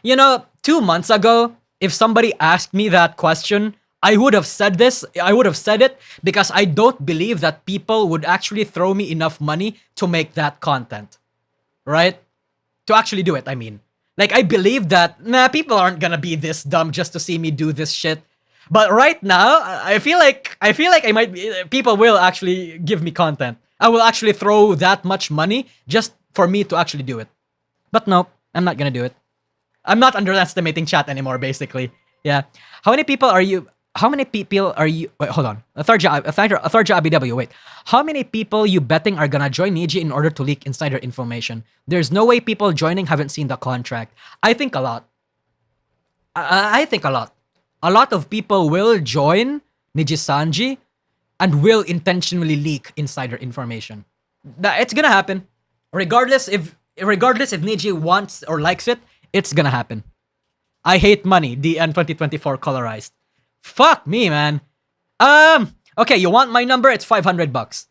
You know, 2 months ago, if somebody asked me that question, I would have said this. I would have said it because I don't believe that people would actually throw me enough money to make that content. Right? To actually do it, I mean. Like, I believe that, people aren't gonna be this dumb just to see me do this shit. But right now, I feel like people will actually give me content. I will actually throw that much money just for me to actually do it. But no, I'm not gonna do it. I'm not underestimating chat anymore, basically. Yeah. How many people are you? Wait, hold on. A third job BW. Wait. How many people you betting are gonna join Niji in order to leak insider information? There's no way people joining haven't seen the contract. I think a lot. I think a lot. A lot of people will join NijiSanji and will intentionally leak insider information. It's gonna happen. Regardless if Niji wants or likes it, it's gonna happen. I hate money. DN 2024 colorized. Fuck me, man. Okay, you want my number? It's $500.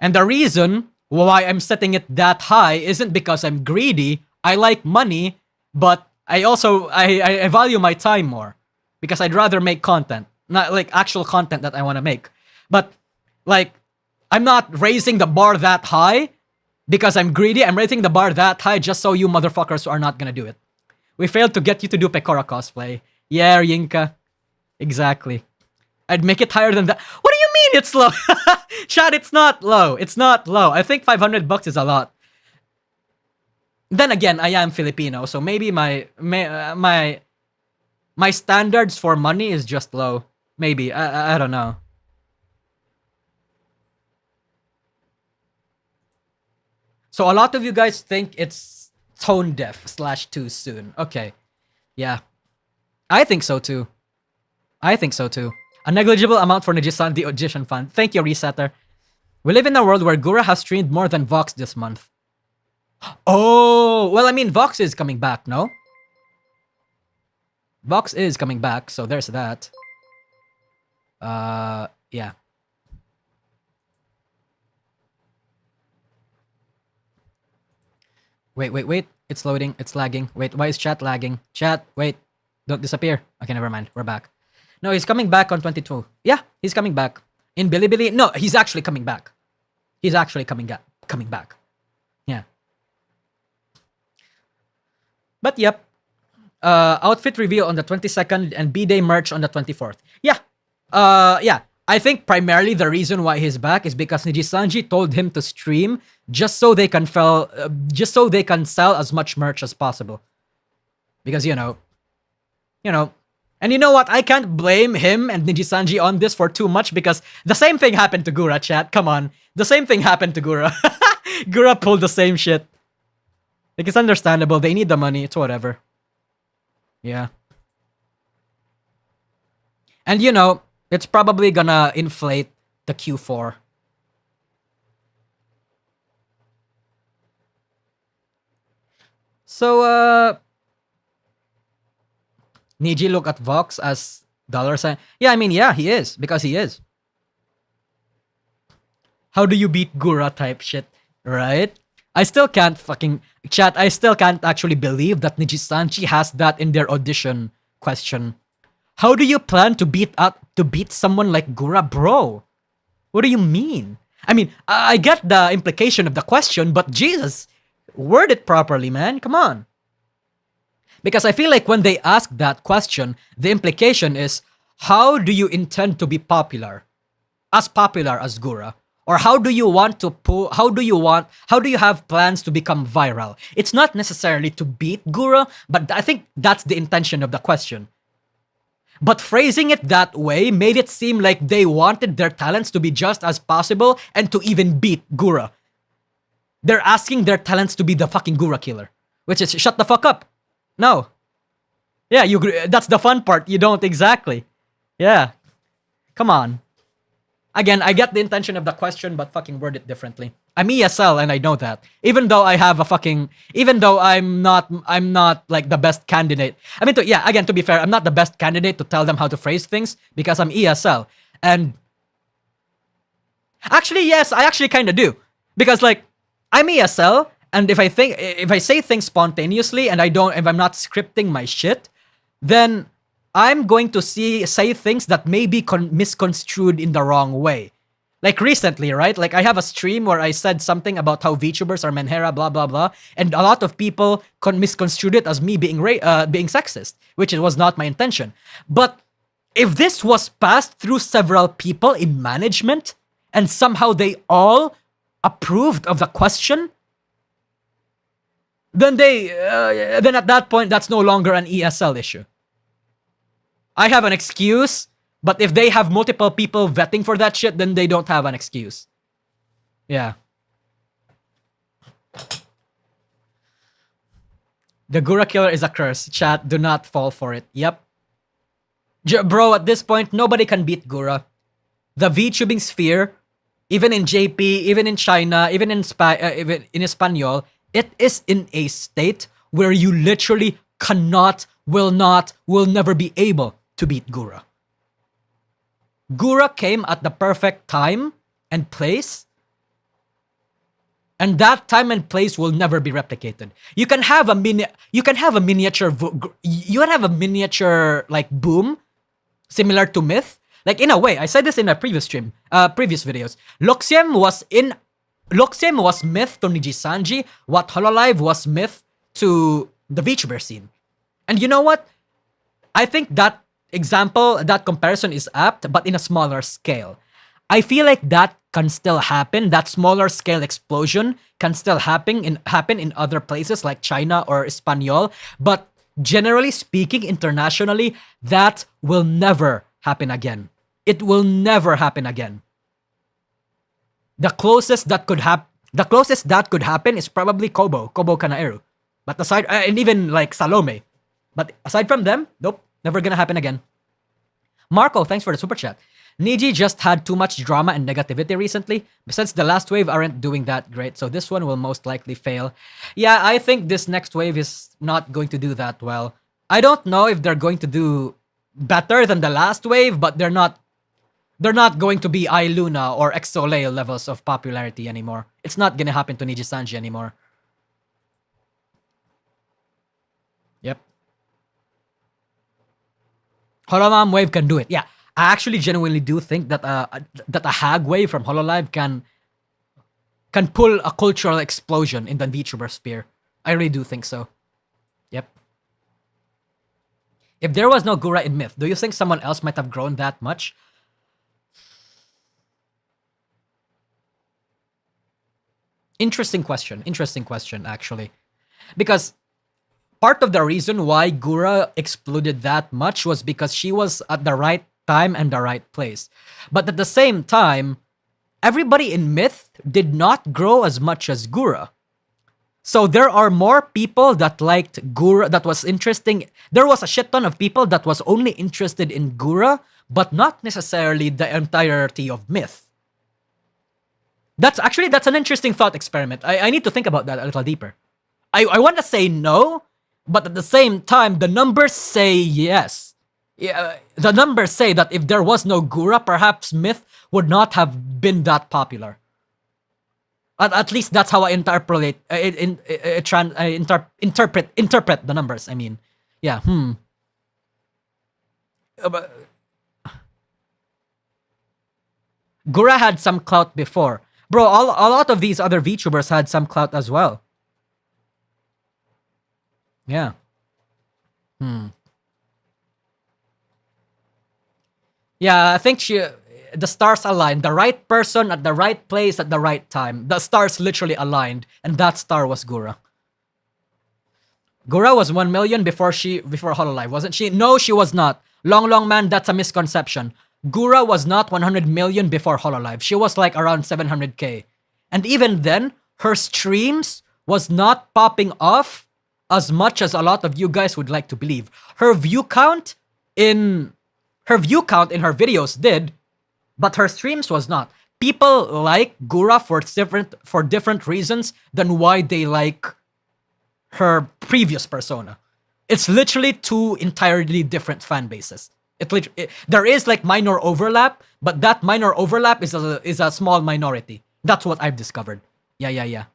And the reason why I'm setting it that high isn't because I'm greedy. I like money, but I also I value my time more because I'd rather make content, not like actual content that I want to make. But like, I'm not raising the bar that high because I'm greedy. I'm raising the bar that high just so you motherfuckers are not gonna do it. We failed to get you to do Pekora cosplay. Yeah, Yinka. Exactly. I'd make it higher than that. What do you mean it's low? Chad, it's not low. It's not low. I think $500 is a lot. Then again, I am Filipino, so maybe my standards for money is just low. Maybe. I don't know. So a lot of you guys think it's tone deaf / too soon. Okay. Yeah. I think so too. A negligible amount for Nijisan, the Audition Fund. Thank you, Resetter. We live in a world where Gura has streamed more than Vox this month. Oh, well, I mean, Vox is coming back, no? Vox is coming back, so there's that. Yeah. Wait. It's loading. It's lagging. Wait, why is chat lagging? Chat, wait. Don't disappear. Okay, never mind. We're back. No, he's coming back on 22. Yeah, he's coming back. In Bilibili? No, he's actually coming back. He's actually coming back. Yeah. But yep. Outfit reveal on the 22nd and B-Day merch on the 24th. Yeah. Yeah. I think primarily the reason why he's back is because NijiSanji told him to stream just so they can sell as much merch as possible. Because you know. And you know what? I can't blame him and NijiSanji on this for too much because the same thing happened to Gura, chat. Come on. The same thing happened to Gura. Gura pulled the same shit. Like, it's understandable. They need the money. It's whatever. Yeah. And you know, it's probably gonna inflate the Q4. So, Niji look at Vox as $sign. Yeah, I mean, yeah, he is. Because he is. How do you beat Gura type shit, right? I still can't chat, I still can't actually believe that NijiSanji has that in their audition question. How do you plan to beat someone like Gura, bro? What do you mean? I mean, I get the implication of the question, but Jesus, word it properly, man. Come on. Because I feel like when they ask that question, the implication is, how do you intend to be popular? As popular as Gura? Or how do you have plans to become viral? It's not necessarily to beat Gura, but I think that's the intention of the question. But phrasing it that way made it seem like they wanted their talents to be just as possible and to even beat Gura. They're asking their talents to be the fucking Gura killer. Which is, shut the fuck up. No. Yeah, that's the fun part. You don't exactly. Yeah. Come on. Again, I get the intention of the question, but fucking word it differently. I'm ESL and I know that. Even though I'm not like the best candidate. I mean, to be fair, I'm not the best candidate to tell them how to phrase things because I'm ESL. And actually, yes, I actually kind of do. Because like, I'm ESL, and if I say things spontaneously and if I'm not scripting my shit, then I'm going to say things that may be misconstrued in the wrong way. Like recently, right? Like I have a stream where I said something about how VTubers are menhera, blah, blah, blah. And a lot of people misconstrued it as me being sexist, which was not my intention. But if this was passed through several people in management and somehow they all approved of the question, then then at that point, that's no longer an ESL issue. I have an excuse, but if they have multiple people vetting for that shit, then they don't have an excuse. Yeah. The Gura killer is a curse. Chat, do not fall for it. Yep. Bro, at this point, nobody can beat Gura. The VTubing sphere even in JP, even in China, even in even in Espanol, it is in a state where you literally cannot, will never be able to beat Gura. Gura came at the perfect time and place, and that time and place will never be replicated. You can have a miniature like boom, similar to Myth. Like in a way, I said this in my previous videos. Luxiem was Myth to NijiSanji, what Hololive was Myth to the VTuber scene. And you know what? I think that that comparison is apt, but in a smaller scale. I feel like that can still happen. That smaller scale explosion can still happen in other places like China or Espanol. But generally speaking, internationally, that will never happen again. It will never happen again. The closest that could happen is probably Kobo Kanaeru. But aside, and even like Salome. But aside from them, nope, never gonna happen again. Marco, thanks for the super chat. Niji just had too much drama and negativity recently. Besides, the last wave aren't doing that great, so this one will most likely fail. Yeah, I think this next wave is not going to do that well. I don't know if they're going to do better than the last wave, but they're not going to be iLuna or Exolale levels of popularity anymore. It's not gonna happen to NijiSanji anymore. Yep. Holomam wave can do it. Yeah, I actually genuinely do think that a hag wave from Hololive can pull a cultural explosion in the VTuber sphere. I really do think so. Yep. If there was no Gura in Myth, do you think someone else might have grown that much? Interesting question, actually. Because part of the reason why Gura exploded that much was because she was at the right time and the right place. But at the same time, everybody in Myth did not grow as much as Gura. So there are more people that liked Gura, that was interesting. There was a shit ton of people that was only interested in Gura, but not necessarily the entirety of Myth. That's an interesting thought experiment. I need to think about that a little deeper. I want to say no, but at the same time, the numbers say yes. Yeah, the numbers say that if there was no Gura, perhaps Myth would not have been that popular. At least that's how I interpret the numbers. I mean, yeah. Gura had some clout before. Bro, a lot of these other VTubers had some clout as well. Yeah. Yeah, I think the stars aligned. The right person at the right place at the right time. The stars literally aligned, and that star was Gura. Gura was 1 million before Hololive, wasn't she? No, she was not. Long man, that's a misconception. Gura was not 100 million before Hololive. She was like around 700k. And even then, her streams was not popping off as much as a lot of you guys would like to believe. Her view count in her videos did, but her streams was not. People like Gura for different reasons than why they like her previous persona. It's literally two entirely different fan bases. There is like minor overlap, but that minor overlap is a small minority. That's what I've discovered. Yeah.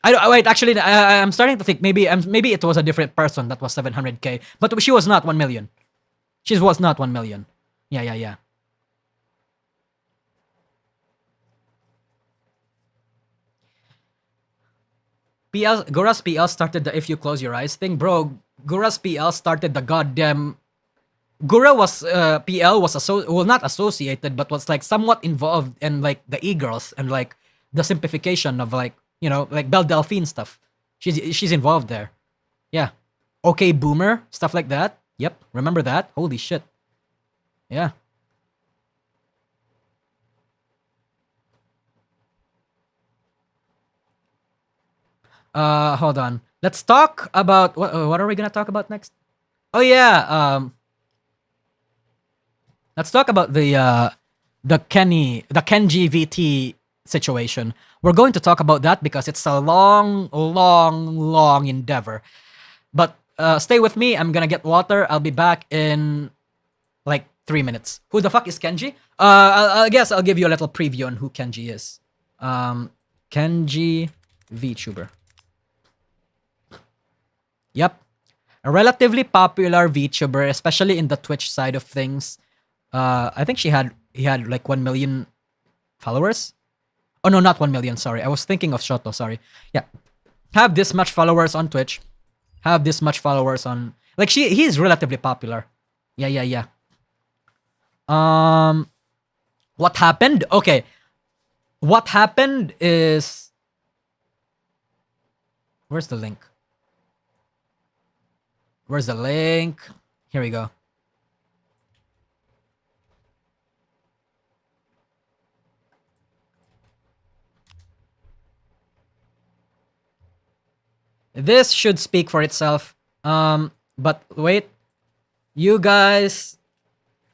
Wait, actually, I'm starting to think maybe it was a different person that was 700k, but she was not 1 million. She was not 1 million. Yeah. Gura's PL started the if you close your eyes thing. Bro, Gura's PL started the goddamn... Gura was, PL was not associated, but was like somewhat involved in like the e-girls and like the simplification of like, you know, like Belle Delphine stuff. She's involved there. Yeah. Okay, Boomer, stuff like that. Yep, remember that? Holy shit. Yeah. Hold on. Let's talk about what are we gonna talk about next? Oh yeah, let's talk about the the Kenji VT situation. We're going to talk about that because it's a long endeavor. But stay with me. I'm gonna get water. I'll be back in like 3 minutes. Who the fuck is Kenji? I guess I'll give you a little preview on who Kenji is. Kenji VTuber. Yep. A relatively popular VTuber, especially in the Twitch side of things. I think he had like 1 million followers. Oh no, not 1 million, sorry. I was thinking of Shoto, sorry. Yeah. Have this much followers on Twitch. Have this much followers on, like, he's relatively popular. Yeah. What happened? Okay. What happened is, where's the link? Where's the link? Here we go. This should speak for itself. But wait. You guys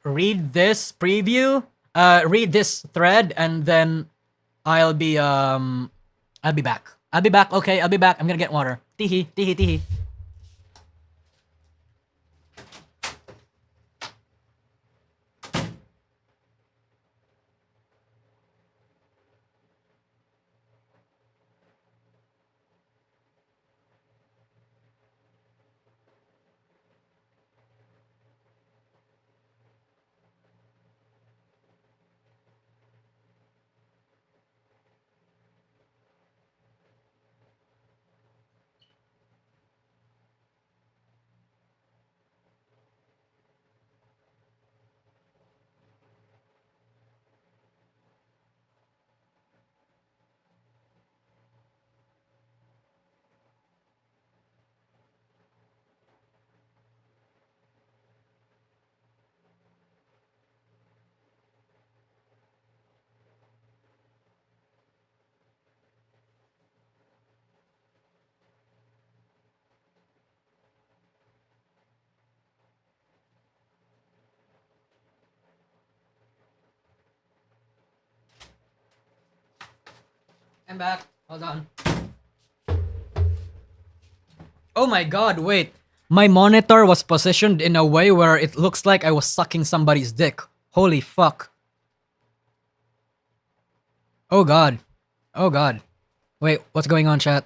read this preview. Read this thread, and then I'll be back. I'll be back. Okay, I'll be back. I'm gonna get water. Tihi. I'm back. Hold on. Oh my god, wait. My monitor was positioned in a way where it looks like I was sucking somebody's dick. Holy fuck. Oh god. Oh god. Wait, what's going on, chat?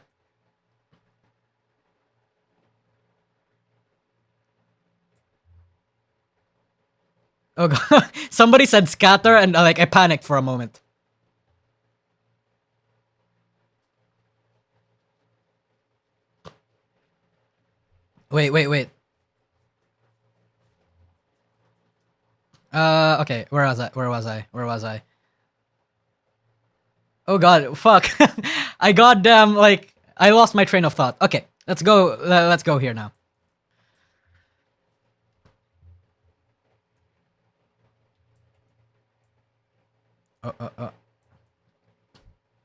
Oh god. Somebody said scatter and like I panicked for a moment. Wait. Okay, where was I? Oh god, fuck. I goddamn, like, I lost my train of thought. Okay, let's go here now.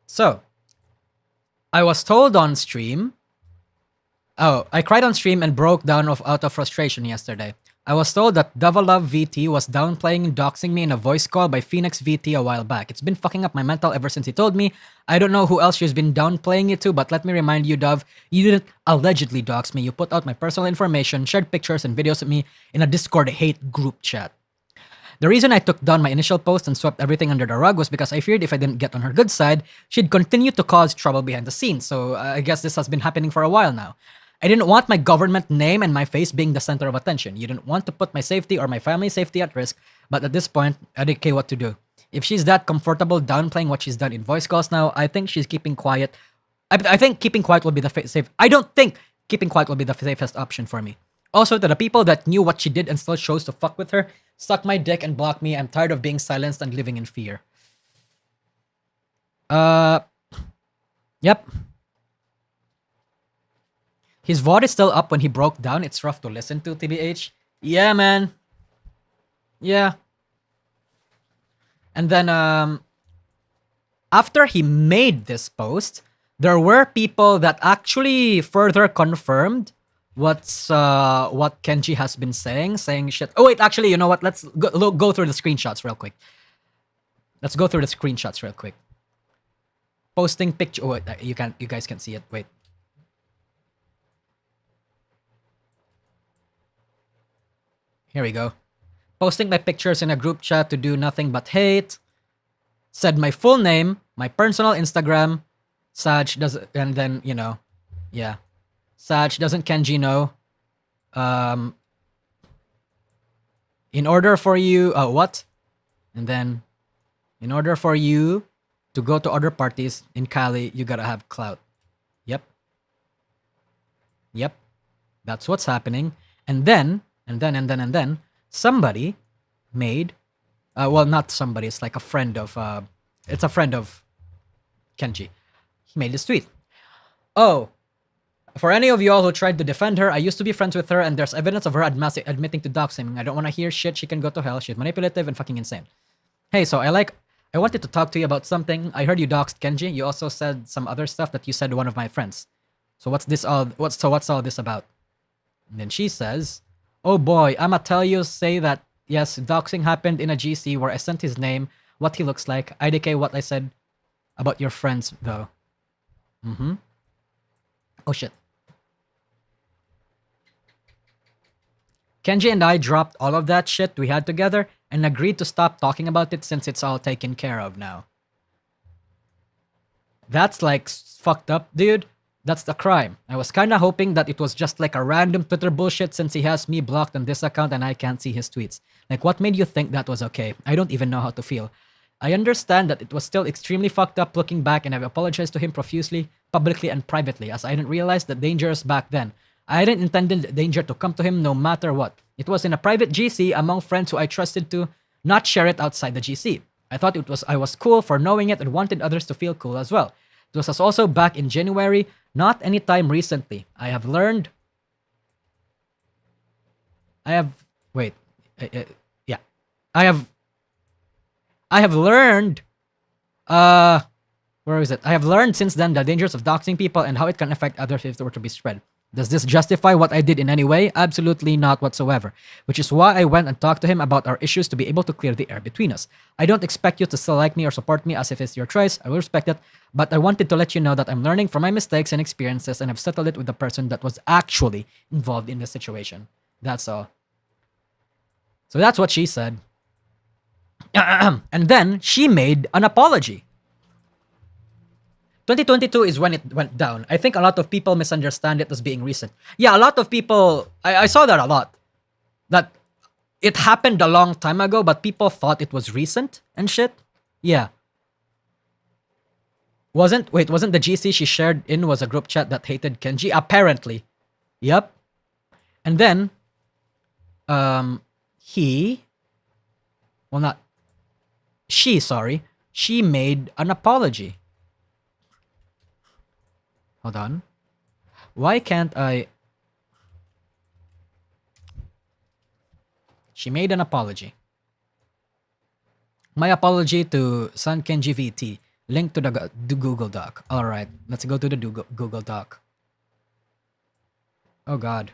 So, I was told on stream. Oh, I cried on stream and broke down out of frustration yesterday. I was told that Devilove VT was downplaying and doxing me in a voice call by Phoenix VT a while back. It's been fucking up my mental ever since he told me. I don't know who else she's been downplaying it to, but let me remind you, Dove, you didn't allegedly dox me. You put out my personal information, shared pictures and videos of me in a Discord hate group chat. The reason I took down my initial post and swept everything under the rug was because I feared if I didn't get on her good side, she'd continue to cause trouble behind the scenes. So I guess this has been happening for a while now. I didn't want my government name and my face being the center of attention. You didn't want to put my safety or my family's safety at risk, but at this point, I didn't care what to do. If she's that comfortable downplaying what she's done in voice calls now, I think she's keeping quiet. I think keeping quiet will be the safe. I don't think keeping quiet will be the safest option for me. Also, to the people that knew what she did and still chose to fuck with her, suck my dick and block me. I'm tired of being silenced and living in fear. Yep. His VOD is still up when he broke down. It's rough to listen to, TBH. Yeah, man. Yeah. And then, after he made this post, there were people that actually further confirmed what Kenji has been saying shit. Oh wait, actually, you know what? Let's go through the screenshots real quick. Let's go through the screenshots real quick. Posting picture. Oh, wait, you guys can see it. Wait. Here we go. Posting my pictures in a group chat to do nothing but hate. Said my full name, my personal Instagram. Saj does, and then yeah. Saj doesn't Kenji know. In order for you, what? And then, in order for you to go to other parties in Cali, you gotta have clout. Yep. That's what's happening. And then, somebody made, well, not somebody. It's like a friend of, it's a friend of Kenji. He made this tweet. Oh, for any of y'all who tried to defend her, I used to be friends with her, and there's evidence of her admitting to doxing. I don't want to hear shit. She can go to hell. She's manipulative and fucking insane. Hey, so I wanted to talk to you about something. I heard you doxed Kenji. You also said some other stuff that you said to one of my friends. So what's all this about? And then she says, oh boy, I'ma tell you, say that, yes, doxing happened in a GC where I sent his name, what he looks like, IDK what I said about your friends, though. Oh shit. Kenji and I dropped all of that shit we had together and agreed to stop talking about it since it's all taken care of now. That's like fucked up, dude. That's the crime. I was kinda hoping that it was just like a random Twitter bullshit since he has me blocked on this account and I can't see his tweets. Like, what made you think that was okay? I don't even know how to feel. I understand that it was still extremely fucked up looking back, and I've apologized to him profusely, publicly and privately, as I didn't realize the dangers back then. I didn't intend the danger to come to him no matter what. It was in a private GC among friends who I trusted to not share it outside the GC. I thought I was cool for knowing it and wanted others to feel cool as well. It was also back in January, not any time recently. I have learned... I have learned, where is it? I have learned since then the dangers of doxing people and how it can affect others if it were to be spread. Does this justify what I did in any way? Absolutely not whatsoever. Which is why I went and talked to him about our issues to be able to clear the air between us. I don't expect you to still like me or support me as if it's your choice. I will respect it. But I wanted to let you know that I'm learning from my mistakes and experiences and have settled it with the person that was actually involved in the situation. That's all. So that's what she said. And then she made an apology. 2022 is when it went down. I think a lot of people misunderstand it as being recent. Yeah, a lot of people, I saw that a lot. That it happened a long time ago, but people thought it was recent and shit. Yeah. Wasn't the GC she shared in was a group chat that hated Kenji? Apparently. Yep. And then, she made an apology. Hold on. Why can't I... She made an apology. My apology to San Kenji VT. Link to the Google Doc. Alright, let's go to the Google Doc. Oh god.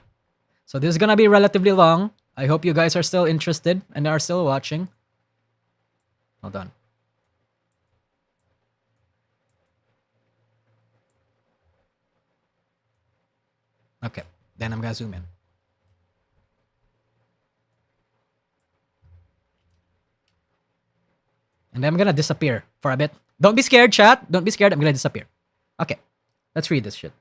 So this is gonna be relatively long. I hope you guys are still interested and are still watching. Hold on. Okay, then I'm gonna zoom in. And then I'm gonna disappear for a bit. Don't be scared, chat. Don't be scared. I'm gonna disappear. Okay, let's read this shit.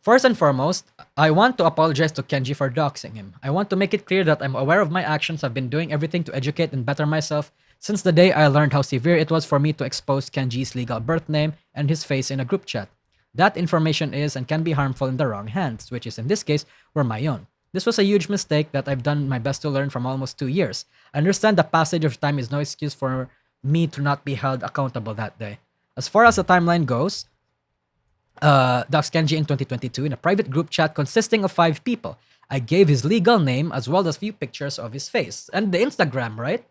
First and foremost, I want to apologize to Kenji for doxing him. I want to make it clear that I'm aware of my actions. I've been doing everything to educate and better myself since the day I learned how severe it was for me to expose Kenji's legal birth name and his face in a group chat. That information is and can be harmful in the wrong hands, which is in this case were my own. This was a huge mistake that I've done my best to learn from almost 2 years. I understand the passage of time is no excuse for me to not be held accountable that day. As far as the timeline goes, doxed Kenji in 2022 in a private group chat consisting of 5 people. I gave his legal name as well as few pictures of his face. And the Instagram, right?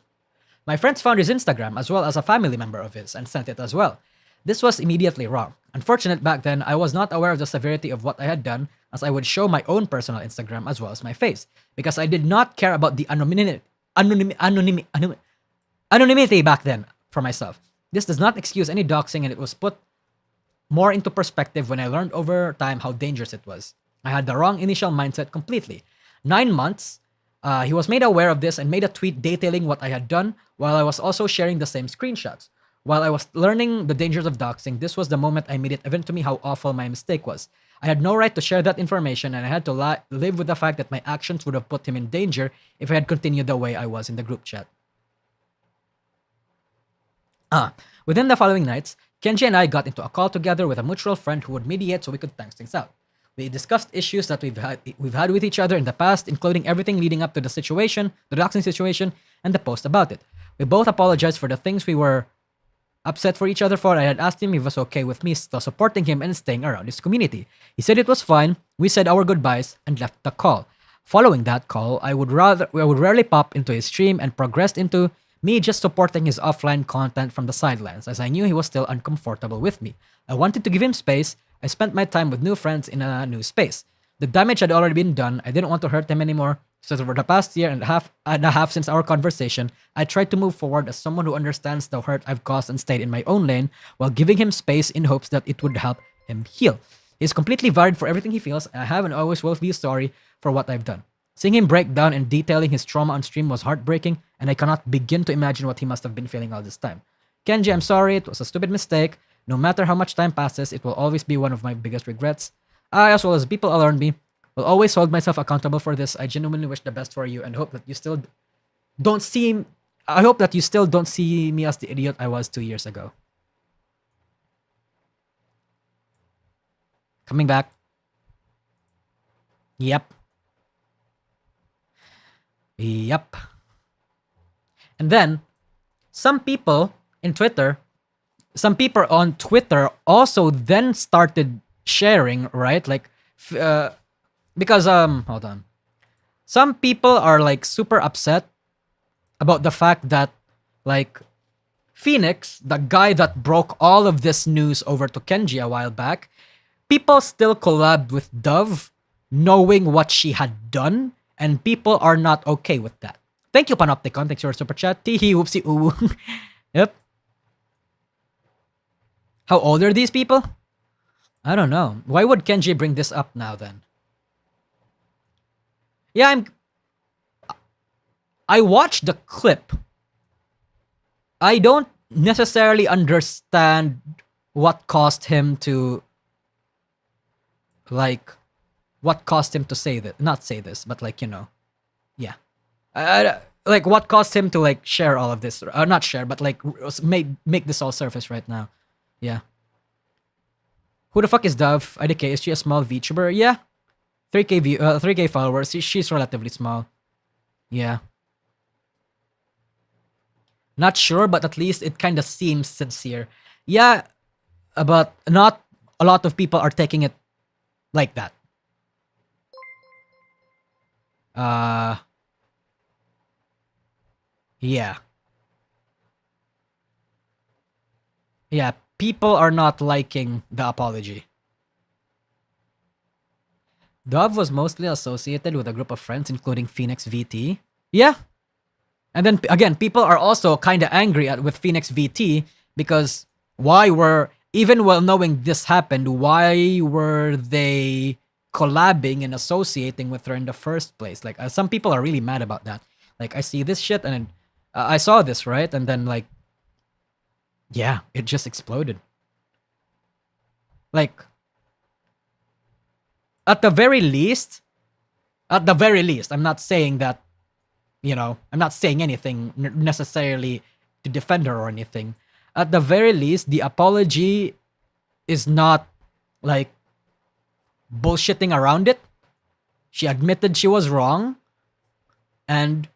My friends found his Instagram as well as a family member of his and sent it as well. This was immediately wrong. Unfortunate back then, I was not aware of the severity of what I had done, as I would show my own personal Instagram as well as my face, because I did not care about the anonymity back then for myself. This does not excuse any doxing, and it was put more into perspective when I learned over time how dangerous it was. I had the wrong initial mindset completely. 9 months, he was made aware of this and made a tweet detailing what I had done, while I was also sharing the same screenshots. While I was learning the dangers of doxing, this was the moment I made it evident to me how awful my mistake was. I had no right to share that information, and I had to live with the fact that my actions would have put him in danger if I had continued the way I was in the group chat. Within the following nights, Kenji and I got into a call together with a mutual friend who would mediate so we could thank things out. We discussed issues that we've had with each other in the past, including everything leading up to the situation, the doxing situation, and the post about it. We both apologized for the things we were upset for each other for. I had asked him if it was okay with me still supporting him and staying around his community. He said it was fine. We said our goodbyes and left the call. Following that call, I would rarely pop into his stream and progressed into me just supporting his offline content from the sidelines, as I knew he was still uncomfortable with me. I wanted to give him space. I spent my time with new friends in a new space. The damage had already been done. I didn't want to hurt him anymore. So for the past year and a half since our conversation, I tried to move forward as someone who understands the hurt I've caused and stayed in my own lane while giving him space in hopes that it would help him heal. He's completely valid for everything he feels, and I have and always will be sorry for what I've done. Seeing him break down and detailing his trauma on stream was heartbreaking, and I cannot begin to imagine what he must have been feeling all this time. Kenji, I'm sorry, it was a stupid mistake. No matter how much time passes, it will always be one of my biggest regrets. I, as well as people around me, will always hold myself accountable for this. I genuinely wish the best for you and hope that you still don't see me as the idiot I was 2 years ago. Coming back. Yep. And then some people on Twitter also then started sharing, right? Like because hold on. Some people are like super upset about the fact that like Phoenix, the guy that broke all of this news over to Kenji a while back, people still collabed with Dove knowing what she had done, and people are not okay with that. Thank you, Panopticon. Thanks for your super chat. Teehee, whoopsie, ooh. Yep. How old are these people? I don't know. Why would Kenji bring this up now then? Yeah, I watched the clip. I don't necessarily understand what caused him to say that, not say this, but like, you know, yeah. Like what caused him to like share all of this, not share, but like make this all surface right now. Yeah. Who the fuck is Dove? IDK, is she a small VTuber? Yeah. 3k followers. She's relatively small. Yeah. Not sure, but at least it kind of seems sincere. Yeah, but not a lot of people are taking it like that. Yeah. Yeah, people are not liking the apology. Dove was mostly associated with a group of friends, including Phoenix VT. Yeah. And then again, people are also kind of angry with Phoenix VT because even while knowing this happened, why were they collabing and associating with her in the first place? Like, some people are really mad about that. Like, I see this shit and I saw this, right? And then like, yeah, it just exploded. Like, at the very least, I'm not saying that, you know, I'm not saying anything necessarily to defend her or anything. At the very least, the apology is not like bullshitting around it. She admitted she was wrong. And,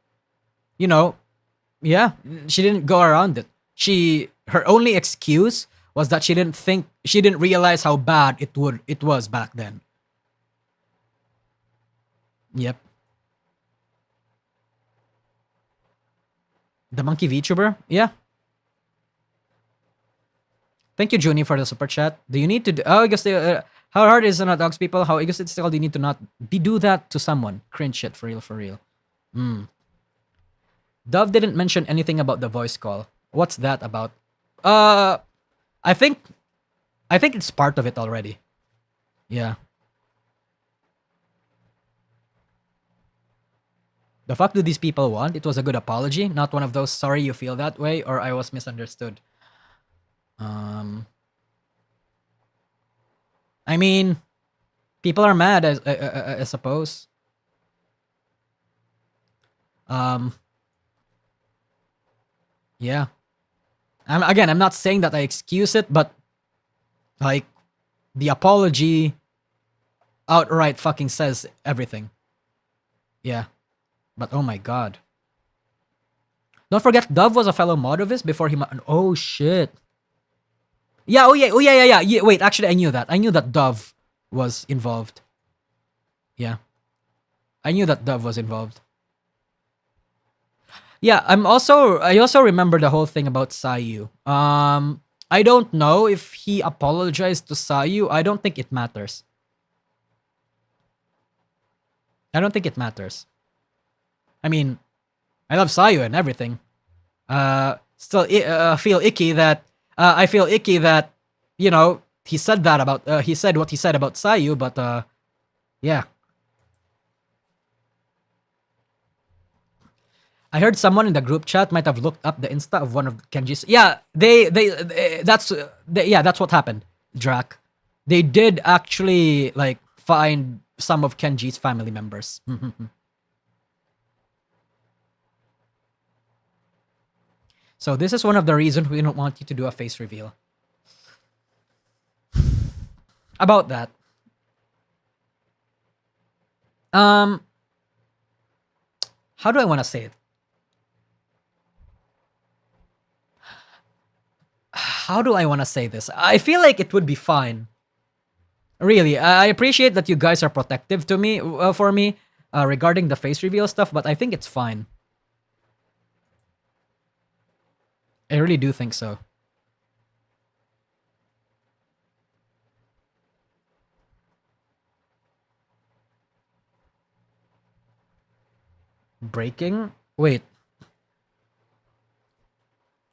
you know, yeah, she didn't go around it. Her only excuse was that she didn't realize how bad it was back then. Yep. The monkey VTuber? Yeah. Thank you, Junie, for the super chat. Do you need to? Oh, I guess how hard is it not dogs people? How egotistical do you need to not do that to someone? Cringe shit, for real, for real. Dove didn't mention anything about the voice call. What's that about? I think it's part of it already. Yeah. The fuck do these people want? It was a good apology, not one of those sorry you feel that way or I was misunderstood. I mean, people are mad, I suppose. Yeah. I'm not saying that I excuse it, but like the apology outright fucking says everything. Yeah. But oh my god. Don't forget, Dove was a fellow mod of his before he. Oh shit. Yeah. Oh yeah. Wait, actually, I knew that. I knew that Dove was involved. Yeah. I knew that Dove was involved. Yeah. I also remember the whole thing about Sayu. I don't know if he apologized to Sayu. I don't think it matters. I don't think it matters. I mean, I love Sayu and everything. Still feel icky that I feel icky that he said that about he said what he said about Sayu, but yeah. I heard someone in the group chat might have looked up the Insta of one of Kenji's. Yeah, that's what happened, Drac. They did actually like find some of Kenji's family members. So this is one of the reasons we don't want you to do a face reveal. About that. How do I want to say it? How do I want to say this? I feel like it would be fine. Really, I appreciate that you guys are protective to me, for me, regarding the face reveal stuff, but I think it's fine. I really do think so. Breaking? Wait.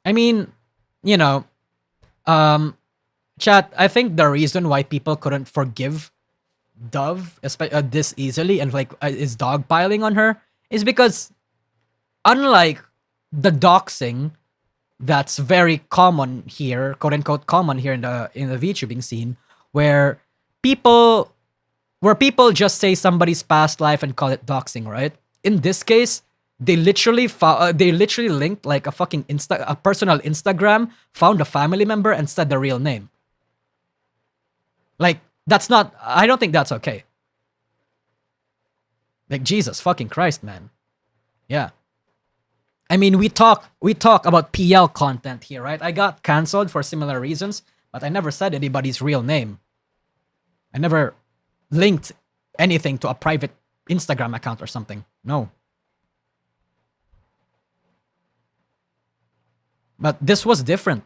I mean, chat, I think the reason why people couldn't forgive Dove this easily and like is dogpiling on her is because unlike the doxing that's very common here, quote unquote common here in the VTubing scene, where people just say somebody's past life and call it doxing, right? In this case, they literally linked like a fucking a personal Instagram, found a family member and said the real name. Like I don't think that's okay. Like Jesus fucking Christ, man. Yeah. I mean, we talk about PL content here, right? I got cancelled for similar reasons, but I never said anybody's real name. I never linked anything to a private Instagram account or something. No. But this was different.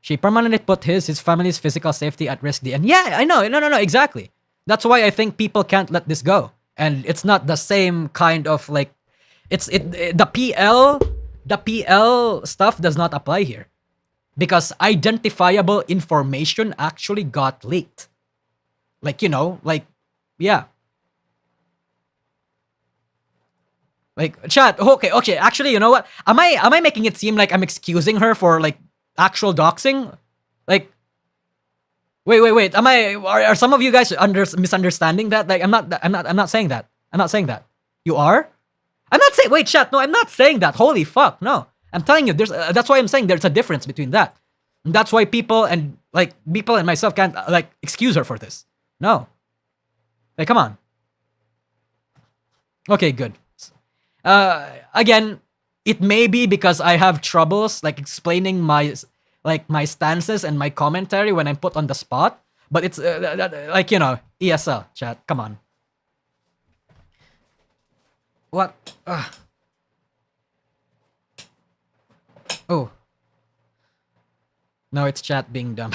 She permanently put his family's physical safety at risk. And yeah, I know. No, exactly. That's why I think people can't let this go. And it's not the same kind of like, the PL stuff does not apply here. Because identifiable information actually got leaked. Like, yeah. Like, chat, okay, actually, you know what? Am I making it seem like I'm excusing her for like actual doxing? Like, wait. Are some of you guys misunderstanding that? Like, I'm not saying that. I'm not saying that. You are? I'm not saying. Wait, chat. No, I'm not saying that. Holy fuck, no. I'm telling you, that's why I'm saying there's a difference between that. And that's why people and myself can't like excuse her for this. No. Like, come on. Okay, good. Again, it may be because I have troubles like explaining my stances and my commentary when I'm put on the spot. But it's like, ESL chat. Come on. What? Oh. No, it's chat being dumb.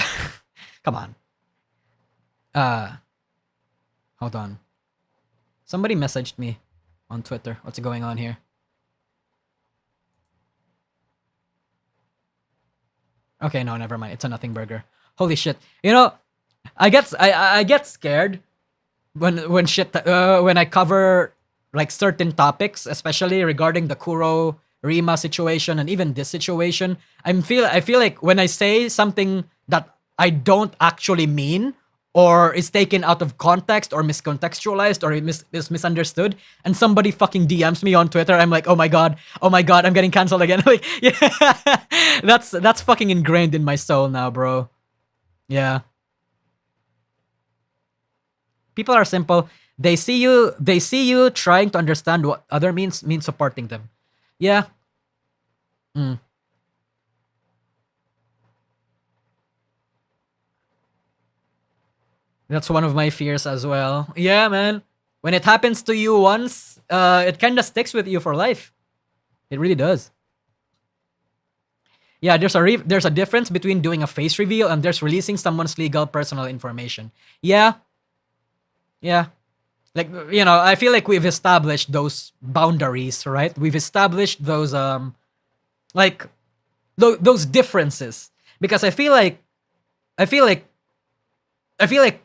Come on. Hold on. Somebody messaged me on Twitter. What's going on here? Okay, no, never mind. It's a nothing burger. Holy shit. You know, I get scared when when I cover like certain topics, especially regarding the Kuro Rema situation and even this situation. I feel like when I say something that I don't actually mean, or is taken out of context or miscontextualized or is misunderstood, and somebody fucking DMs me on Twitter, I'm like, oh my god, I'm getting canceled again. Like, yeah, that's fucking ingrained in my soul now, bro. Yeah. People are simple. They see you trying to understand what other means supporting them. Yeah. That's one of my fears as well. Yeah, man. When it happens to you once, it kind of sticks with you for life. It really does. Yeah, there's a difference between doing a face reveal and there's releasing someone's legal personal information. Yeah. Yeah. Like, you know, I feel like we've established those boundaries, right? We've established those like those differences, because I feel like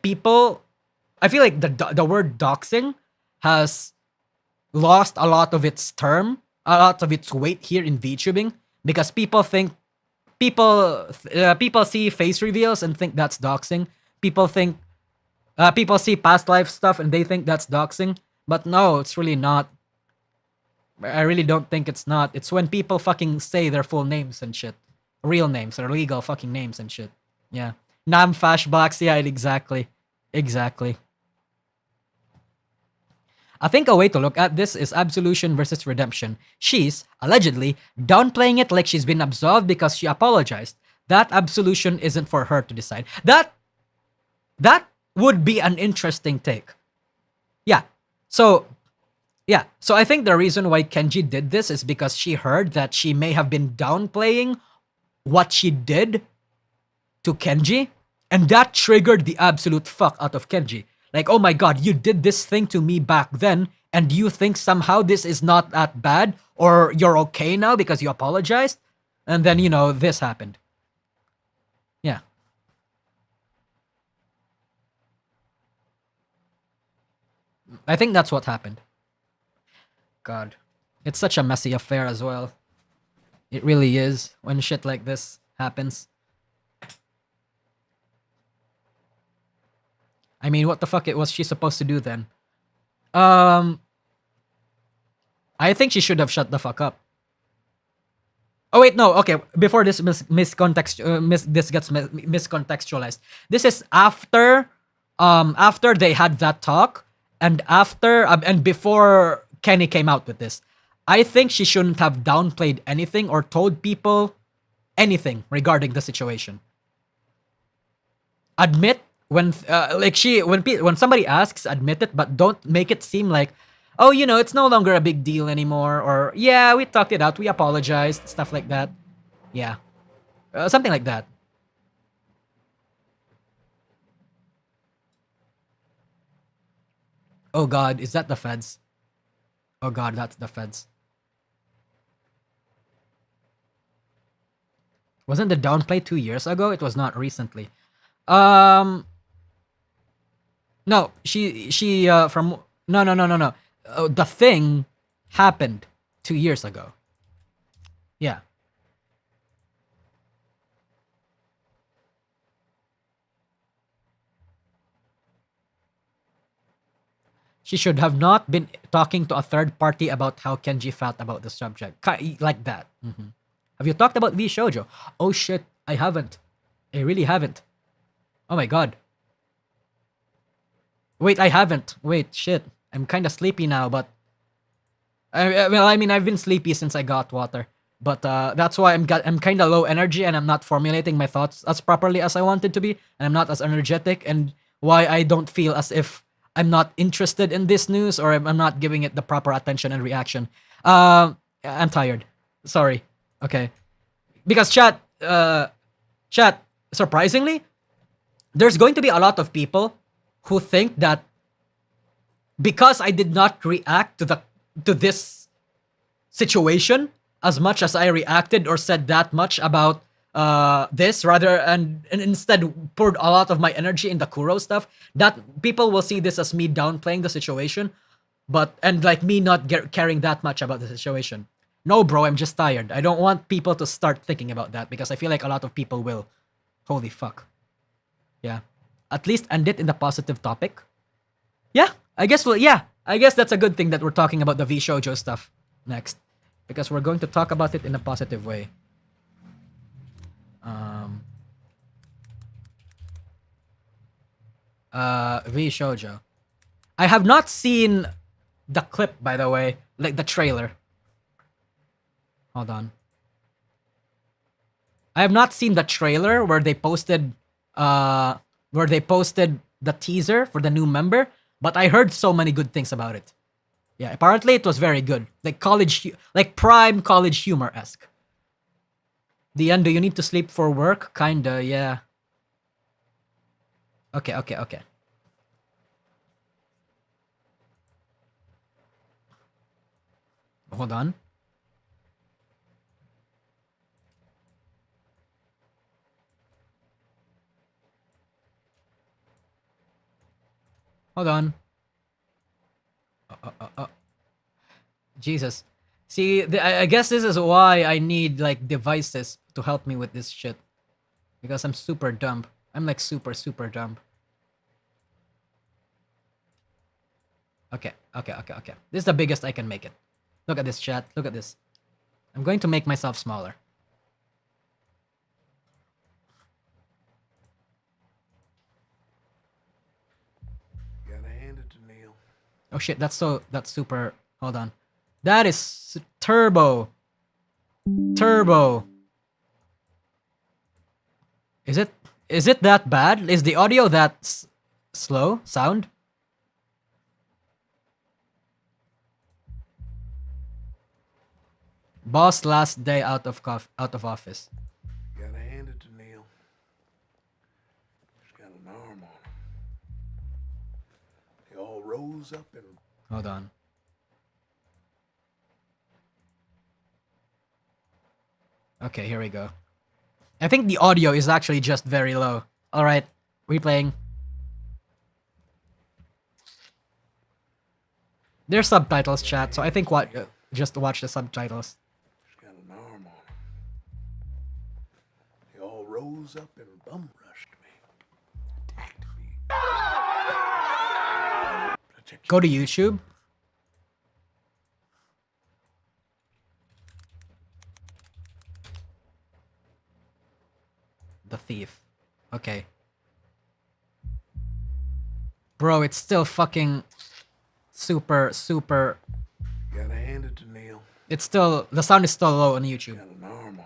people, I feel like the word doxing has lost a lot of its weight here in VTubing, because people see face reveals and think that's doxing. People see past life stuff and they think that's doxing, but no, it's really not. I really don't think it's not. It's when people fucking say their full names and shit, real names or legal fucking names and shit. Yeah. Nam flashbacks, yeah, exactly. I think a way to look at this is absolution versus redemption. She's, allegedly, downplaying it like she's been absolved because she apologized. That absolution isn't for her to decide. That would be an interesting take. Yeah. So I think the reason why Kenji did this is because she heard that she may have been downplaying what she did to Kenji, and that triggered the absolute fuck out of Kenji. Like, oh my god, you did this thing to me back then, and you think somehow this is not that bad, or you're okay now because you apologized? And then, you know, this happened. Yeah. I think that's what happened. God. It's such a messy affair as well. It really is when shit like this happens. I mean, what the fuck was she supposed to do then? I think she should have shut the fuck up. Oh wait, no. Okay, before this this gets miscontextualized. This is after they had that talk, and after and before Kenny came out with this. I think she shouldn't have downplayed anything or told people anything regarding the situation. Admit when somebody asks, admit it, but don't make it seem like, oh, you know, it's no longer a big deal anymore, or yeah, we talked it out, we apologized, stuff like that. Yeah, something like that. Oh god, is that the feds? Oh god, that's the feds. Wasn't the downplay 2 years ago? It was not recently. No, she from no. The thing happened 2 years ago. Yeah. She should have not been talking to a third party about how Kenji felt about the subject. Like that. Mm-hmm. Have you talked about VShojo? Oh shit, I haven't. I really haven't. Oh my god. Wait, I haven't. Wait, shit. I'm kind of sleepy now, but... I mean, I've been sleepy since I got water. But that's why I'm kind of low energy and I'm not formulating my thoughts as properly as I wanted to be. And I'm not as energetic, and why I don't feel as if I'm not interested in this news, or I'm not giving it the proper attention and reaction. I'm tired. Sorry. Okay. because chat, surprisingly, there's going to be a lot of people who think that because I did not react to this situation as much as I reacted or said that much about this rather and instead poured a lot of my energy in the Kuro stuff, that people will see this as me downplaying the situation, and like me not caring that much about the situation. No, bro, I'm just tired. I don't want people to start thinking about that because I feel like a lot of people will. Holy fuck. Yeah. At least end it in the positive topic. Yeah, I guess that's a good thing that we're talking about the VShojo stuff next. Because we're going to talk about it in a positive way. VShojo. I have not seen the clip, by the way, like the trailer. Hold on. I have not seen the trailer where they posted the teaser for the new member, but I heard so many good things about it. Yeah, apparently it was very good. Like prime college humor-esque. The end, do you need to sleep for work? Kinda, yeah. Okay. Hold on. Hold on. Jesus. See, I guess this is why I need like devices to help me with this shit. Because I'm super dumb. I'm like super dumb. Okay. This is the biggest I can make it. Look at this, chat. Look at this. I'm going to make myself smaller. Gotta hand it to Neil. Oh shit, that's super. Hold on. That is turbo. Is it that bad? Is the audio that slow sound? Boss last day out of office. Gotta hand it to Neil. He's got an arm on him. He all rose up and... Hold on. Okay, here we go. I think the audio is actually just very low. Alright, replaying. There's subtitles, chat, so I think just watch the subtitles. He's got an arm on him. He all rose up and bum rushed me. Attacked me. Go to YouTube. The thief. Okay. Bro, it's still fucking super. Gotta hand it to Neil. It's still, the sound is still low on YouTube. Got an arm on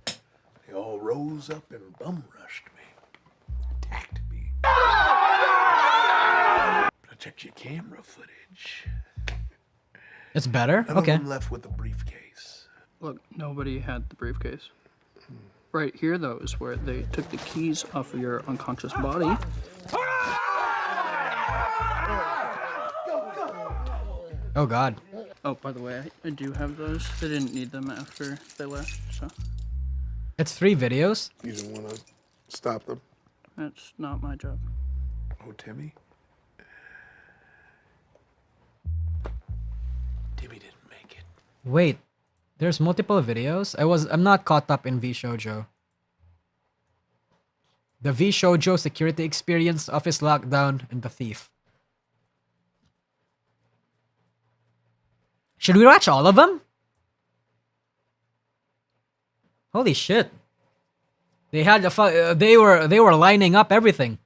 him. He all rose up and bum rushed me. Attacked me. Protect your camera footage. It's better? None Okay. of them left with the briefcase. Look, nobody had the briefcase. Right here, though, is where they took the keys off of your unconscious body. Oh god. Oh, by the way, I do have those. They didn't need them after they left, so It's 3 videos? You didn't want to stop them? that's not my job. Oh, Timmy? Timmy didn't make it. Wait. There's multiple videos? I'm not caught up in VShojo. The VShojo security experience, office lockdown, and the thief. Should we watch all of them? Holy shit. They had they were lining up everything.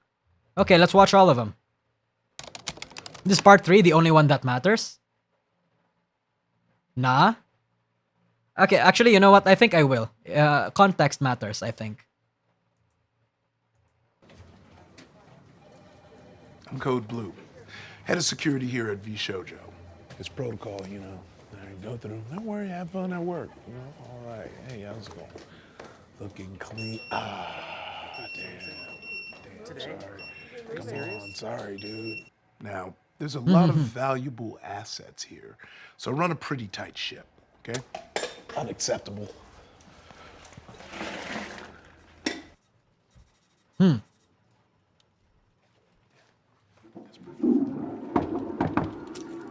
Okay, let's watch all of them. This is part 3, the only one that matters. Nah. Okay, actually, you know what? I think I will. Context matters, I think. I'm Code Blue, head of security here at VShojo. It's protocol, All right, go through. Don't worry, have fun at work. You know, all right. Hey, how's it going? Looking clean. Ah, damn. Sorry. Come on, sorry, dude. Now, there's a lot of valuable assets here, so run a pretty tight ship, okay? Unacceptable. Hmm.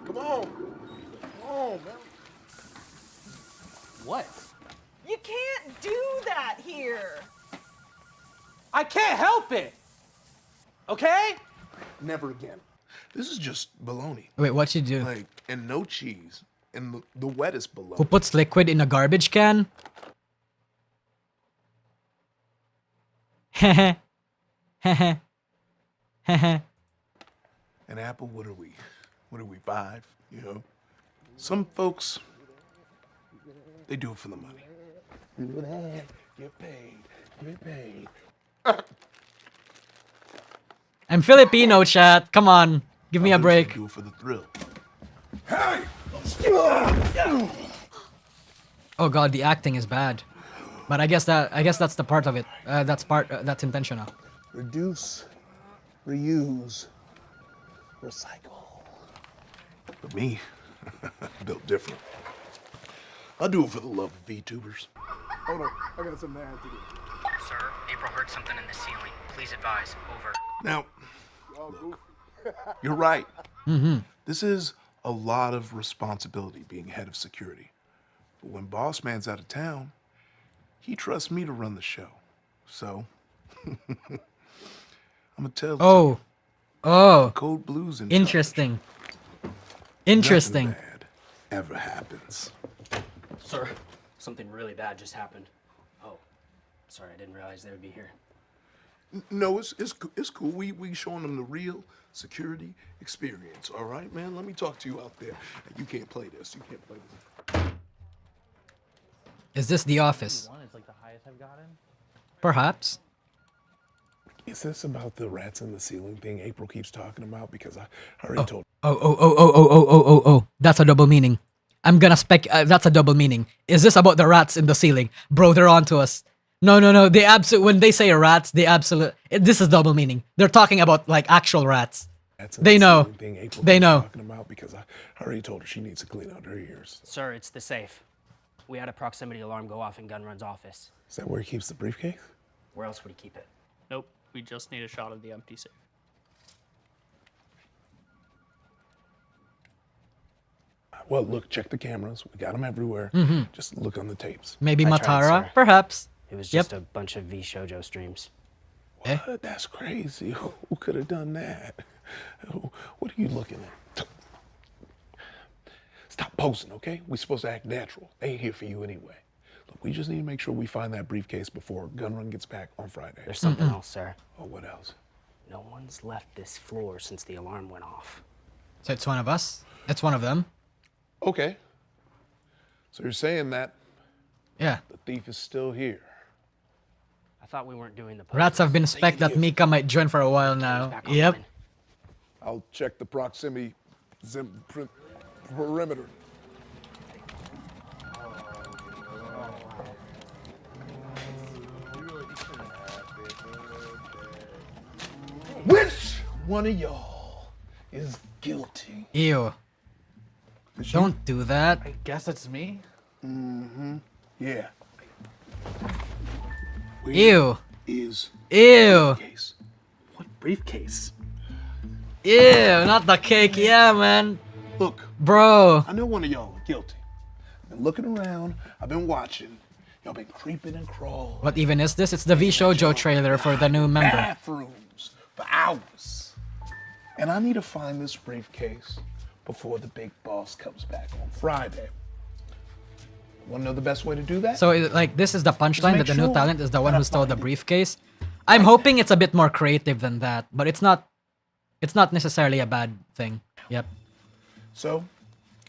Come on, man. What? You can't do that here. I can't help it. Okay? Never again. This is just baloney. Wait, what'd you do? Like, and no cheese, and the wettest Who baloney. puts liquid in a garbage can? Heh heh. Heh. And Apple, what are we? What are we, 5? You know? Some folks, they do it for the money. Do that, get paid, get paid. I'm Filipino, chat. Come on, give me a Others break. do it for the thrill. Oh god, the acting is bad. But I guess that's the part of it. That's intentional. Reduce, reuse, recycle. But me, built different. I'll do it for the love of VTubers. Hold on, I got something I have to do. Sir, April heard something in the ceiling. Please advise. Over. Now, look, you're right. This is a lot of responsibility being head of security. But when boss man's out of town, he trusts me to run the show. So, I'm gonna tell Oh, Code Blue's in interesting. charge. Interesting. Nothing bad ever happens. Sir, something really bad just happened. Oh, sorry, I didn't realize they would be here. No, it's cool. We showing them the real security experience. All right, man. Let me talk to you out there. You can't play this. You can't play this. Is this The Office? One is like the highest I've gotten. Perhaps. Is this about the rats in the ceiling thing April keeps talking about? Because I already told. Oh. That's a double meaning. I'm gonna that's a double meaning. Is this about the rats in the ceiling? Bro, they're on to us. No. When they say rats, this is double meaning. They're talking about like actual rats. They know. They know. Talking about because I already told her she needs to clean out her ears. Sir, it's the safe. We had a proximity alarm go off in Gunrun's office. Is that where he keeps the briefcase? Where else would he keep it? Nope, we just need a shot of the empty safe. Well, look, check the cameras. We got them everywhere. Just look on the tapes. Maybe I tried, Matara? sir. Perhaps. It was Yep. just a bunch of VShojo streams. What? That's crazy. Who could have done that? What are you looking at? Stop posing, okay? We're supposed to act natural. They ain't here for you anyway. Look, we just need to make sure we find that briefcase before Gunrun gets back on Friday. There's something else, sir. Oh, what else? No one's left this floor since the alarm went off. So it's one of us? It's one of them? Okay. So you're saying that Yeah. the thief is still here. I thought we weren't doing the Rats have been spec that Mika might join for a while now. Back Yep. online. I'll check the proximity perimeter. Which one of y'all is guilty? Ew. Is you? Don't do that. I guess it's me. Yeah. Ew. Is Ew. case. What briefcase? Ew. Not the cake. Yeah, man. Look, Bro. I know one of y'all are guilty. I've been looking around. I've been watching. Y'all been creeping and crawling. What even is this? It's the VShojo trailer for the new member. Bathrooms for hours. And I need to find this briefcase before the big boss comes back on Friday. Want to know the best way to do that? So, like, this is the punchline make that the new sure talent is the one that I who stole the find it. briefcase. I'm hoping it's a bit more creative than that, but it's not necessarily a bad thing. Yep. So,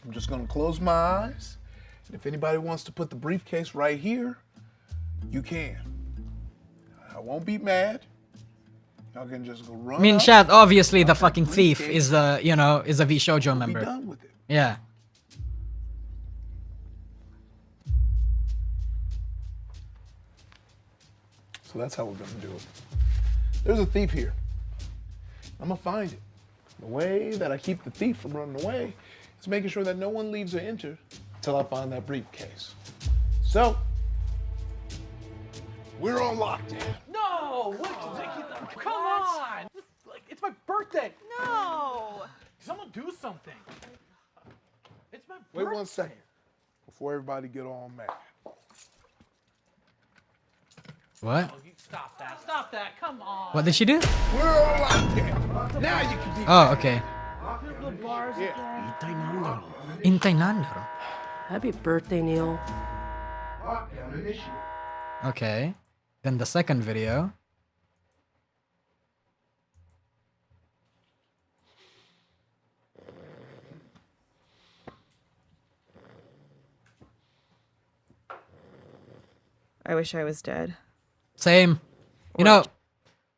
I'm just going to close my eyes. And if anybody wants to put the briefcase right here, you can. I won't be mad. Y'all can just go run I mean, up, chat, obviously the grab that fucking thief briefcase, is a VShojo be member. done with it. Yeah. So that's how we're gonna do it. There's a thief here. I'm gonna find it. The way that I keep the thief from running away is making sure that no one leaves or enters until I find that briefcase. So, we're all locked in. No! Come on! Like, it's my birthday! No. Someone do something! It's my birthday! Wait 1 second before everybody get all mad. What? Oh, you stop that! Stop that! Come on! What did she do? We're all locked in. Now you can be. Oh, okay. The bars again. Intay nandaro. Happy birthday, Neil. Okay. Then the second video. I wish I was dead. Same. You know,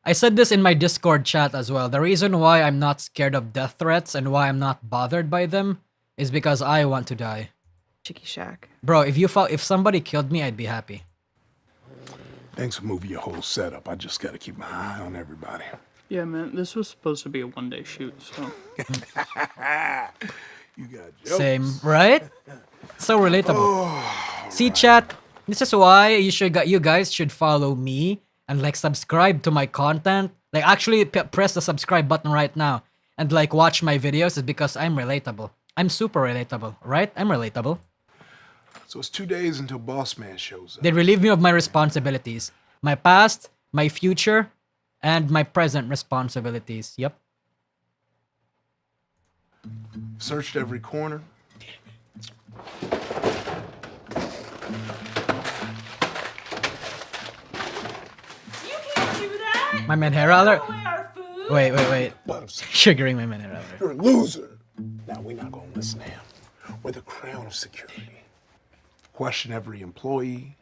I said this in my Discord chat as well. The reason why I'm not scared of death threats and why I'm not bothered by them is because I want to die. Chicky Shack. Bro, if somebody killed me, I'd be happy. Thanks for moving your whole setup. I just gotta keep my eye on everybody. Yeah, man, this was supposed to be a one-day shoot, so. You got jokes. Same, right? So relatable. See, chat, this is why you guys should follow me and like subscribe to my content. Like actually press the subscribe button right now and like watch my videos is because I'm relatable. I'm super relatable, right? I'm relatable. So it's 2 days until Boss Man shows up. They relieve me of my responsibilities. My past, my future, and my present responsibilities. Yep. Searched every corner. You can't do that. My man hair roller. Away our food. Wait. But Sugaring my man hair roller. you're a loser. Now we're not gonna listen to him. We're the crown of security. Question every employee.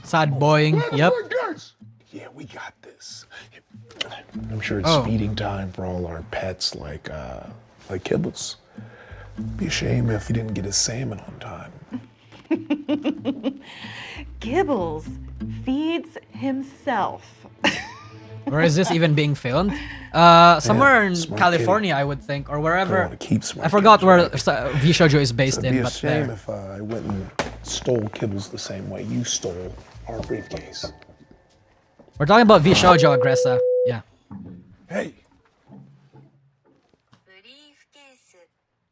Sad boying. Yep. Yeah, we got this. I'm sure it's Oh. feeding time for all our pets like Kibbles. Be a shame if he didn't get his salmon on time. Gibbles feeds himself. Where is this even being filmed? Somewhere in smart California, I would think, or I wherever. want to keep smart I forgot kids, where right? VShojo is based It'd be in, a but shame there. if I went and stole Kibbles the same way you stole our briefcase. We're talking about VShojo, Aggressa. Yeah. Hey,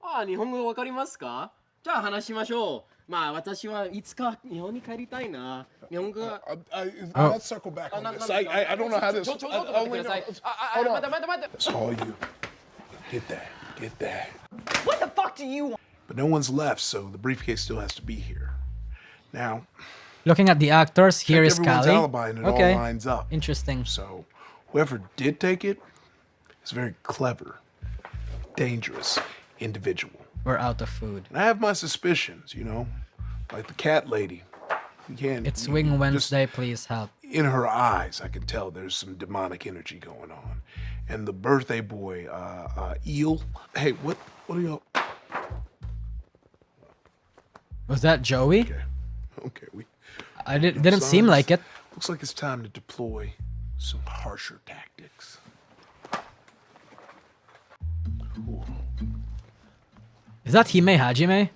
ああ、日本語わかりますか？じゃあ話しましょう。まあ私はいつか日本に帰りたいな。日本語が。I'll circle back on this. I don't know how this. ちょっと待ってください。待って。 It's all you. Get that. What the fuck do you want? But no one's left, so the briefcase still has to be here. Now, Looking at the actors, here is everyone's Callie. alibi and it Okay. all lines up. Interesting. So, whoever did take it is a very clever, dangerous individual. We're out of food. And I have my suspicions, you know, like the cat lady. You can't. It's you- Wing just Wednesday, please help. in her eyes, I can tell there's some demonic energy going on. And the birthday boy, Eel. Hey, what are y'all? Was that Joey? Okay, we. Didn't seem Sons, like it. Looks like it's time to deploy some harsher tactics. Ooh. Is that Hime Hajime?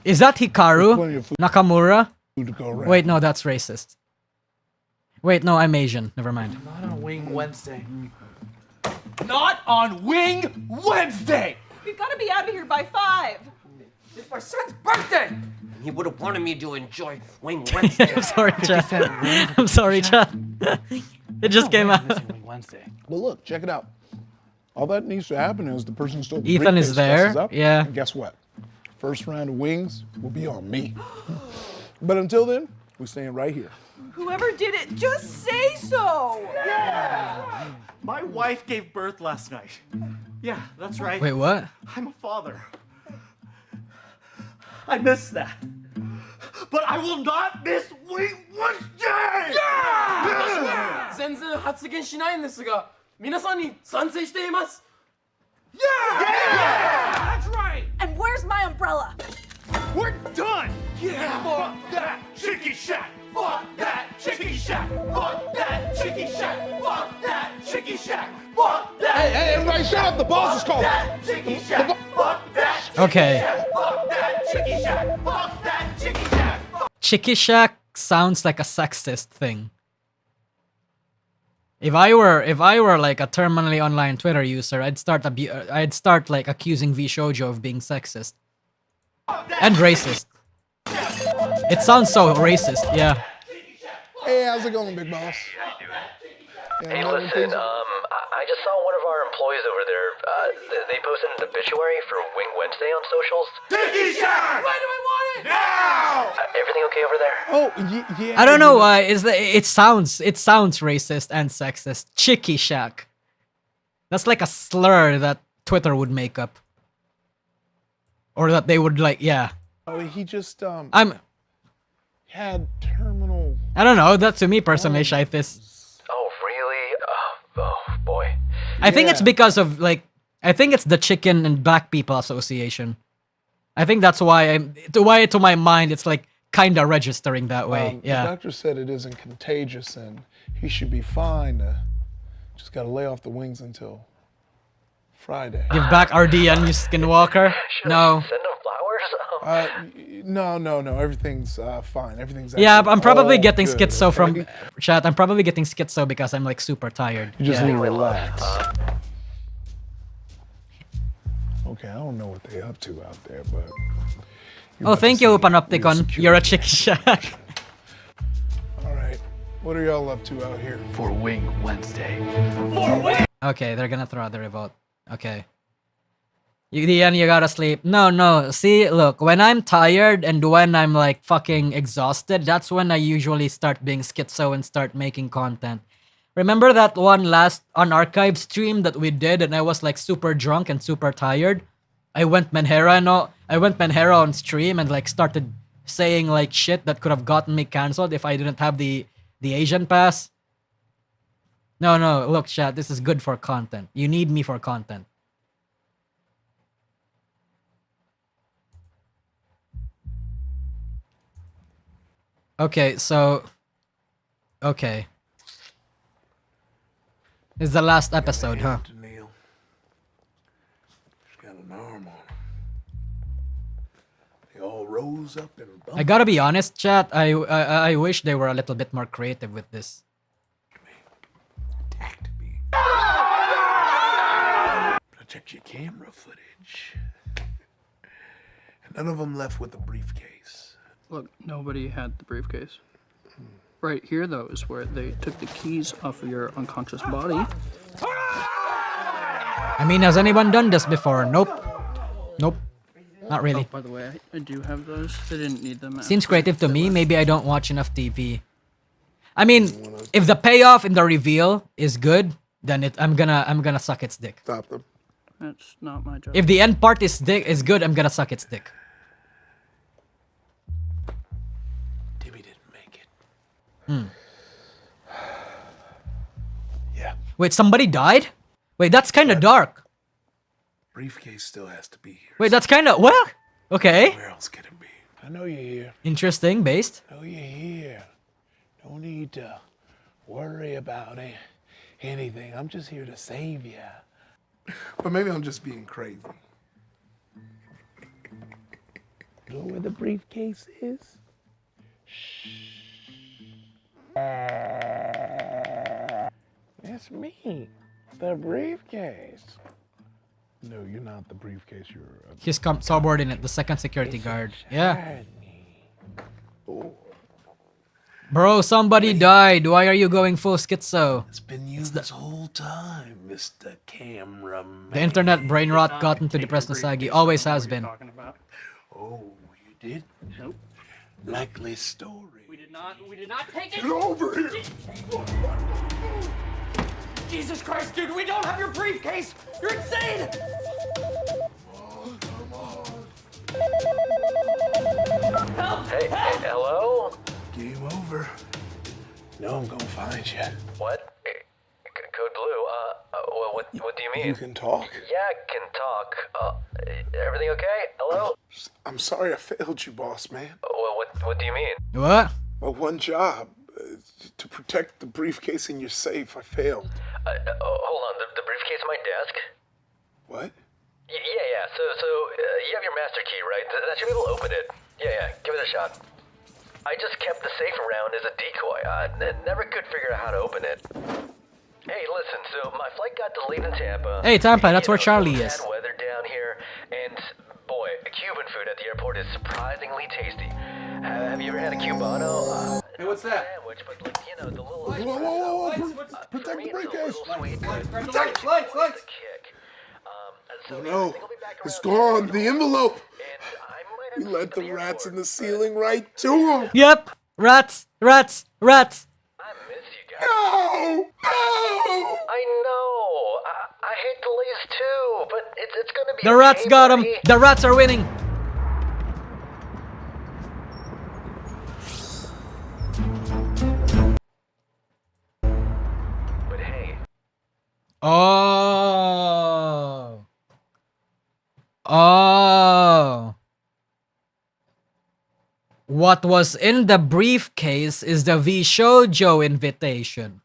Is that Hikaru? Plenty of food Nakamura? to go around. Wait, no, that's racist. Wait, no, I'm Asian. Never mind. Not on Wing Wednesday. Not on Wing Wednesday! We've got to be out of here by 5. It's my son's birthday! He would have wanted me to enjoy Wing Wednesday. I'm sorry, chat. I'm sorry, chat. It just came out. Wing Wednesday. But look, check it out. All that needs to happen is the person who stole the Ethan is briefcase there, messes up, yeah. And guess what? First round of wings will be on me. But until then, we're staying right here. Whoever did it, just say so. My wife gave birth last night. Yeah, that's right. Wait, what? I'm a father. I missed that. But I will not miss Wing Wednesday! Yeah! 全然発言しないんですが、皆さんに賛成しています。That's right! And where's my umbrella? We're done! Yeah! Fuck that chicky shack! Fuck that chicky shack! Fuck that chicky shack! Fuck that chicky shack! Fuck that! Hey, everybody shut up! The boss is calling! That chicky shack! Fuck that chicky Okay. shack! Fuck that chicky shack! Fuck that chicky shack! Chicky shack sounds like a sexist thing. If I were like a terminally online Twitter user, I'd start like accusing VShojo of being sexist and racist. It sounds so racist, yeah. Hey, how's it going, big boss? Hey, listen, I just saw one of our employees over there. They posted an obituary for Wing Wednesday on socials. Chicky shack! When do I want it? Now! Everything okay over there? Oh, yeah. I don't know why. It sounds racist and sexist. Chicky shack. That's like a slur that Twitter would make up, or that they would like. Yeah. Oh, he just I'm. had terminal. I don't know. That to me personally, Shaithis. Oh, really? Oh, boy. I think it's because of like. I think it's the Chicken and Black People Association. I think that's why to my mind it's like kinda registering that way. The Yeah. doctor said it isn't contagious and he should be fine. Just gotta lay off the wings until Friday. Give back RD and you Skinwalker. No. Send them flowers? No. Everything's fine. Everything's Yeah, actually I'm probably all getting good, schizo from okay? chat. I'm probably getting schizo because I'm like super tired. You just Yeah. need to relax. Okay, I don't know what they're up to out there, but. Oh, thank you, Panopticon. You're a chick shack. All right, what are y'all up to out here? For Wing Wednesday. Okay, they're gonna throw out the revolt. Okay. Ian, you gotta sleep. No. See, look, when I'm tired and when I'm like fucking exhausted, that's when I usually start being schizo and start making content. Remember that one last unarchived stream that we did and I was like super drunk and super tired? I went Menhera on stream and like started saying like shit that could have gotten me cancelled if I didn't have the Asian pass. No, look, chat, this is good for content. You need me for content. Okay, so... Okay. This is the last episode, huh? Neil. She's got an arm on him. They all rose up and I gotta be honest, chat. I wish they were a little bit more creative with this. attacked me. I checked your camera footage. And none of them left with a briefcase. Look, nobody had the briefcase. Right here, though, is where they took the keys off of your unconscious body. I mean, has anyone done this before? Nope. Not really. Oh, by the way, I do have those. They didn't need them. Seems creative to me. Maybe I don't watch enough TV. I mean, if the payoff in the reveal is good, then I'm gonna suck its dick. Stop them. That's not my job. If the end part is good, I'm gonna suck its dick. Timmy didn't make it. Yeah. Wait, somebody died? Wait, that's kind of dark. Briefcase still has to be here. Wait, that's kind of... Well, okay. Where else could it be? I know you're here. Interesting, based. I know you're here. No need to worry about anything. I'm just here to save you. But maybe I'm just being crazy. You know where the briefcase is? It's me, the briefcase. No, you're not the briefcase. You're His subordinate, the second security guard. Yeah. Bro, somebody died. Why are you going full schizo? It's been you this whole time, Mr. Cameraman. The internet brain rot got into depressed Usagi. Always has been. Oh, you did? Nope. Likely story. We did not take it. Get over here! Jesus Christ, dude, we don't have your briefcase! You're insane! Hey, hello? Game over. No, I'm gonna find you. What? Code Blue, what do you mean? You can talk? Yeah, I can talk. Everything okay? Hello? I'm sorry I failed you, boss man. What do you mean? What? Well, one job. To protect the briefcase in your safe, I failed. Hold on, the briefcase on my desk? What? Yeah, so you have your master key, right? That should be able to open it. Yeah, give it a shot. I just kept the safe around as a decoy. I never could figure out how to open it. Hey, listen, so my flight got delayed in Tampa. Hey, Tampa, that's where Charlie is. Bad weather down here, and boy, Cuban food at the airport is surprisingly tasty. Have you ever had a Cubano? Hey, what's that? Sandwich, but like, you know, the little... Whoa. Protect the briefcase. Lights. Kick. Oh no, it's gone. The envelope. We let the rats in the ceiling right to him. Yep. Rats. I miss you guys. No. I know. I hate delays too, but it's gonna be The rats okay, got him. buddy. The rats are winning. But hey, Oh. What was in the briefcase is the VShojo invitation.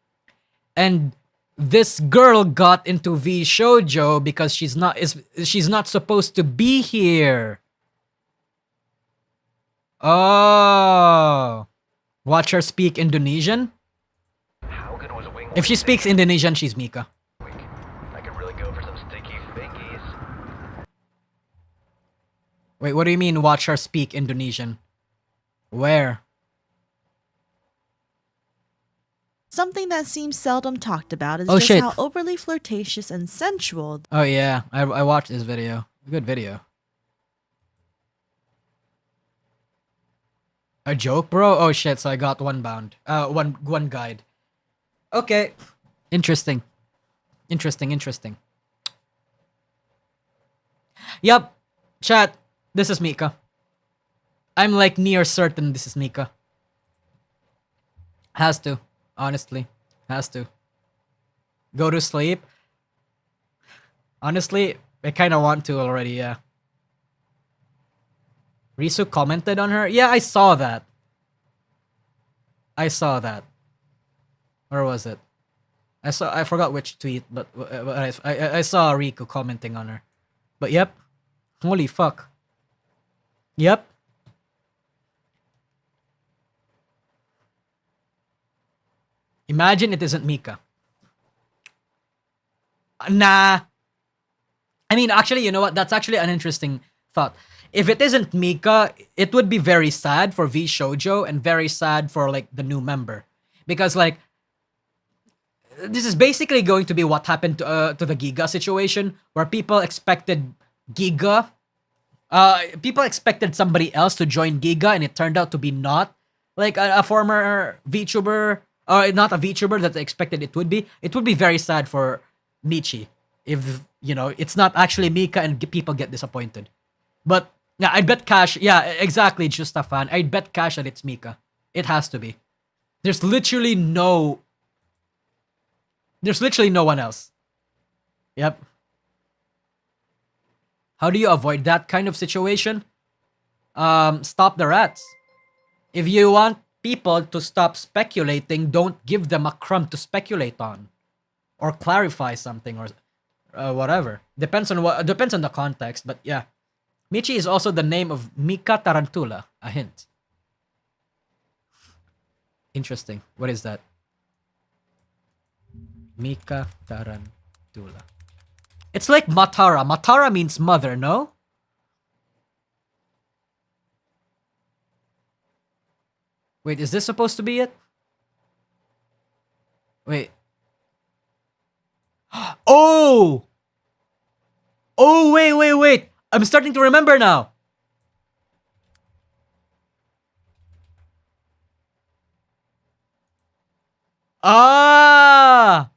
And this girl got into VShojo because she's not supposed to be here. Oh. Watch her speak Indonesian. how good was Wing? If she speaks Indonesian, she's Mika. I could really go for some sticky fingies. Wait, what do you mean watch her speak Indonesian? Where? Something that seems seldom talked about is Oh, just shit. how overly flirtatious and sensual. Oh yeah, I watched this video. Good video. A joke, bro? Oh shit, so I got one bound. One guide. Okay. Interesting. Yup. Chat, this is Mika. I'm like near certain this is Mika. Has to. Honestly. Has to. Go to sleep. Honestly, I kind of want to already, yeah. Risu commented on her? Yeah, I saw that. Where was it? I forgot which tweet, but I saw Riku commenting on her. But yep. Holy fuck. Yep. Imagine it isn't Mika. Nah. I mean, actually, you know what? That's actually an interesting thought. If it isn't Mika, it would be very sad for VShojo and very sad for like the new member. Because like, this is basically going to be what happened to the Giga situation, where people expected Giga, people expected somebody else to join Giga, and it turned out to be not like a former VTuber, or not a VTuber that they expected it would be. It would be very sad for Nichi if, you know, it's not actually Mika and people get disappointed. But yeah, I bet cash. Yeah, exactly, just a fan. I'd bet cash that it's Mika. It has to be. There's literally no one else. Yep. How do you avoid that kind of situation? Stop the rats. If you want people to stop speculating, don't give them a crumb to speculate on, or clarify something, or whatever. Depends on the context. But yeah, Michi is also the name of Mika Tarantula. A hint. Interesting. What is that? Mika Tarantula. It's like Matara. Matara means mother, no? Wait, is this supposed to be it? Wait. Oh! Oh, wait. I'm starting to remember now. Ah!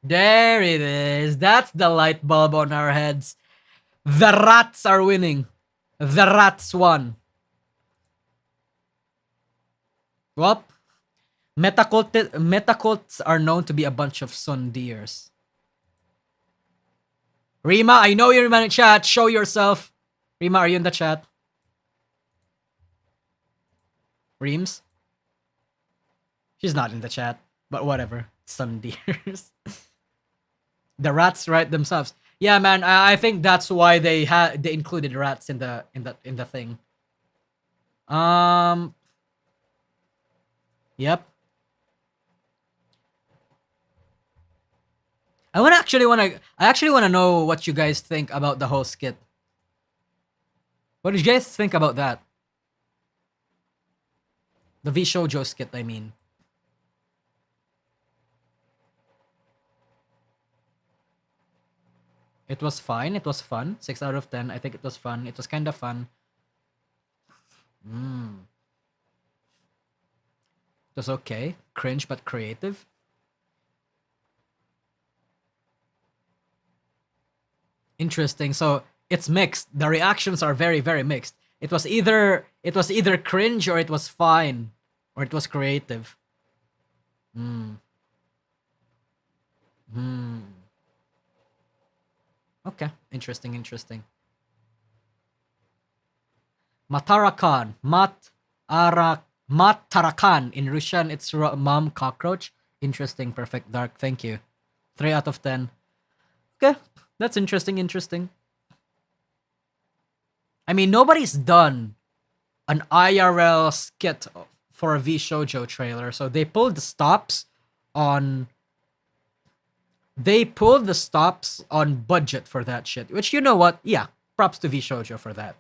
There it is. That's the light bulb on our heads. The rats are winning. The rats won. Well, metacults are known to be a bunch of sundeers. Rema, I know you're in the chat. Show yourself. Rema, are you in the chat? Reams? She's not in the chat, but whatever. Sundeers. The rats write themselves. Yeah, man. I think that's why they included rats in the thing. Yep. I actually want to know what you guys think about the whole skit. What did you guys think about that? The VShojo skit, I mean. It was fine. It was fun. 6 out of 10. I think it was fun. It was kind of fun. It was okay. Cringe but creative. Interesting. So it's mixed. The reactions are very, very mixed. It was either cringe or it was fine or it was creative. Okay. Interesting. Matarakan. Matarakan. In Russian, it's mom cockroach. Interesting. Perfect. Dark. Thank you. 3 out of 10. Okay. That's interesting. I mean, nobody's done an IRL skit for a VShojo trailer, so they pulled the stops on budget for that shit. Which, you know what? Yeah, props to VShojo for that.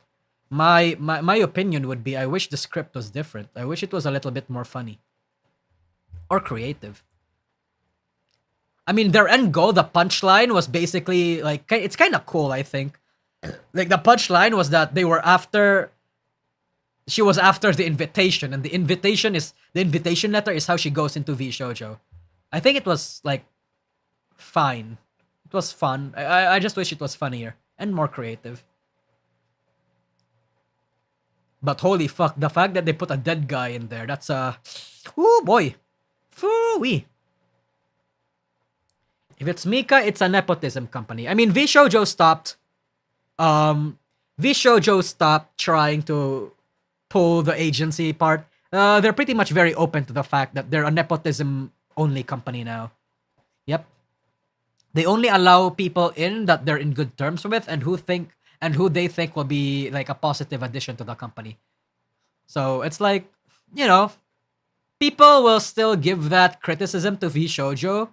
My opinion would be, I wish the script was different. I wish it was a little bit more funny or creative. I mean, their end goal, the punchline was basically like, it's kind of cool, I think. Like, the punchline was that she was after the invitation, and the invitation letter is how she goes into VShojo. I think it was like fine. It was fun. I just wish it was funnier and more creative. But holy fuck, the fact that they put a dead guy in there, that's oh boy. Phoo-wee. If it's Mika, it's a nepotism company. I mean, VShojo stopped trying to pull the agency part. They're pretty much very open to the fact that they're a nepotism only company now. Yep. They only allow people in that they're in good terms with and who they think will be like a positive addition to the company. So it's like, you know, people will still give that criticism to VShojo,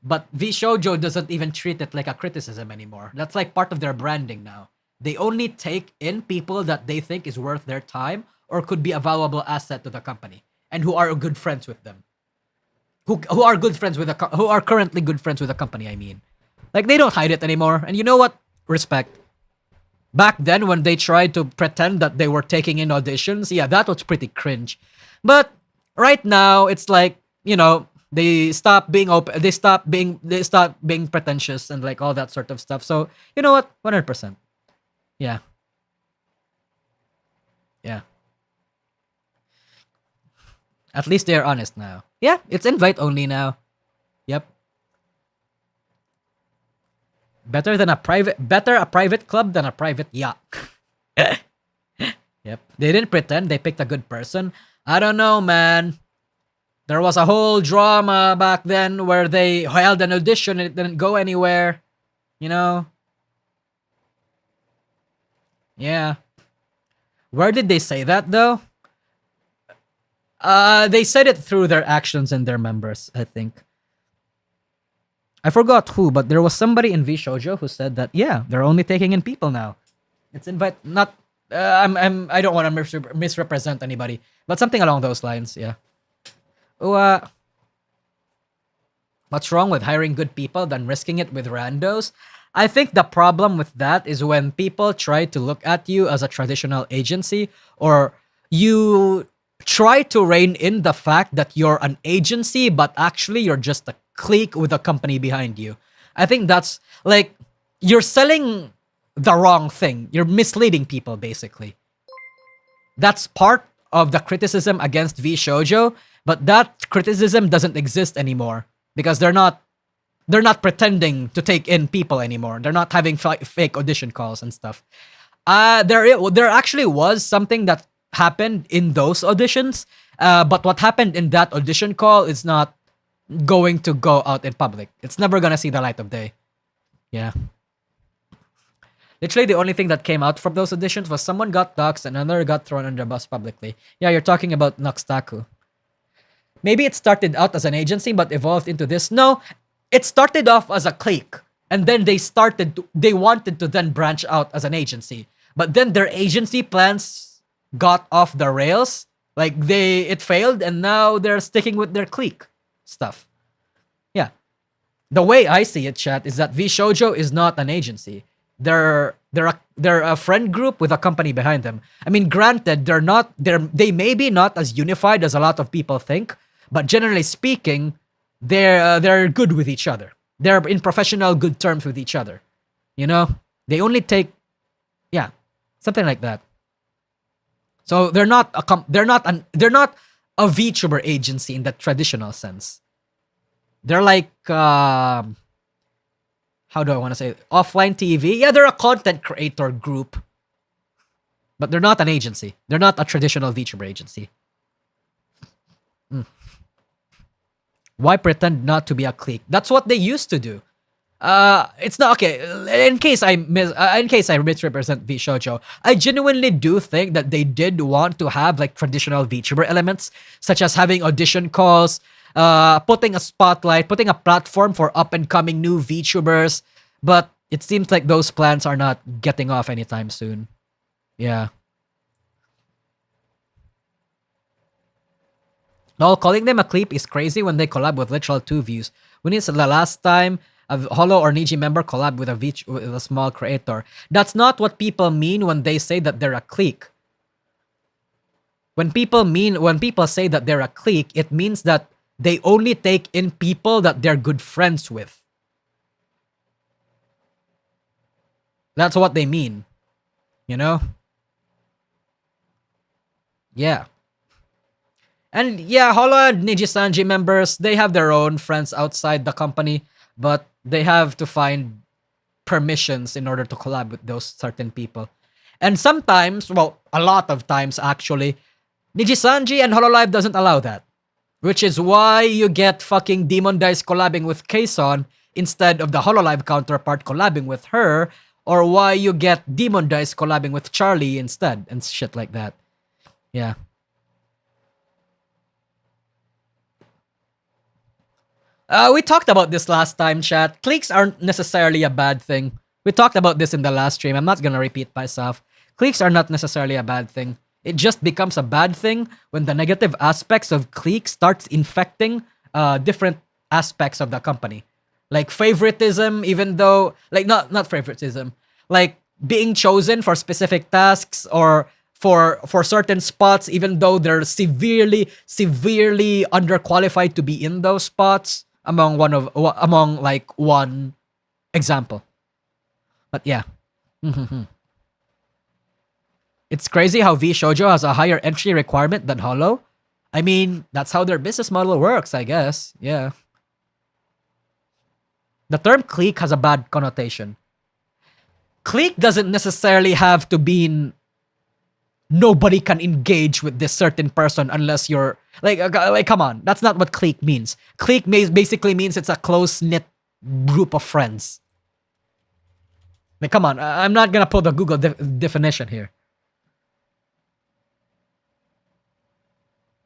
but VShojo doesn't even treat it like a criticism anymore. That's like part of their branding now. They only take in people that they think is worth their time or could be a valuable asset to the company and who are good friends with them. Who are currently good friends with the company, I mean. Like, they don't hide it anymore. And you know what? Respect. Back then, when they tried to pretend that they were taking in auditions, yeah, that was pretty cringe. But right now, it's like, you know, they stop being open, they stop being pretentious and like all that sort of stuff. So, you know what? 100%. Yeah. Yeah. At least they're honest now. Yeah, it's invite only now. Yep. Better a private club than a private yacht. Yep. They didn't pretend they picked a good person. I don't know, man. There was a whole drama back then where they held an audition and it didn't go anywhere. You know? Yeah. Where did they say that, though? They said it through their actions and their members, I think. I forgot who, but there was somebody in VShojo who said that, yeah, they're only taking in people now. It's invite, not, I don't want to misrepresent anybody, but something along those lines, yeah. What's wrong with hiring good people than risking it with randos? I think the problem with that is when people try to look at you as a traditional agency, or you try to rein in the fact that you're an agency, but actually you're just a clique with a company behind you. I think that's like, you're selling the wrong thing. You're misleading people, basically. That's part of the criticism against VShojo, but that criticism doesn't exist anymore because they're not pretending to take in people anymore. They're not having fake audition calls and stuff. There actually was something that happened in those auditions, but what happened in that audition call is not going to go out in public. It's never gonna see the light of day. Yeah. Literally, the only thing that came out from those auditions was someone got doxxed and another got thrown under the bus publicly. Yeah, you're talking about Noxtaku. Maybe it started out as an agency but evolved into this. No, it started off as a clique. And then they wanted to then branch out as an agency. But then their agency plans got off the rails. Like, it failed and now they're sticking with their clique stuff. Yeah. The way I see it, chat, is that VShojo is not an agency. They're a friend group with a company behind them. I mean, granted, they may be not as unified as a lot of people think, but generally speaking, they're good with each other. They're in professional good terms with each other. You know, they only take, yeah, something like that. So they're not a VTuber agency in the traditional sense. They're like how do I want to say it? Offline TV? Yeah, they're a content creator group. But they're not an agency. They're not a traditional VTuber agency. Why pretend not to be a clique? That's what they used to do. It's not okay. In case I misrepresent VShojo, I genuinely do think that they did want to have like traditional VTuber elements, such as having audition calls, putting a spotlight, putting a platform for up and coming new VTubers, but it seems like those plans are not getting off anytime soon. Yeah. No, calling them a clique is crazy when they collab with literal 2 views. When it's the last time a Holo or Niji member collab with a small creator. That's not what people mean when they say that they're a clique. When people say that they're a clique, it means that they only take in people that they're good friends with. That's what they mean. You know? Yeah. And yeah, Holo and NijiSanji members, they have their own friends outside the company, but they have to find permissions in order to collab with those certain people. And sometimes, well, a lot of times actually, NijiSanji and Hololive doesn't allow that. Which is why you get fucking Demon Dice collabing with Kason instead of the Hololive counterpart collabing with her, or why you get Demon Dice collabing with Charlie instead, and shit like that. Yeah. We talked about this last time, chat. Cliques aren't necessarily a bad thing. We talked about this in the last stream. I'm not gonna repeat myself. Cliques are not necessarily a bad thing. It just becomes a bad thing when the negative aspects of cliques starts infecting different aspects of the company. Like favoritism, even though, like not favoritism, like being chosen for specific tasks or for certain spots, even though they're severely underqualified to be in those spots. Among one example. But yeah. It's crazy how VShojo has a higher entry requirement than Holo. I mean, that's how their business model works, I guess. Yeah. The term clique has a bad connotation. Clique doesn't necessarily have to mean nobody can engage with this certain person unless you're like come on, that's not what clique means. Clique basically means it's a close-knit group of friends. Like, come on, I'm not gonna put the Google definition here.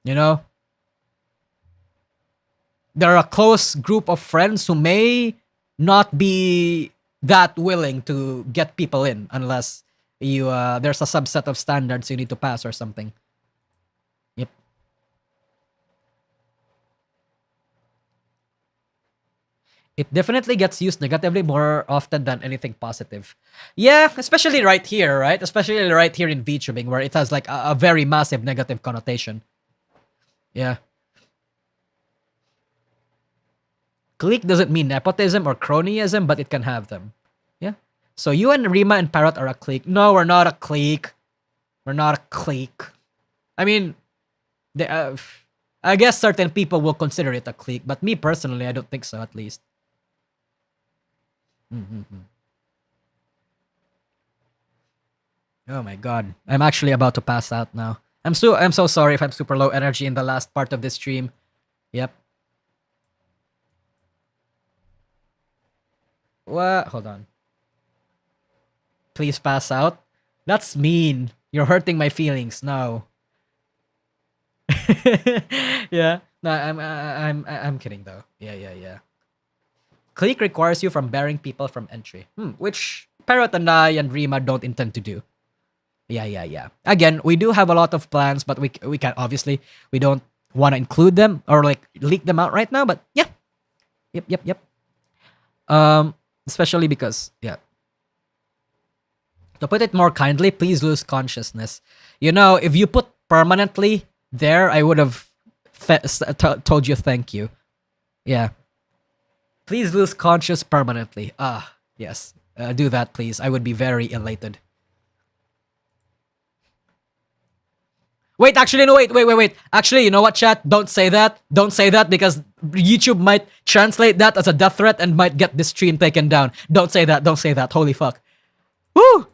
You know, they're a close group of friends who may not be that willing to get people in unless you there's a subset of standards you need to pass or something. Yep. It definitely gets used negatively more often than anything positive. Yeah, especially right here, right? Especially right here in VTubing, where it has like a very massive negative connotation. Yeah. Clique doesn't mean nepotism or cronyism, but it can have them. Yeah. So you and Rema and Parrot are a clique. No, we're not a clique. We're not a clique. I mean, I guess certain people will consider it a clique, but me personally, I don't think so. At least. Oh my god, I'm actually about to pass out now. I'm so sorry if I'm super low energy in the last part of this stream. Yep. What? Hold on. Please pass out. That's mean. You're hurting my feelings. No. Yeah. No, I'm kidding though. Yeah. Clique requires you from bearing people from entry. Which Parrot and I and Rema don't intend to do. Yeah. Again, we do have a lot of plans, but we can't, obviously, we don't want to include them or like leak them out right now, but yeah. Yep. Especially because, yeah. To put it more kindly, please lose consciousness. You know, if you put permanently there, I would have told you thank you. Yeah. Please lose conscious permanently. Yes. Do that, please. I would be very elated. Wait, actually, no, wait. Actually, you know what, chat? Don't say that. Don't say that because YouTube might translate that as a death threat and might get this stream taken down. Don't say that. Don't say that. Holy fuck. Woo!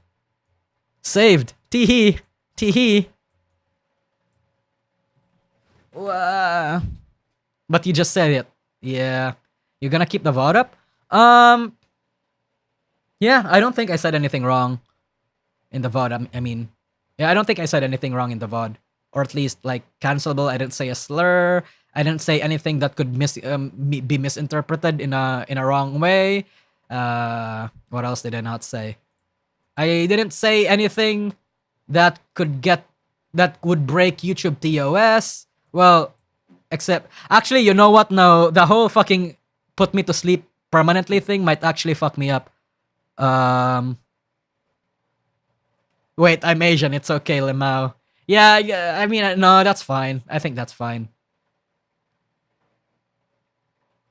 Saved. Teehee. But you just said it. Yeah. You're gonna keep the VOD up? Yeah, I don't think I said anything wrong in the VOD. I mean, yeah, I don't think I said anything wrong in the VOD. Or at least, like, cancelable. I didn't say a slur. I didn't say anything that could be misinterpreted in a wrong way. What else did I not say? I didn't say anything that would break YouTube TOS. Well, except, actually, you know what? No, the whole fucking put me to sleep permanently thing might actually fuck me up. Wait, I'm Asian. It's okay, Limao. Yeah, I mean, no, that's fine. I think that's fine.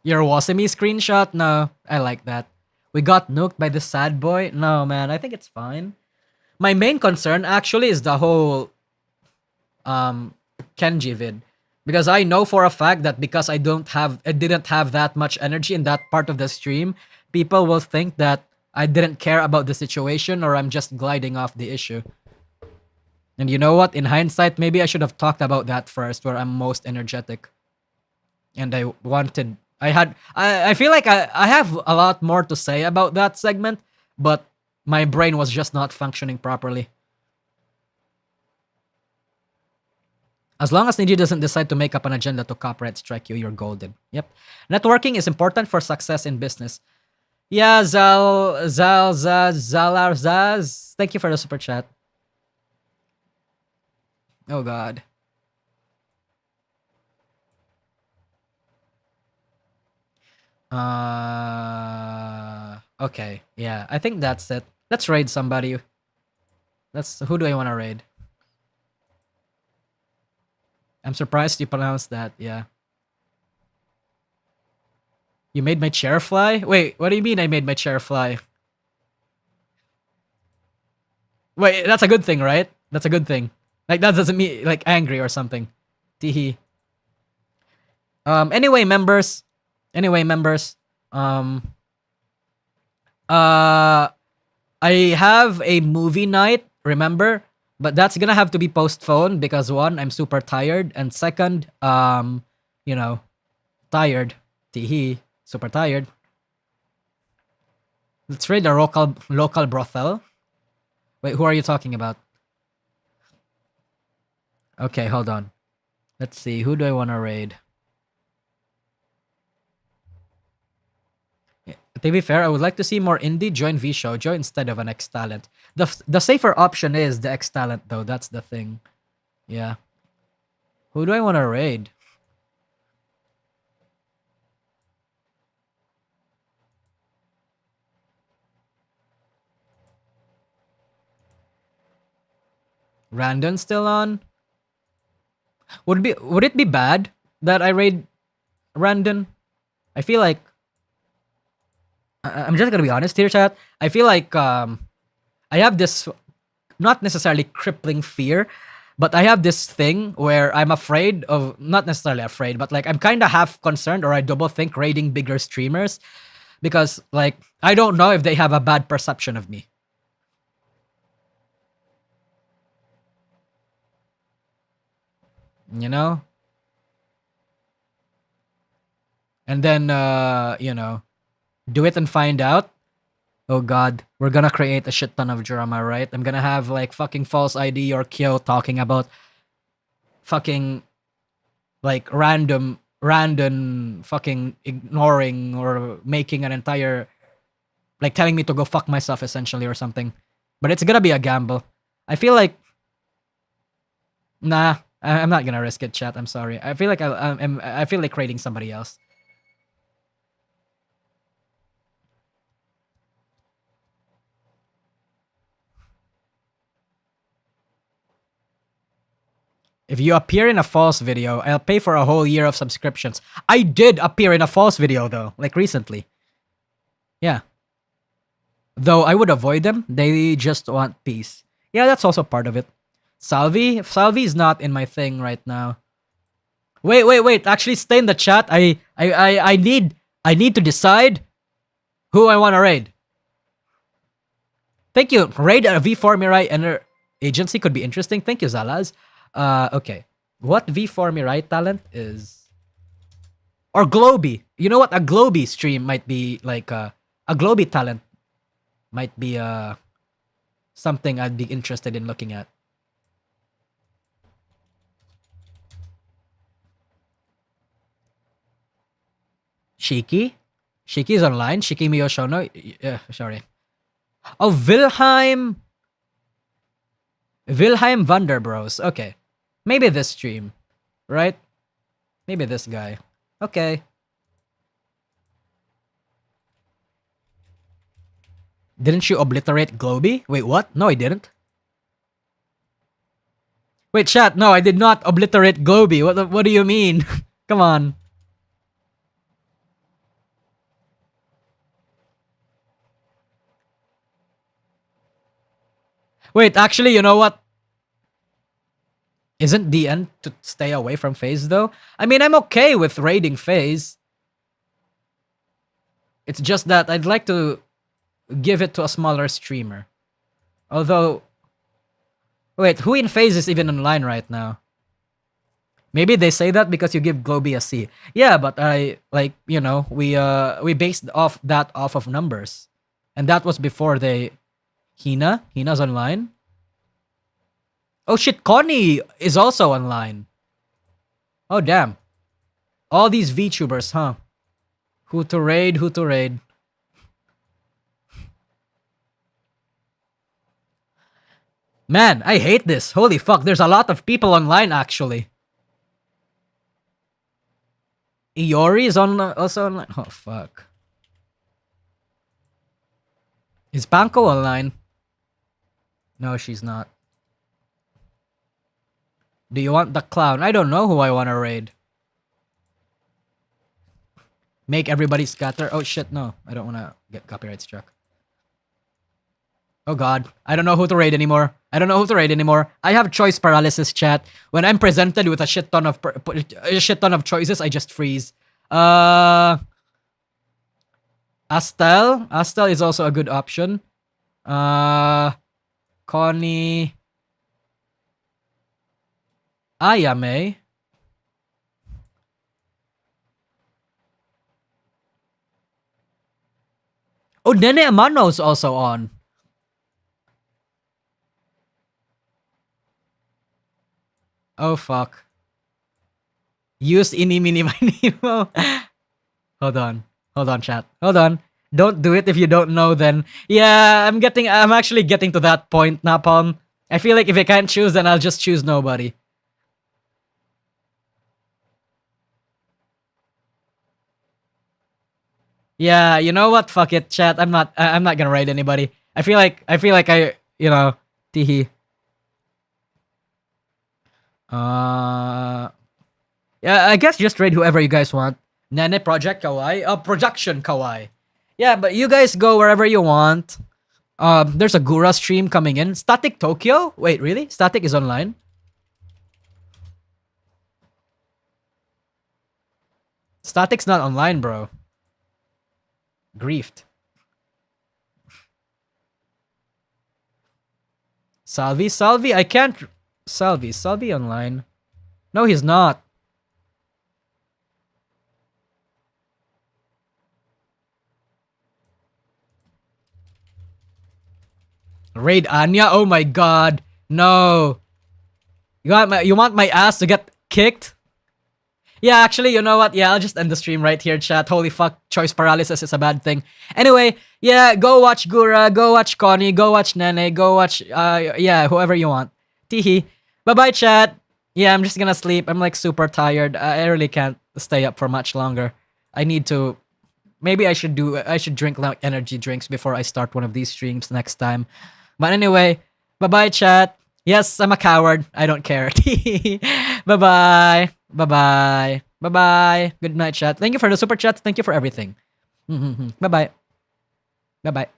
Your Wasami screenshot? No, I like that. We got nuked by the sad boy? No, man, I think it's fine. My main concern, actually, is the whole Kenji vid. Because I know for a fact that because I didn't have that much energy in that part of the stream, people will think that I didn't care about the situation or I'm just gliding off the issue. And you know what? In hindsight, maybe I should have talked about that first, where I'm most energetic. And I feel like I have a lot more to say about that segment, but my brain was just not functioning properly. As long as Niji doesn't decide to make up an agenda to copyright strike you, you're golden. Yep. Networking is important for success in business. Yeah, Zalarzaz. Thank you for the super chat. Oh god. Okay. Yeah, I think that's it. Let's raid somebody. Who do I want to raid? I'm surprised you pronounced that. Yeah. You made my chair fly? Wait, what do you mean I made my chair fly? Wait, that's a good thing, right? That's a good thing. Like, that doesn't mean, like, angry or something. Teehee. Anyway, members. I have a movie night, remember? But that's gonna have to be postponed because one, I'm super tired, and second, you know, tired. Teehee. Super tired. Let's raid a local brothel. Wait, who are you talking about? Okay, hold on. Let's see. Who do I want to raid? Yeah, to be fair, I would like to see more indie join VShojo instead of an X-Talent. The safer option is the X-Talent, though. That's the thing. Yeah. Who do I want to raid? Randon still on? Would it be bad that I raid Randon? I feel like I'm just gonna be honest here, chat. I feel like I have this not necessarily crippling fear, But I have this thing where I'm afraid of, not necessarily afraid, but like I'm kind of half concerned, or I double think raiding bigger streamers because like I don't know if they have a bad perception of me. You know? And then, you know, do it and find out. Oh god, we're gonna create a shit ton of drama, right? I'm gonna have like fucking false ID or Kyo talking about fucking like random fucking ignoring or making an entire, like telling me to go fuck myself essentially or something. But it's gonna be a gamble. I feel like, nah, I'm not gonna risk it, chat. I'm sorry. I feel like I feel like raiding somebody else. If you appear in a false video, I'll pay for a whole year of subscriptions. I did appear in a false video though, like recently. Yeah. Though I would avoid them. They just want peace. Yeah, that's also part of it. Salvi is not in my thing right now. Wait. Actually, stay in the chat. I need to decide who I want to raid. Thank you. Raid a V4 Mirai Enter agency could be interesting. Thank you, Zalaz. Okay. What V4 Mirai talent is? Or Globy. You know what? A Globy stream might be like a Globy talent might be something I'd be interested in looking at. Shiki? Shiki is online. Shiki Miyoshono. Sorry. Oh, Wilhelm Vanderbros. Okay. Maybe this stream. Right? Maybe this guy. Okay. Didn't you obliterate Globy? Wait, what? No, I didn't. Wait, chat. No, I did not obliterate Globy. What do you mean? Come on. Wait, actually, you know what? Isn't the end to stay away from FaZe though? I mean, I'm okay with raiding FaZe. It's just that I'd like to give it to a smaller streamer. Although, wait, who in FaZe is even online right now? Maybe they say that because you give Globy a C. Yeah, but I like, you know, we based off of numbers, and that was before they. Hina's online. Oh shit, Connie is also online. Oh damn. All these VTubers, huh? Who to raid? Man, I hate this. Holy fuck, there's a lot of people online actually. Iori is also online. Oh fuck. Is Panko online? No, she's not. Do you want the clown? I don't know who I want to raid. Make everybody scatter. Oh shit, no. I don't want to get copyright struck. Oh god. I don't know who to raid anymore. I have choice paralysis, chat. When I'm presented with a shit ton of choices, I just freeze. Astel is also a good option. Connie. Ayame. Oh, Nene Amano's also on. Oh, fuck. Use Ini Mini Nemo. Hold on, chat. Hold on. Don't do it if you don't know then. Yeah, I'm actually getting to that point, Napalm. I feel like if I can't choose, then I'll just choose nobody. Yeah, you know what? Fuck it, chat. I'm not gonna raid anybody. I feel like I, you know, teehee. Yeah, I guess just raid whoever you guys want. Nene Project Kawaii. Production Kawaii. Yeah, but you guys go wherever you want. There's a Gura stream coming in. Static Tokyo? Wait, really? Static is online? Static's not online, bro. Griefed. Salvi, I can't. Salvi online. No, he's not. Raid Anya? Oh my god. No. You want my ass to get kicked? Yeah, actually, you know what? Yeah, I'll just end the stream right here, chat. Holy fuck, choice paralysis is a bad thing. Anyway, yeah, go watch Gura, go watch Connie, go watch Nene, go watch, yeah, whoever you want. Teehee. Bye-bye, chat. Yeah, I'm just gonna sleep. I'm like super tired. I really can't stay up for much longer. I need to... Maybe I should drink like energy drinks before I start one of these streams next time. But anyway, bye-bye, chat. Yes, I'm a coward. I don't care. Bye-bye. Bye-bye. Bye-bye. Good night, chat. Thank you for the super chat. Thank you for everything. Bye-bye. Bye-bye.